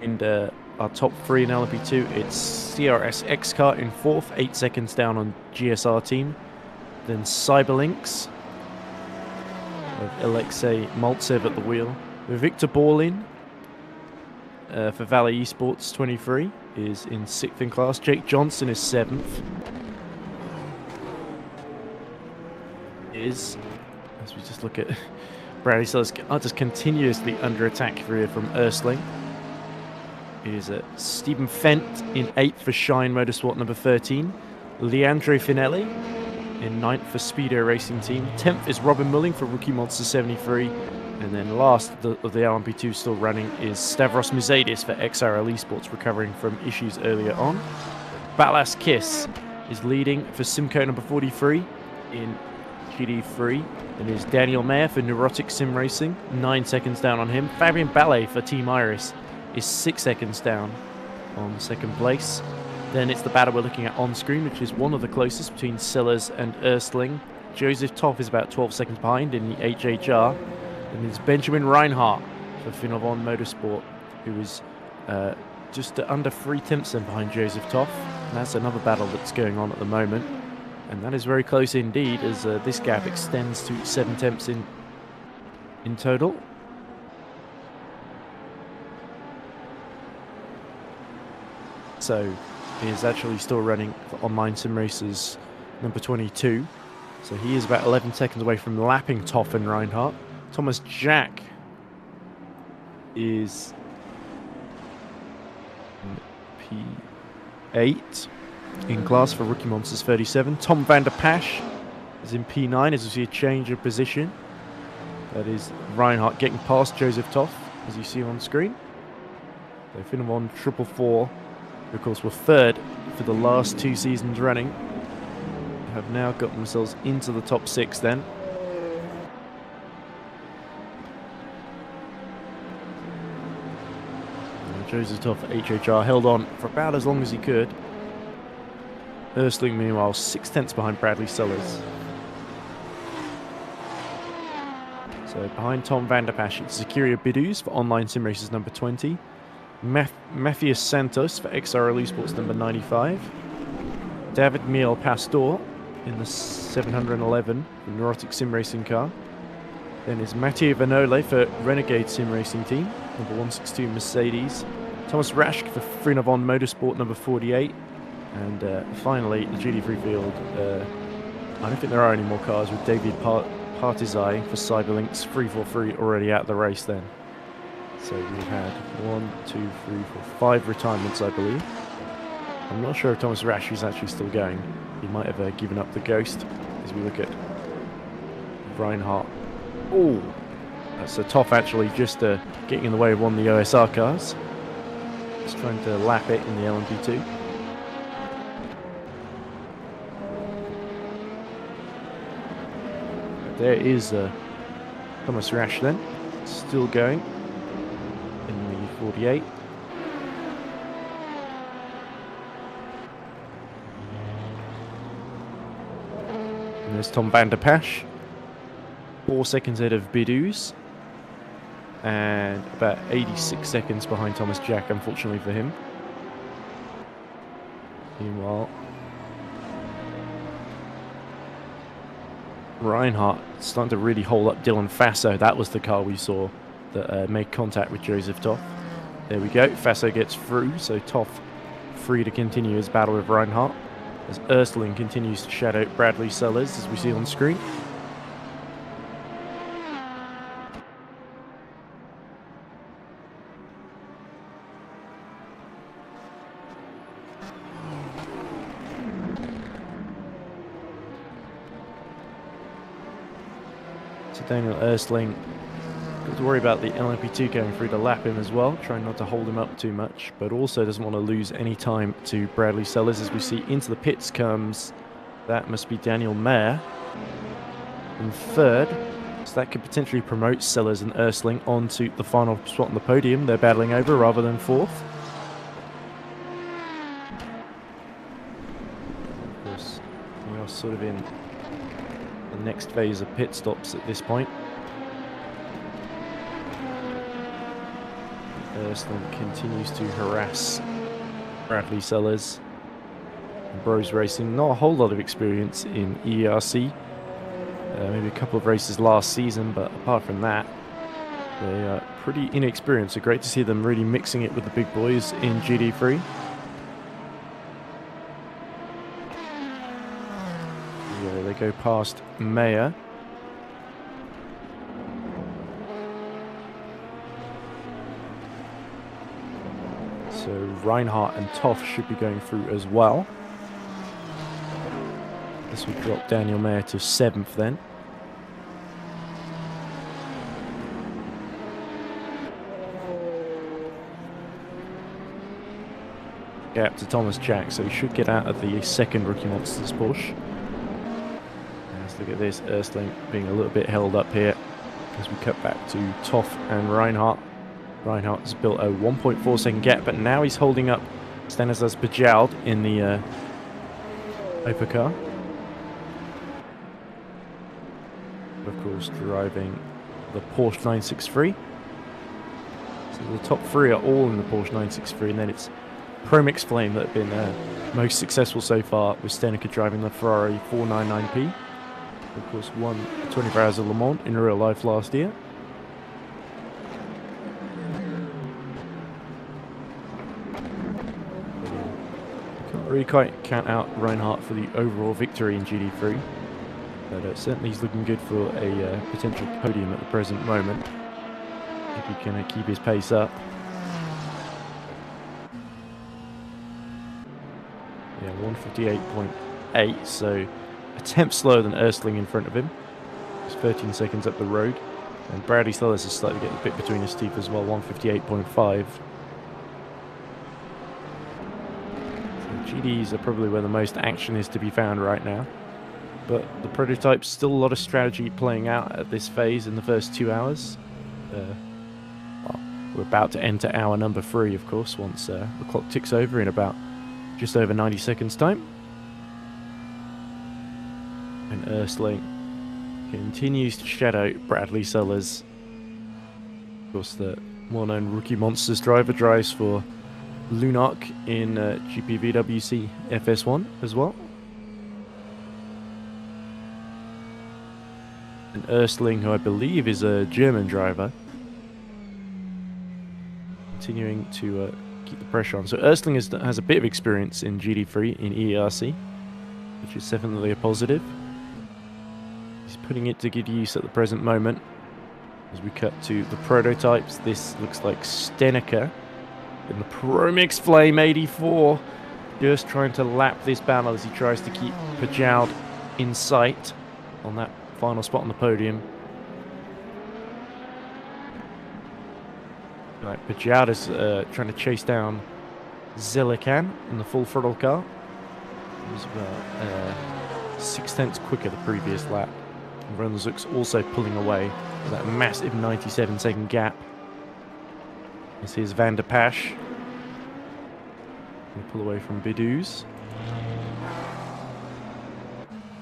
And our top 3 in LMP2, it's CRS X-Car in 4th, 8 seconds down on GSR team. Then Cyberlinks with Alexei Maltsev at the wheel. With Victor Borlin for Valley Esports 23 is in 6th in class. Jake Johnson is 7th. As we just look at Bradley Sellers just continuously under attack here from Erstling. It is Stephen Fent in 8th for Shine Motorsport number 13. Leandro Finelli in 9th for Speedo Racing Team. 10th is Robin Mulling for Rookie Monster 73. And then last of the LMP2 still running is Stavros Mizadis for XRL Esports, recovering from issues earlier on. Ballas Kiss is leading for Simcoe number 43 in GD3. And is Daniel Mayer for Neurotic Sim Racing, 9 seconds down on him. Fabian Ballet for Team Iris is 6 seconds down on second place. Then it's the battle we're looking at on screen, which is one of the closest between Sellers and Erstling. Joseph Toff is about 12 seconds behind in the HHR. And it's Benjamin Reinhardt for Finovon Motorsport, who is just under 3 tenths behind Joseph Toff. And that's another battle that's going on at the moment. And that is very close indeed, as this gap extends to 7 tenths in total. So he is actually still running for Online Sim Races number 22. So he is about 11 seconds away from lapping Toff and Reinhardt. Thomas Jack is in P8 in class for Rookie Monsters 37. Tom van der Pasch is in P9 as we see a change of position. That is Reinhardt getting past Joseph Toff, as you see on screen. So Finovon 444, who of course were third for the last 2 seasons running, have now got themselves into the top 6 then. Joseph Toff at HHR held on for about as long as he could. Erstling, meanwhile, 6 tenths behind Bradley Sellers. So behind Tom van der Pasch, it's Zakiria Bidus for Online Sim Racers number 20. Matthias Santos for XRL Esports number 95. David Miel Pastor in the 711 for Neurotic Sim Racing car. Then is Mathieu Vanole for Renegade Sim Racing team, number 162 Mercedes. Thomas Raschke for Frinavon Motorsport number 48. And finally, the GT3 field. I don't think there are any more cars with David Partizai for Cyberlinks 343 already out of the race then. So we've had 1, 2, 3, 4, 5 retirements, I believe. I'm not sure if Thomas Rasch is actually still going. He might have given up the ghost as we look at Reinhardt. Oh, that's a Toff actually just getting in the way of one of the OSR cars. Just trying to lap it in the LMP2. There is Thomas Rasch then, still going in the 48. And there's Tom van der Pasch, 4 seconds ahead of Bidus, and about 86 seconds behind Thomas Jack, unfortunately for him. Meanwhile, Reinhardt starting to really hold up Dylan Fasso. That was the car we saw that made contact with Joseph Toff. There we go. Fasso gets through, so Toff free to continue his battle with Reinhardt as Erstling continues to shadow Bradley Sellers, as we see on screen. Daniel Erstling, got to worry about the LMP2 going through to lap him as well, trying not to hold him up too much, but also doesn't want to lose any time to Bradley Sellers. As we see into the pits comes, that must be Daniel Mayer in third, so that could potentially promote Sellers and Erstling onto the final spot on the podium they're battling over rather than fourth. Of course, we are sort of in the next phase of pit stops at this point. Erstling continues to harass Bradley Sellers. Bros Racing, not a whole lot of experience in EERC. Maybe a couple of races last season, but apart from that, they are pretty inexperienced. So great to see them really mixing it with the big boys in GT3. Yeah, they go past Mayer. So Reinhardt and Toff should be going through as well. This would drop Daniel Mayer to 7th then. Gap to Thomas Jack, so he should get out of the second Rookie Monsters push. Let's look at this, Erstling being a little bit held up here as we cut back to Toff and Reinhardt. Reinhardt has built a 1.4 second gap, but now he's holding up Stanislas Bajald in the Opel car. Of course, driving the Porsche 963. So the top three are all in the Porsche 963, and then it's Promix Flame that have been most successful so far, with Stenica driving the Ferrari 499P. Of course, won 24 Hours of Le Mans in real life last year. Can't really quite count out Reinhardt for the overall victory in GT3. But certainly he's looking good for a potential podium at the present moment, if he can keep his pace up. Yeah, 158.8, so a tenth slower than Erstling in front of him. He's 13 seconds up the road. And Bradley Sellers is slightly getting a bit between his teeth as well, 158.5. So GDs are probably where the most action is to be found right now. But the prototype's still a lot of strategy playing out at this phase in the first 2 hours. Well, we're about to enter hour number 3, of course, once the clock ticks over in about just over 90 seconds time. And Erstling continues to shadow Bradley Sellers. Of course, the well-known Rookie Monsters driver drives for Lunark in GPVWC FS1 as well. And Erstling, who I believe is a German driver, continuing to keep the pressure on. So Erstling has a bit of experience in GT3 in EERC, which is definitely a positive. He's putting it to good use at the present moment. As we cut to the prototypes, this looks like Steneker in the Promix Flame 84, just trying to lap this battle as he tries to keep Pajoud in sight on that final spot on the podium. Right, Pajoud is trying to chase down Zelican in the full throttle car. He was about 6/10 quicker the previous lap. And Ronaldsuk's also pulling away with that massive 97-second gap. This is Van der Pasch. Going to pull away from Bidous.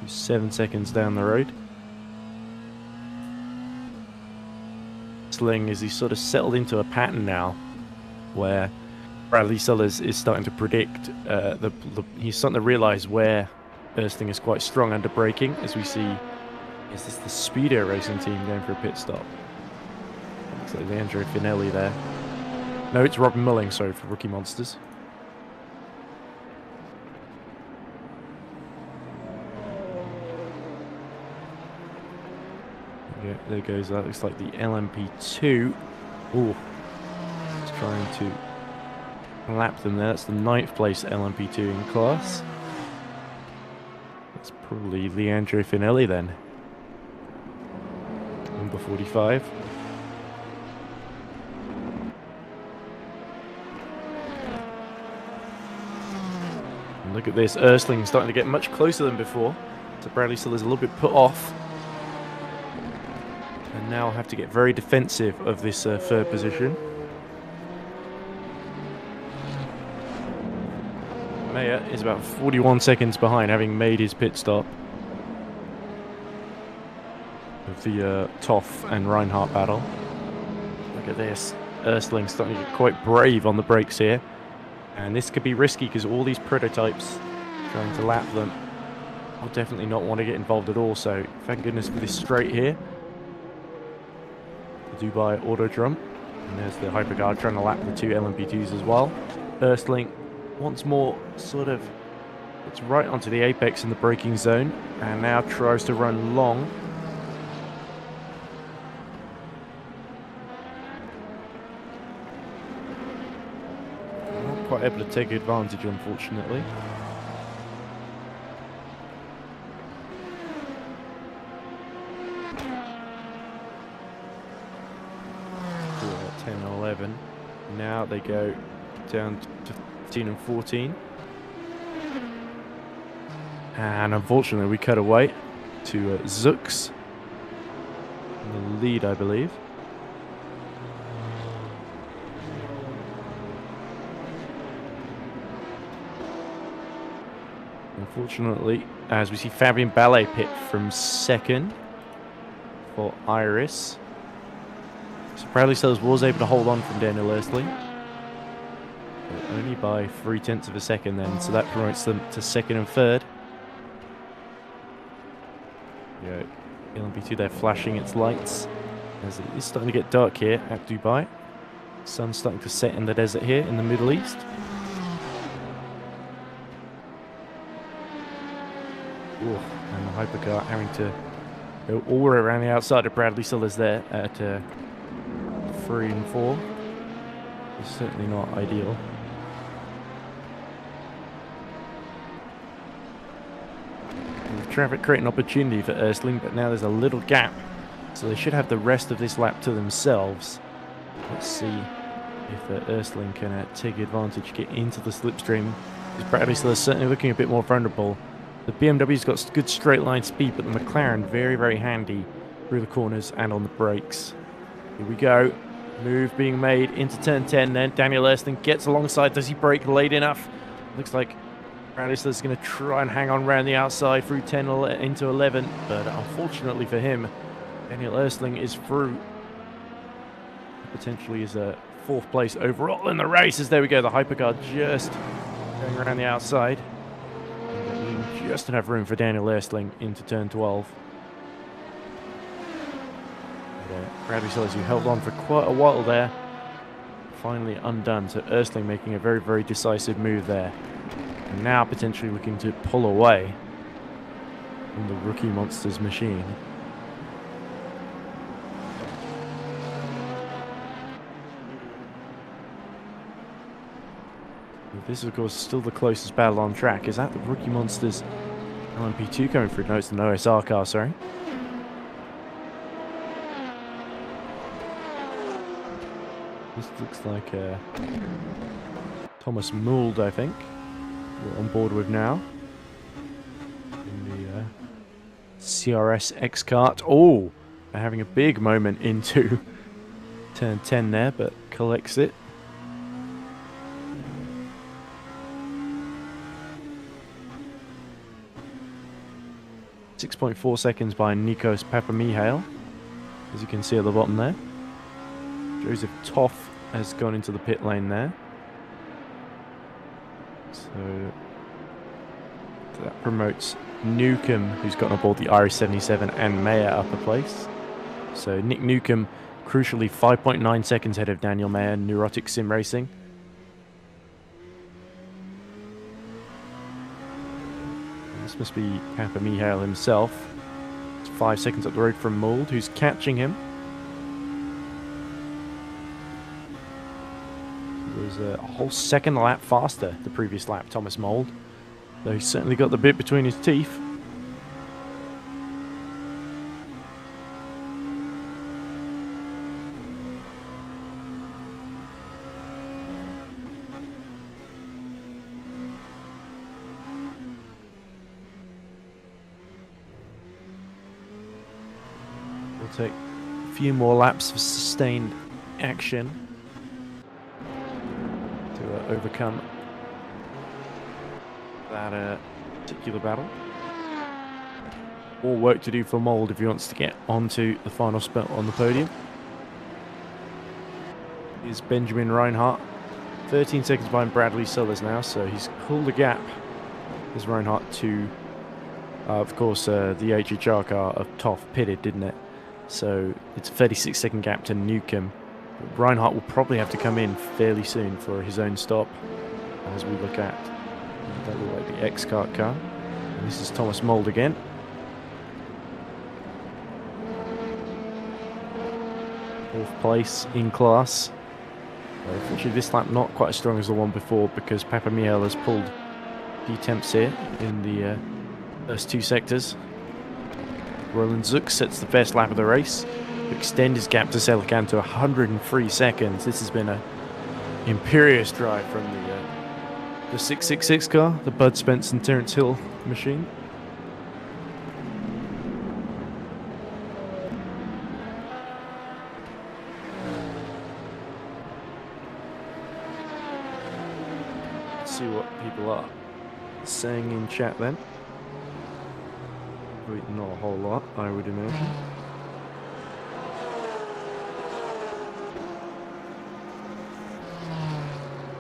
He's 7 seconds down the road. Sling is he's sort of settled into a pattern now where Bradley Sellers is starting to predict, he's starting to realise where Erstling is quite strong under braking, as we see. Is this the Speedo Racing team going for a pit stop? Looks like Leandro Finelli there. No, it's Rob Mulling, sorry, for Rookie Monsters. There goes, that looks like the LMP2. Oh, it's trying to lap them there. That's the 9th place LMP2 in class. That's probably Leandro Finelli then. Number 45. And look at this, Erstling starting to get much closer than before. So Bradley Sellers a little bit put off. And now have to get very defensive of this third position. Meyer is about 41 seconds behind, having made his pit stop of the Toff and Reinhardt battle. Look at this. Erstling starting to get quite brave on the brakes here. And this could be risky because all these prototypes trying to lap them will definitely not want to get involved at all. So thank goodness for this straight here. Dubai Autodrum. And there's the Hyperguard trying to lap the two LMP2s as well. Erstling once more sort of gets right onto the apex in the braking zone and now tries to run long. Not quite able to take advantage, unfortunately. 10 and 11. Now they go down to 15 and 14. And unfortunately we cut away to Zux in the lead, I believe. Unfortunately, as we see Fabien Ballet pit from second for Iris. So Bradley Sellers was able to hold on from Daniel Erstling, but only by 0.3 of a second then, so that promotes them to second and third. Yeah, LMP2 there flashing its lights as it is starting to get dark here at Dubai. Sun's starting to set in the desert here in the Middle East. Ooh, and the hypercar having to go all the way around the outside of Bradley Sellers there at 3 and 4. It's certainly not ideal. And the traffic creating opportunity for Erstling, but now there's a little gap, so they should have the rest of this lap to themselves. Let's see if Erstling can take advantage, get into the slipstream. Because Bradley Sellers certainly looking a bit more vulnerable. The BMW's got good straight line speed, but the McLaren very, very handy through the corners and on the brakes. Here we go. Move being made into turn 10 then. Daniel Erstling gets alongside. Does he brake late enough? Looks like Bradley is going to try and hang on around the outside through 10 into 11, but unfortunately for him, Daniel Ersling is through. Potentially is a 4th place overall in the race. As there we go, the hypercar just going around the outside. And just enough room for Daniel Ersling into turn 12. Bradley Sellers, who held on for quite a while there, finally undone. So Ersling making a very, very decisive move there. And now potentially looking to pull away from the Rookie Monsters machine. This is, of course, still the closest battle on track. Is that the Rookie Monsters LMP2 coming through? No, it's an OSR car, sorry. This looks like Thomas Mould, I think, we're on board with now. In the CRS X-Kart. Oh, they're having a big moment into turn 10 there, but collects it. 6.4 seconds by Nikos Papamihail, as you can see at the bottom there. Joseph Toff has gone into the pit lane there. So that promotes Newcomb, who's gotten aboard the Irish 77, and Mayer up a place. So Nick Newcomb, crucially 5.9 seconds ahead of Daniel Mayer, Neurotic Sim Racing. This must be Papamihail himself. It's 5 seconds up the road from Mould, who's catching him. He was a whole second lap faster the previous lap, Thomas Mould. Though he's certainly got the bit between his teeth. Take a few more laps of sustained action to overcome that particular battle. More work to do for Mould if he wants to get onto the final spot on the podium. Here's Benjamin Reinhardt, 13 seconds behind Bradley Sellers now, so he's pulled a gap as Reinhardt to, of course, the HHR car of Toff pitted, didn't it? So it's a 36-second gap to Newcomb. But Reinhardt will probably have to come in fairly soon for his own stop as we look at that look like the X-Kart car. And this is Thomas Mould again. Fourth place in class. Unfortunately this lap not quite as strong as the one before because Papamihail has pulled D-temps here in the first 2 sectors. Roland Zook sets the best lap of the race to extend his gap to Selican to 103 seconds. This has been an imperious drive from the 666 car, the Bud Spence and Terence Hill machine. Let's see what people are saying in chat then. Not a whole lot, I would imagine.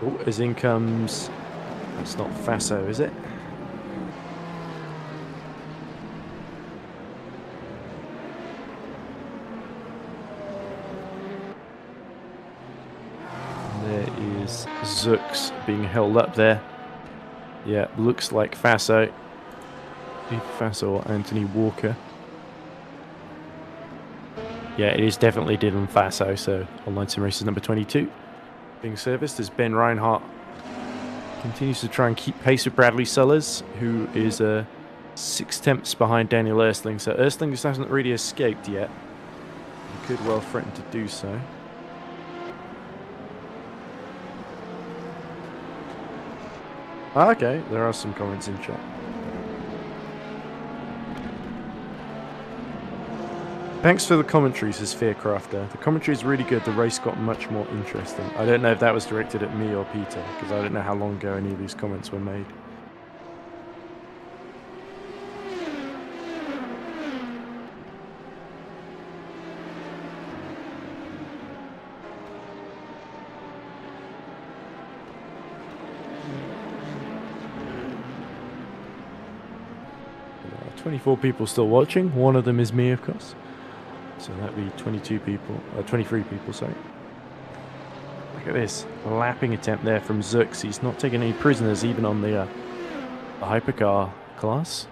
Oh, as in comes... That's not Faso, is it? There is Zooks being held up there. Yeah, looks like Faso. Faso or Anthony Walker. Yeah, it is definitely Dylan Faso, so Online Sim Races number 22 being serviced as Ben Reinhardt continues to try and keep pace with Bradley Sellers, who is 6 tenths behind Daniel Ersling. So Ersling just hasn't really escaped yet. He could well threaten to do so. Okay, there are some comments in chat. Thanks for the commentary, says Fearcrafter. The commentary is really good. The race got much more interesting. I don't know if that was directed at me or Peter, because I don't know how long ago any of these comments were made. 24 people still watching. One of them is me, of course. So that'd be 23 people, sorry. Look at this lapping attempt there from Zux. He's not taking any prisoners, even on the hypercar class.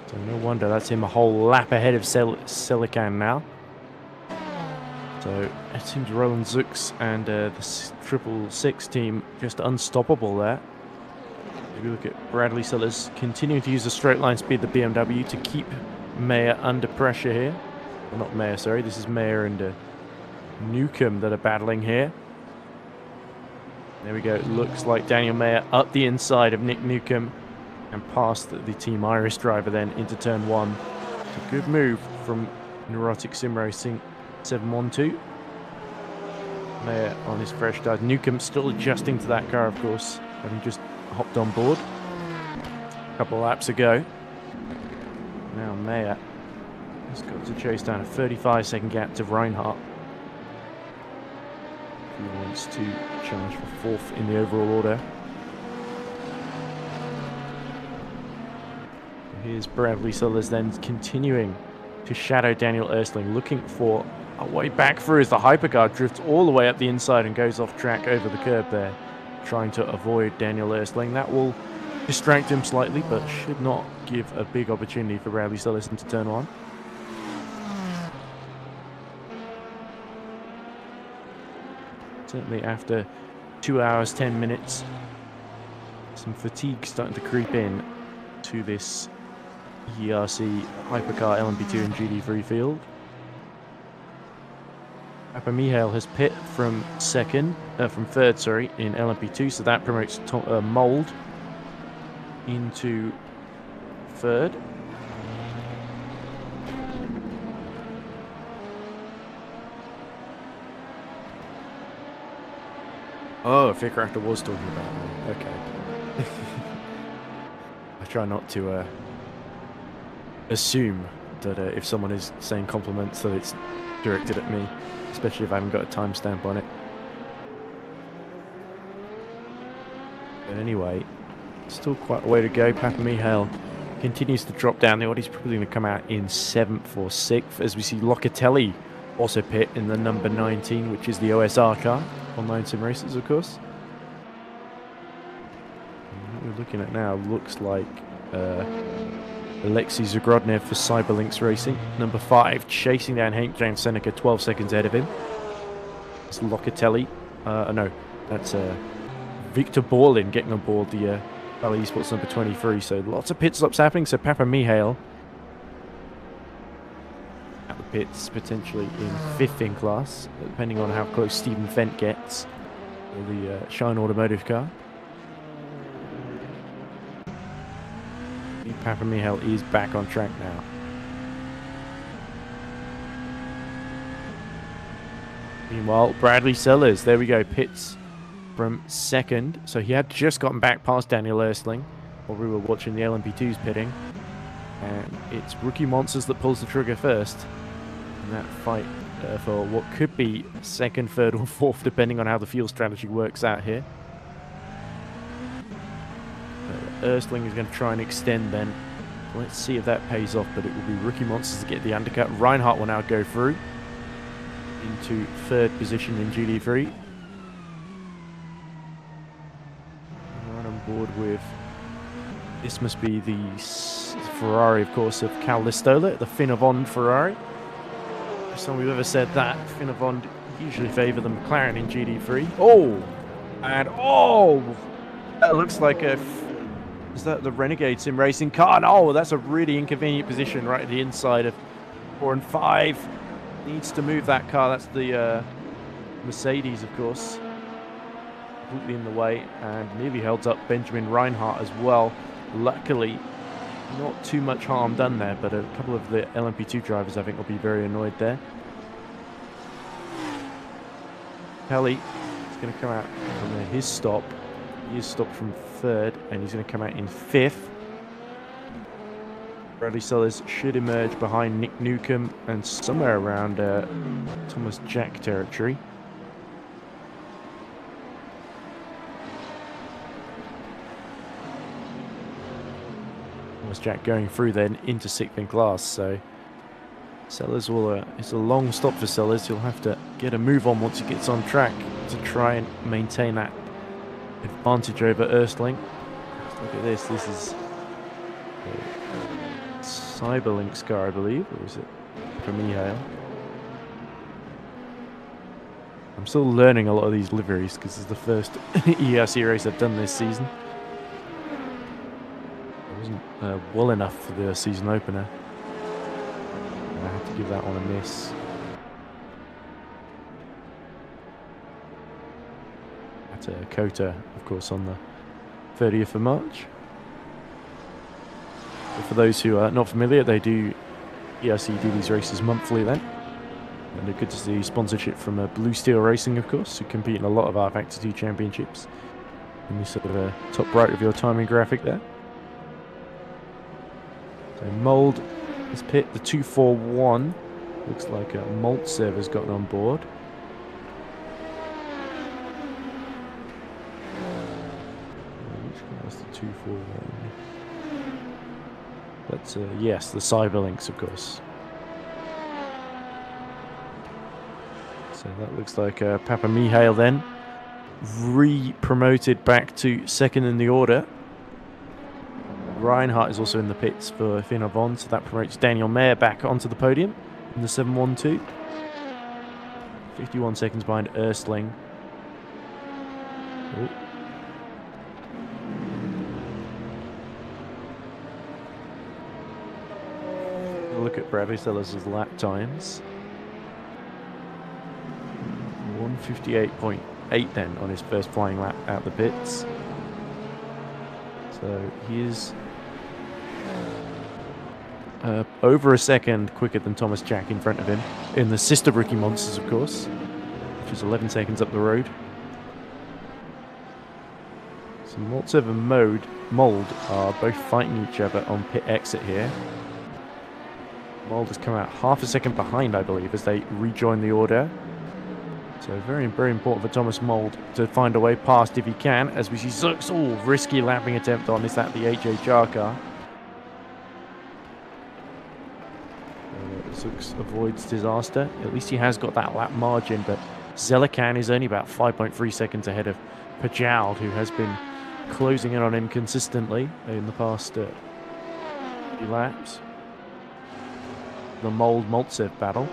So no wonder that's him a whole lap ahead of Selican now. So it seems Roland Zux and the 666 team just unstoppable there. If you look at Bradley Sellers continuing to use the straight line speed of the BMW to keep Mayer under pressure here. Well, not Mayer, sorry. This is Mayer and Newcomb that are battling here. There we go. It looks like Daniel Mayer up the inside of Nick Newcomb and past the Team Irish driver then into turn 1. It's a good move from Neurotic Sim Racing 712. Mayer on his fresh start. Newcomb still adjusting to that car, of course, having just hopped on board a couple of laps ago. Now Mayer has got to chase down a 35-second gap to Reinhardt. He wants to challenge for 4th in the overall order. Here's Bradley Sellers then continuing to shadow Daniel Ersling, looking for a way back through as the hypercar drifts all the way up the inside and goes off track over the curb there, trying to avoid Daniel Ersling. That will distract him slightly, but should not give a big opportunity for Bradley Sellers into turn 1. Certainly after 2 hours, 10 minutes, some fatigue starting to creep in to this EERC Hypercar LMP2 and GD3 field. Papa Mihail has pit from third, sorry, in LMP2, so that promotes Mold into third. Oh, Fickrafter was talking about me. Okay. I try not to assume that if someone is saying compliments that it's directed at me, especially if I haven't got a timestamp on it. But anyway, still quite a way to go. Papa Mihail continues to drop down the order. He's probably going to come out in 7th or 6th, as we see Locatelli also pit in the number 19, which is the OSR car. Online sim races, of course. And what we're looking at now looks like Alexei Zagrodnev for Cyberlinks Racing. Number 5, chasing down Hank James Seneca, 12 seconds ahead of him. It's Locatelli. No, that's Victor Borlin getting on board the Valley Esports number 23. So lots of pit stops happening. So Papa Mihail at the pits, potentially in 5th in class, depending on how close Stephen Fent gets for the Shine Automotive car. Papa Mihail is back on track now. Meanwhile, Bradley Sellers, there we go, pits from 2nd. So he had just gotten back past Daniel Ersling while we were watching the LMP2s pitting. And it's Rookie Monsters that pulls the trigger first in that fight for what could be 2nd, 3rd or 4th, depending on how the fuel strategy works out here. Ersling is going to try and extend then. Let's see if that pays off, but it will be Rookie Monsters to get the undercut. Reinhardt will now go through into 3rd position in GD3. Right on board with, this must be the Ferrari, of course, of Cal Listola, the Finnavond Ferrari. First time we've ever said that. Finnavond usually favour the McLaren in GD3. Oh! And oh! That looks like a... Is that the Renegade Sim Racing car? Oh, that's a really inconvenient position right at the inside of 4 and 5. Needs to move that car. That's the Mercedes, of course. Completely in the way and nearly held up Benjamin Reinhardt as well. Luckily, not too much harm done there, but a couple of the LMP2 drivers, I think, will be very annoyed there. Kelly is going to come out from his stop. He is stopped from 3rd, and he's going to come out in 5th. Bradley Sellers should emerge behind Nick Newcomb and somewhere around Thomas Jack territory. Thomas Jack going through then into sixth in class. So Sellers will, it's a long stop for Sellers. He'll have to get a move on once he gets on track to try and maintain that advantage over Erstling. Look at this. This is a Cyberlink's car, I believe, or is it from Mihail? I'm still learning a lot of these liveries because it's the first EERC race I've done this season. I wasn't well enough for the season opener. And I had to give that one a miss. At Kota, of course, on the 30th of March. But for those who are not familiar, they do ERC do these races monthly then. And they're good to see sponsorship from Blue Steel Racing, of course, who compete in a lot of our Factor 2 championships. In this sort of top right of your timing graphic there. So Mold is pit, the 241. Looks like Maltsev has gotten on board. Which one was the 241? That's, yes, the Cyberlinks, of course. So that looks like Papa Mihail then, re-promoted back to second in the order. Reinhardt is also in the pits for Fina Von, so that promotes Daniel Mayer back onto the podium in the 712. 51 seconds behind Erstling. Oh. Look at Bradley Sellers' lap times. 158.8 then on his first flying lap out the pits. So he is over a second quicker than Thomas Jack in front of him in the sister rookie monsters, of course, which is 11 seconds up the road. So Maltsev and Mold are both fighting each other on pit exit here. Mold has come out half a second behind, I believe, as they rejoin the order. So very, very important for Thomas Mold to find a way past if he can, as we see Zooks, risky lapping attempt on. Is that the HHR car? Zooks avoids disaster. At least he has got that lap margin, but Zelikan is only about 5.3 seconds ahead of Pajald, who has been closing in on him consistently in the past few laps. The Mold-Maltsev battle.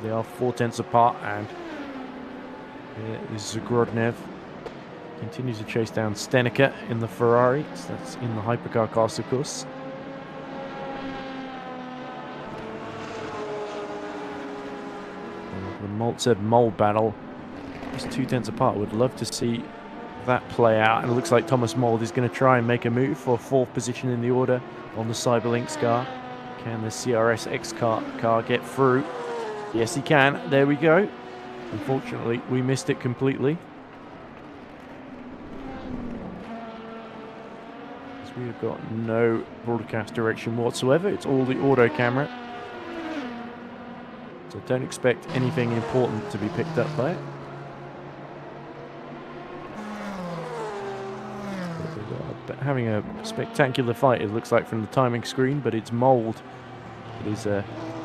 They are 4/10 apart, and this is Zagrodnev. Continues to chase down Stenica in the Ferrari. So that's in the hypercar class, of course. And the Maltsev-Mold battle is 2/10 apart. Would love to see that play out. And it looks like Thomas Mold is going to try and make a move for 4th position in the order on the Cyberlinks car. Can the CRS X car get through? Yes, he can. There we go. Unfortunately, we missed it completely. Because we have got no broadcast direction whatsoever. It's all the auto camera. So don't expect anything important to be picked up by it. Having a spectacular fight, it looks like, from the timing screen, but it's Mold. It is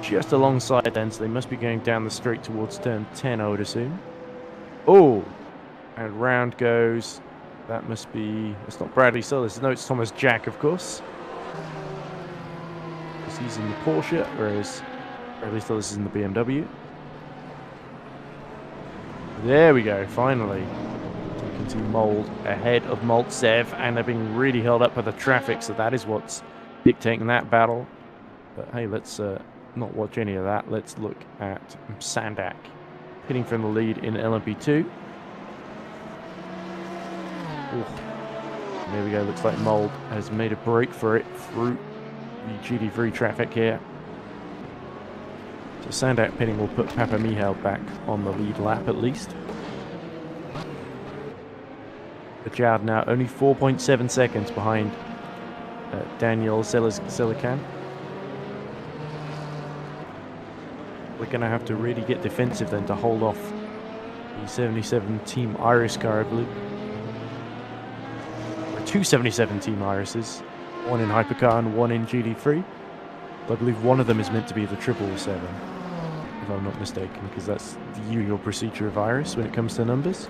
just alongside then, so they must be going down the straight towards turn 10, I would assume. Oh! And round goes. That must be... It's not Bradley Sellers. No, it's Thomas Jack, of course. Because he's in the Porsche, whereas Bradley Sellers is in the BMW. There we go, finally. To Mold ahead of Maltsev, and they're being really held up by the traffic, so that is what's dictating that battle. But hey, let's not watch any of that. Let's look at Sandak hitting from the lead in LMP2. There we go. Looks like Mold has made a break for it through the GT3 traffic here. So Sandak pitting will put Papa Mihail back on the lead lap at least. Pajard now only 4.7 seconds behind Daniel Zelikan. We're going to have to really get defensive then to hold off the 77 Team Iris car, I believe. Or 277 Team Irises. one in Hypercar and one in GT3. But I believe one of them is meant to be the 777, if I'm not mistaken, because that's the usual procedure of Iris when it comes to numbers.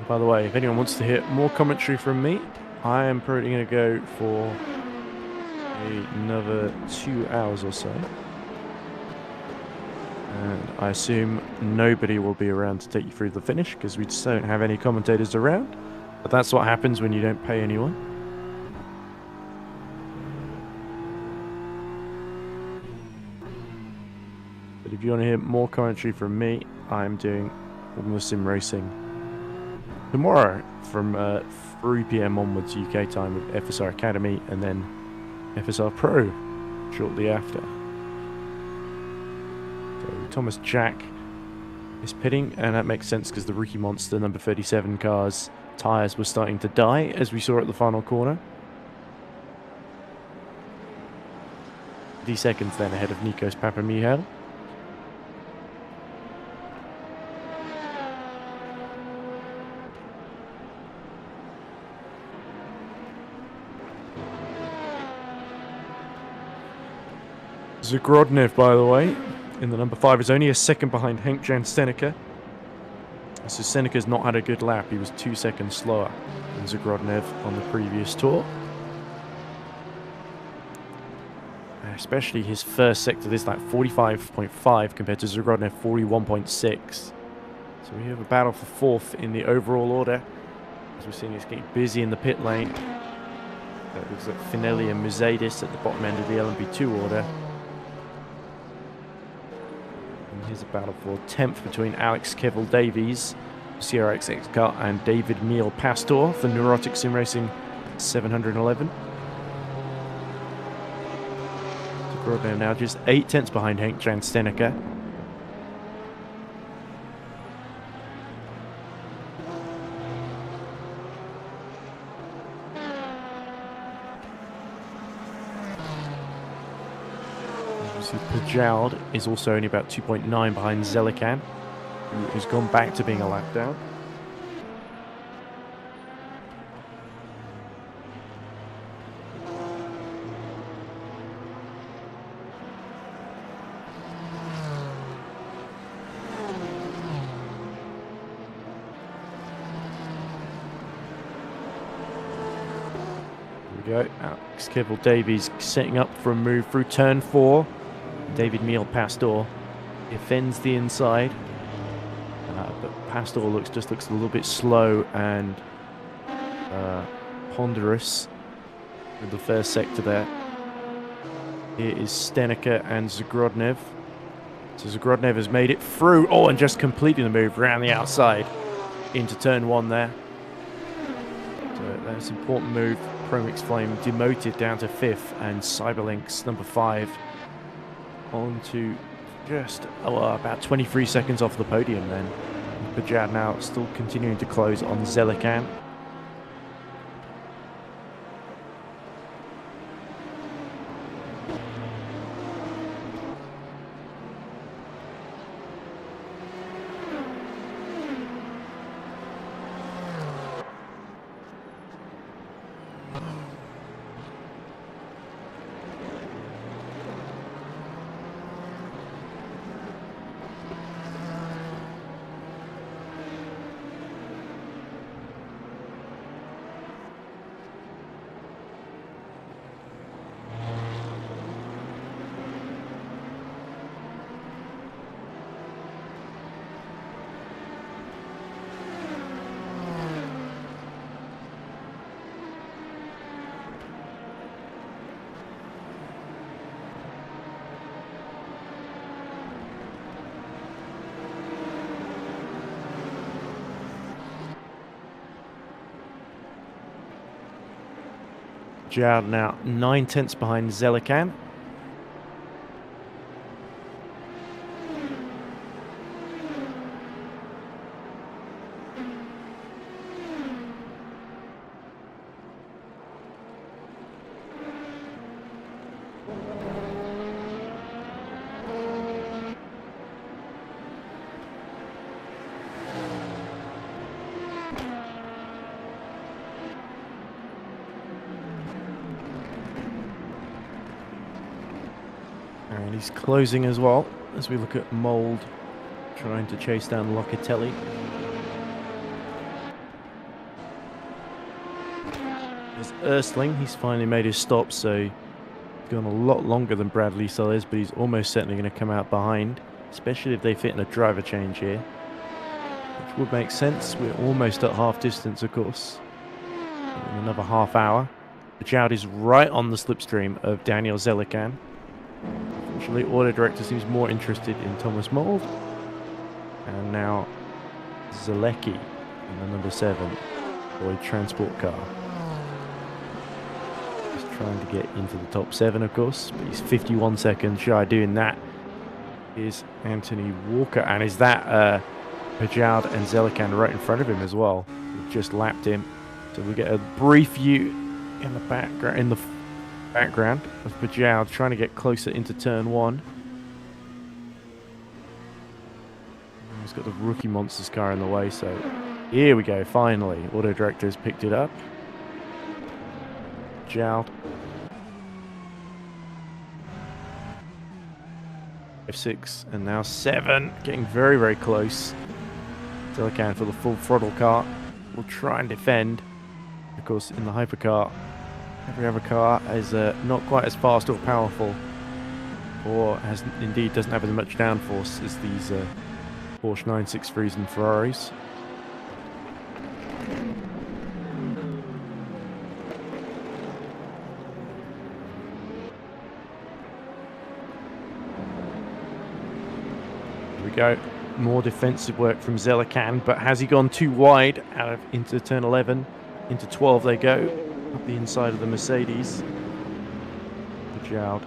By the way, if anyone wants to hear more commentary from me, I am probably going to go for another 2 hours or so. And I assume nobody will be around to take you through the finish because we just don't have any commentators around. But that's what happens when you don't pay anyone. But if you want to hear more commentary from me, I'm doing Formula Sim Racing tomorrow from 3 PM onwards UK time with FSR Academy and then FSR Pro shortly after. So Thomas Jack is pitting, and that makes sense because the Rookie Monster number 37 car's tyres were starting to die as we saw at the final corner. 50 seconds then ahead of Nikos Papamichel. Zagrodnev, by the way, in the number 5 is only a second behind Henk-Jan Steneke. So Seneca's not had a good lap. He was 2 seconds slower than Zagrodnev on the previous tour. Especially his first sector, this like 45.5 compared to Zagrodnev 41.6. So we have a battle for fourth in the overall order. As we're seeing, it's getting busy in the pit lane. It looks like Finelli and Musadis at the bottom end of the LMP2 order. Here's a battle for 10th between Alex Kevel-Davies, CRX X-Car, and David Neil Pastor for Neurotic Sim Racing 711. Zagrodnev now just 8 tenths behind Henk-Jan Steneke. Pajald is also only about 2.9 behind Zelikan, who has gone back to being a lap down. Here we go. Alex Kevel-Davies setting up for a move through turn 4. David Neil Pastor defends the inside, but Pastor looks a little bit slow and ponderous with the first sector there. Here is Steneke and Zagrodnev. So Zagrodnev has made it through, and just completing the move around the outside into turn 1 there. So that's an important move. Promix Flame demoted down to 5th, and Cyberlinks number 5 on to just about 23 seconds off the podium then. Pajad now still continuing to close on Zelikan. Pajad now 9 tenths behind Zelikan. And he's closing as well as we look at Mould trying to chase down Locatelli. There's Ersling, he's finally made his stop, so he's gone a lot longer than Bradley Sellers, but he's almost certainly going to come out behind, especially if they fit in a driver change here, which would make sense. We're almost at half distance, of course, in another half hour. Bajoud is right on the slipstream of Daniel Zelican. Unfortunately, Auto Director seems more interested in Thomas Mould. And now Zalecki in the number 7 Lloyd transport car. He's trying to get into the top 7, of course, but he's 51 seconds shy doing that. Is Anthony Walker, and is that Bajoud and Zelican right in front of him as well? We've just lapped him, so we get a brief view in the background of Bajoud trying to get closer into turn 1. He's got the Rookie Monsters car in the way, so here we go, finally. Auto Director has picked it up. Bajoud. F6 and now 7, getting very, very close. Zelican for the full throttle car will try and defend. Of course, in the hypercar, every other car is not quite as fast or powerful, or has indeed doesn't have as much downforce as these Porsche 963s and Ferraris. Here we go. More defensive work from Zelican, but has he gone too wide out of into turn 11? Into 12 they go, up the inside of the Mercedes. Bajoud,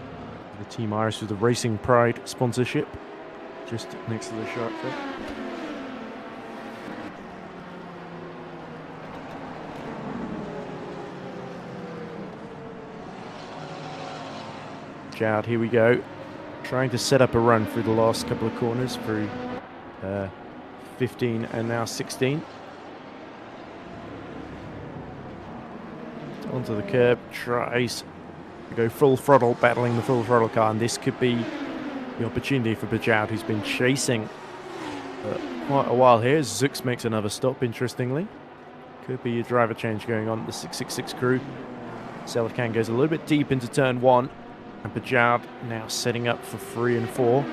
the Team Iris with the Racing Pride sponsorship, just next to the shark fin. Bajoud, here we go, trying to set up a run through the last couple of corners through 15 and now 16. Onto the curb, tries to go full throttle, battling the full throttle car, and this could be the opportunity for Bajoud, who's been chasing quite a while here. Zux makes another stop, interestingly. Could be a driver change going on. The 666 crew. Zelican goes a little bit deep into turn 1, and Bajoud now setting up for 3 and 4.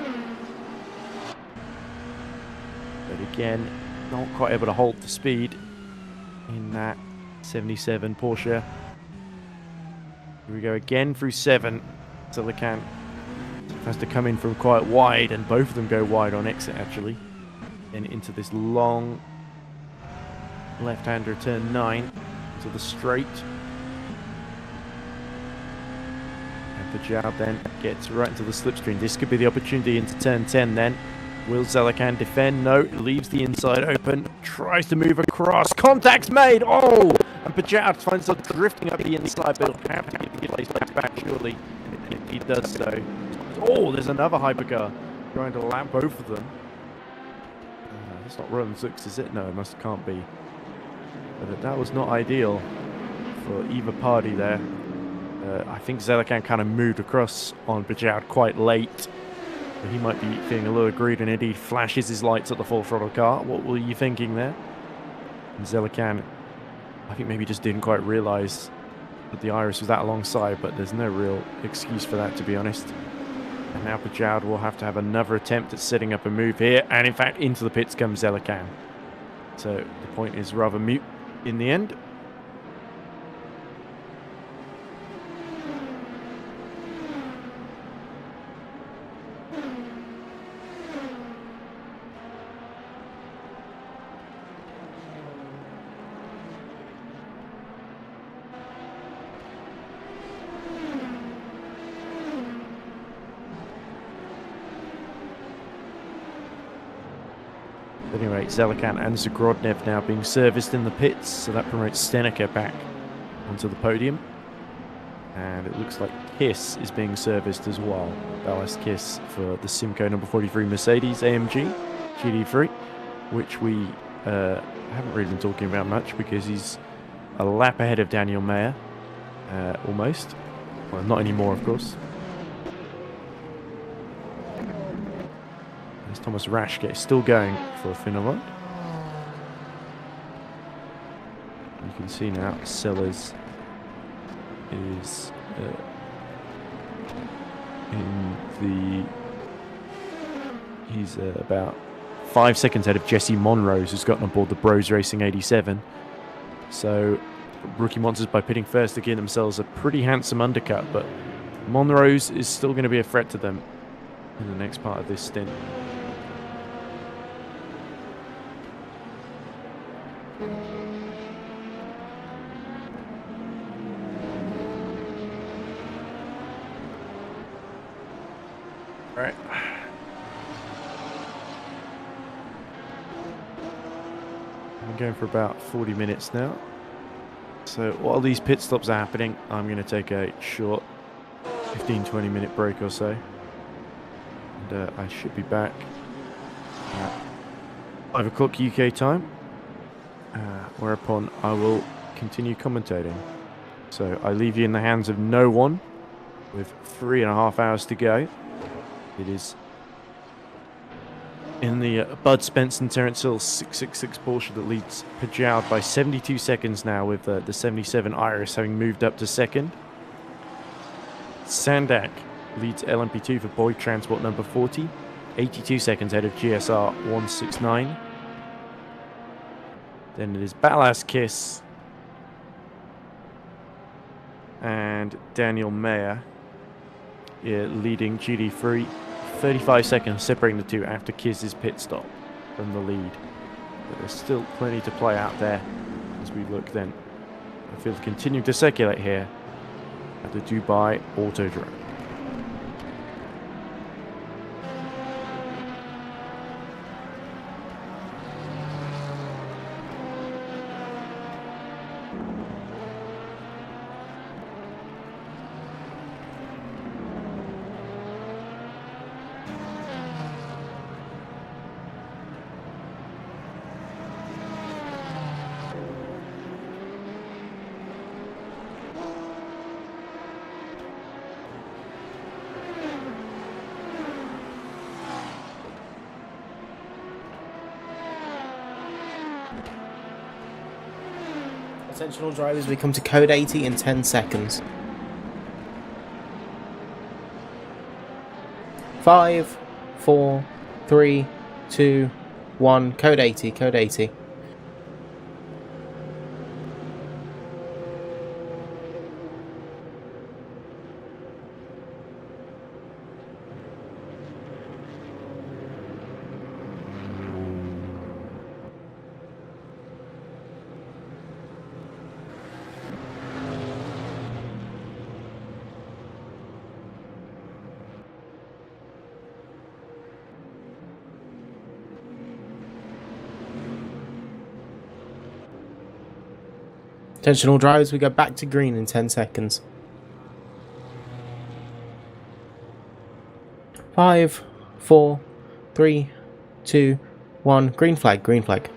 But again, not quite able to hold the speed in that 77 Porsche. Here we go again through 7. Zelican has to come in from quite wide, and both of them go wide on exit actually. Then into this long left-hander turn 9 to the straight. And Bajoud then gets right into the slipstream. This could be the opportunity into turn 10 then. Will Zelican defend? No, leaves the inside open. Tries to move across. Contact's made! Oh! And Bajoud finds himself drifting up the inside, but he'll have to get the place back surely. If he does so. Oh, there's another hypercar trying to lap both of them. It's not Roland Zux, is it? No, it can't be. But that was not ideal for either party there. I think Zelican kind of moved across on Bajoud quite late. So he might be feeling a little aggrieved, and indeed flashes his lights at the full throttle car. What were you thinking there? And Zelican, I think maybe just didn't quite realise that the Iris was that alongside, but there's no real excuse for that, to be honest. And now Bajoud will have to have another attempt at setting up a move here, and in fact into the pits comes Zelican. So the point is rather mute in the end. Anyway, Zelican and Zagrodnev now being serviced in the pits, so that promotes Steneker back onto the podium. And it looks like Kiss is being serviced as well. Ballast Kiss for the Simco number 43 Mercedes AMG GT3, which we haven't really been talking about much because he's a lap ahead of Daniel Mayer, almost. Well, not anymore, of course. Thomas Raschke is still going for Finneland. You can see now Sellers is he's about 5 seconds ahead of Jesse Monrose, who's gotten aboard the Bros Racing 87. So Rookie Monsters, by pitting first, to give themselves a pretty handsome undercut, but Monrose is still going to be a threat to them in the next part of this stint. All right. I'm going for about 40 minutes now. So while these pit stops are happening, I'm going to take a short 15-20 minute break or so. And I should be back at 5 o'clock UK time, whereupon I will continue commentating. So I leave you in the hands of no one with 3.5 hours to go. It is in the Bud Spence and Terence Hill 666 Porsche that leads Pajau by 72 seconds now, with the 77 Iris having moved up to second. Sandak leads LMP2 for Boyd Transport number 40, 82 seconds ahead of GSR 169. Then it is Ballast Kiss and Daniel Mayer leading GD3, 35 seconds separating the two after Kiss's pit stop from the lead. But there's still plenty to play out there as we look then. The field continuing to circulate here at the Dubai Autodrome. Attention all drivers, we come to code 80 in 10 seconds. 5, 4, 3, 2, 1, code 80, code 80. Attention all drivers, we go back to green in 10 seconds. 5, 4, 3, 2, 1, green flag, green flag.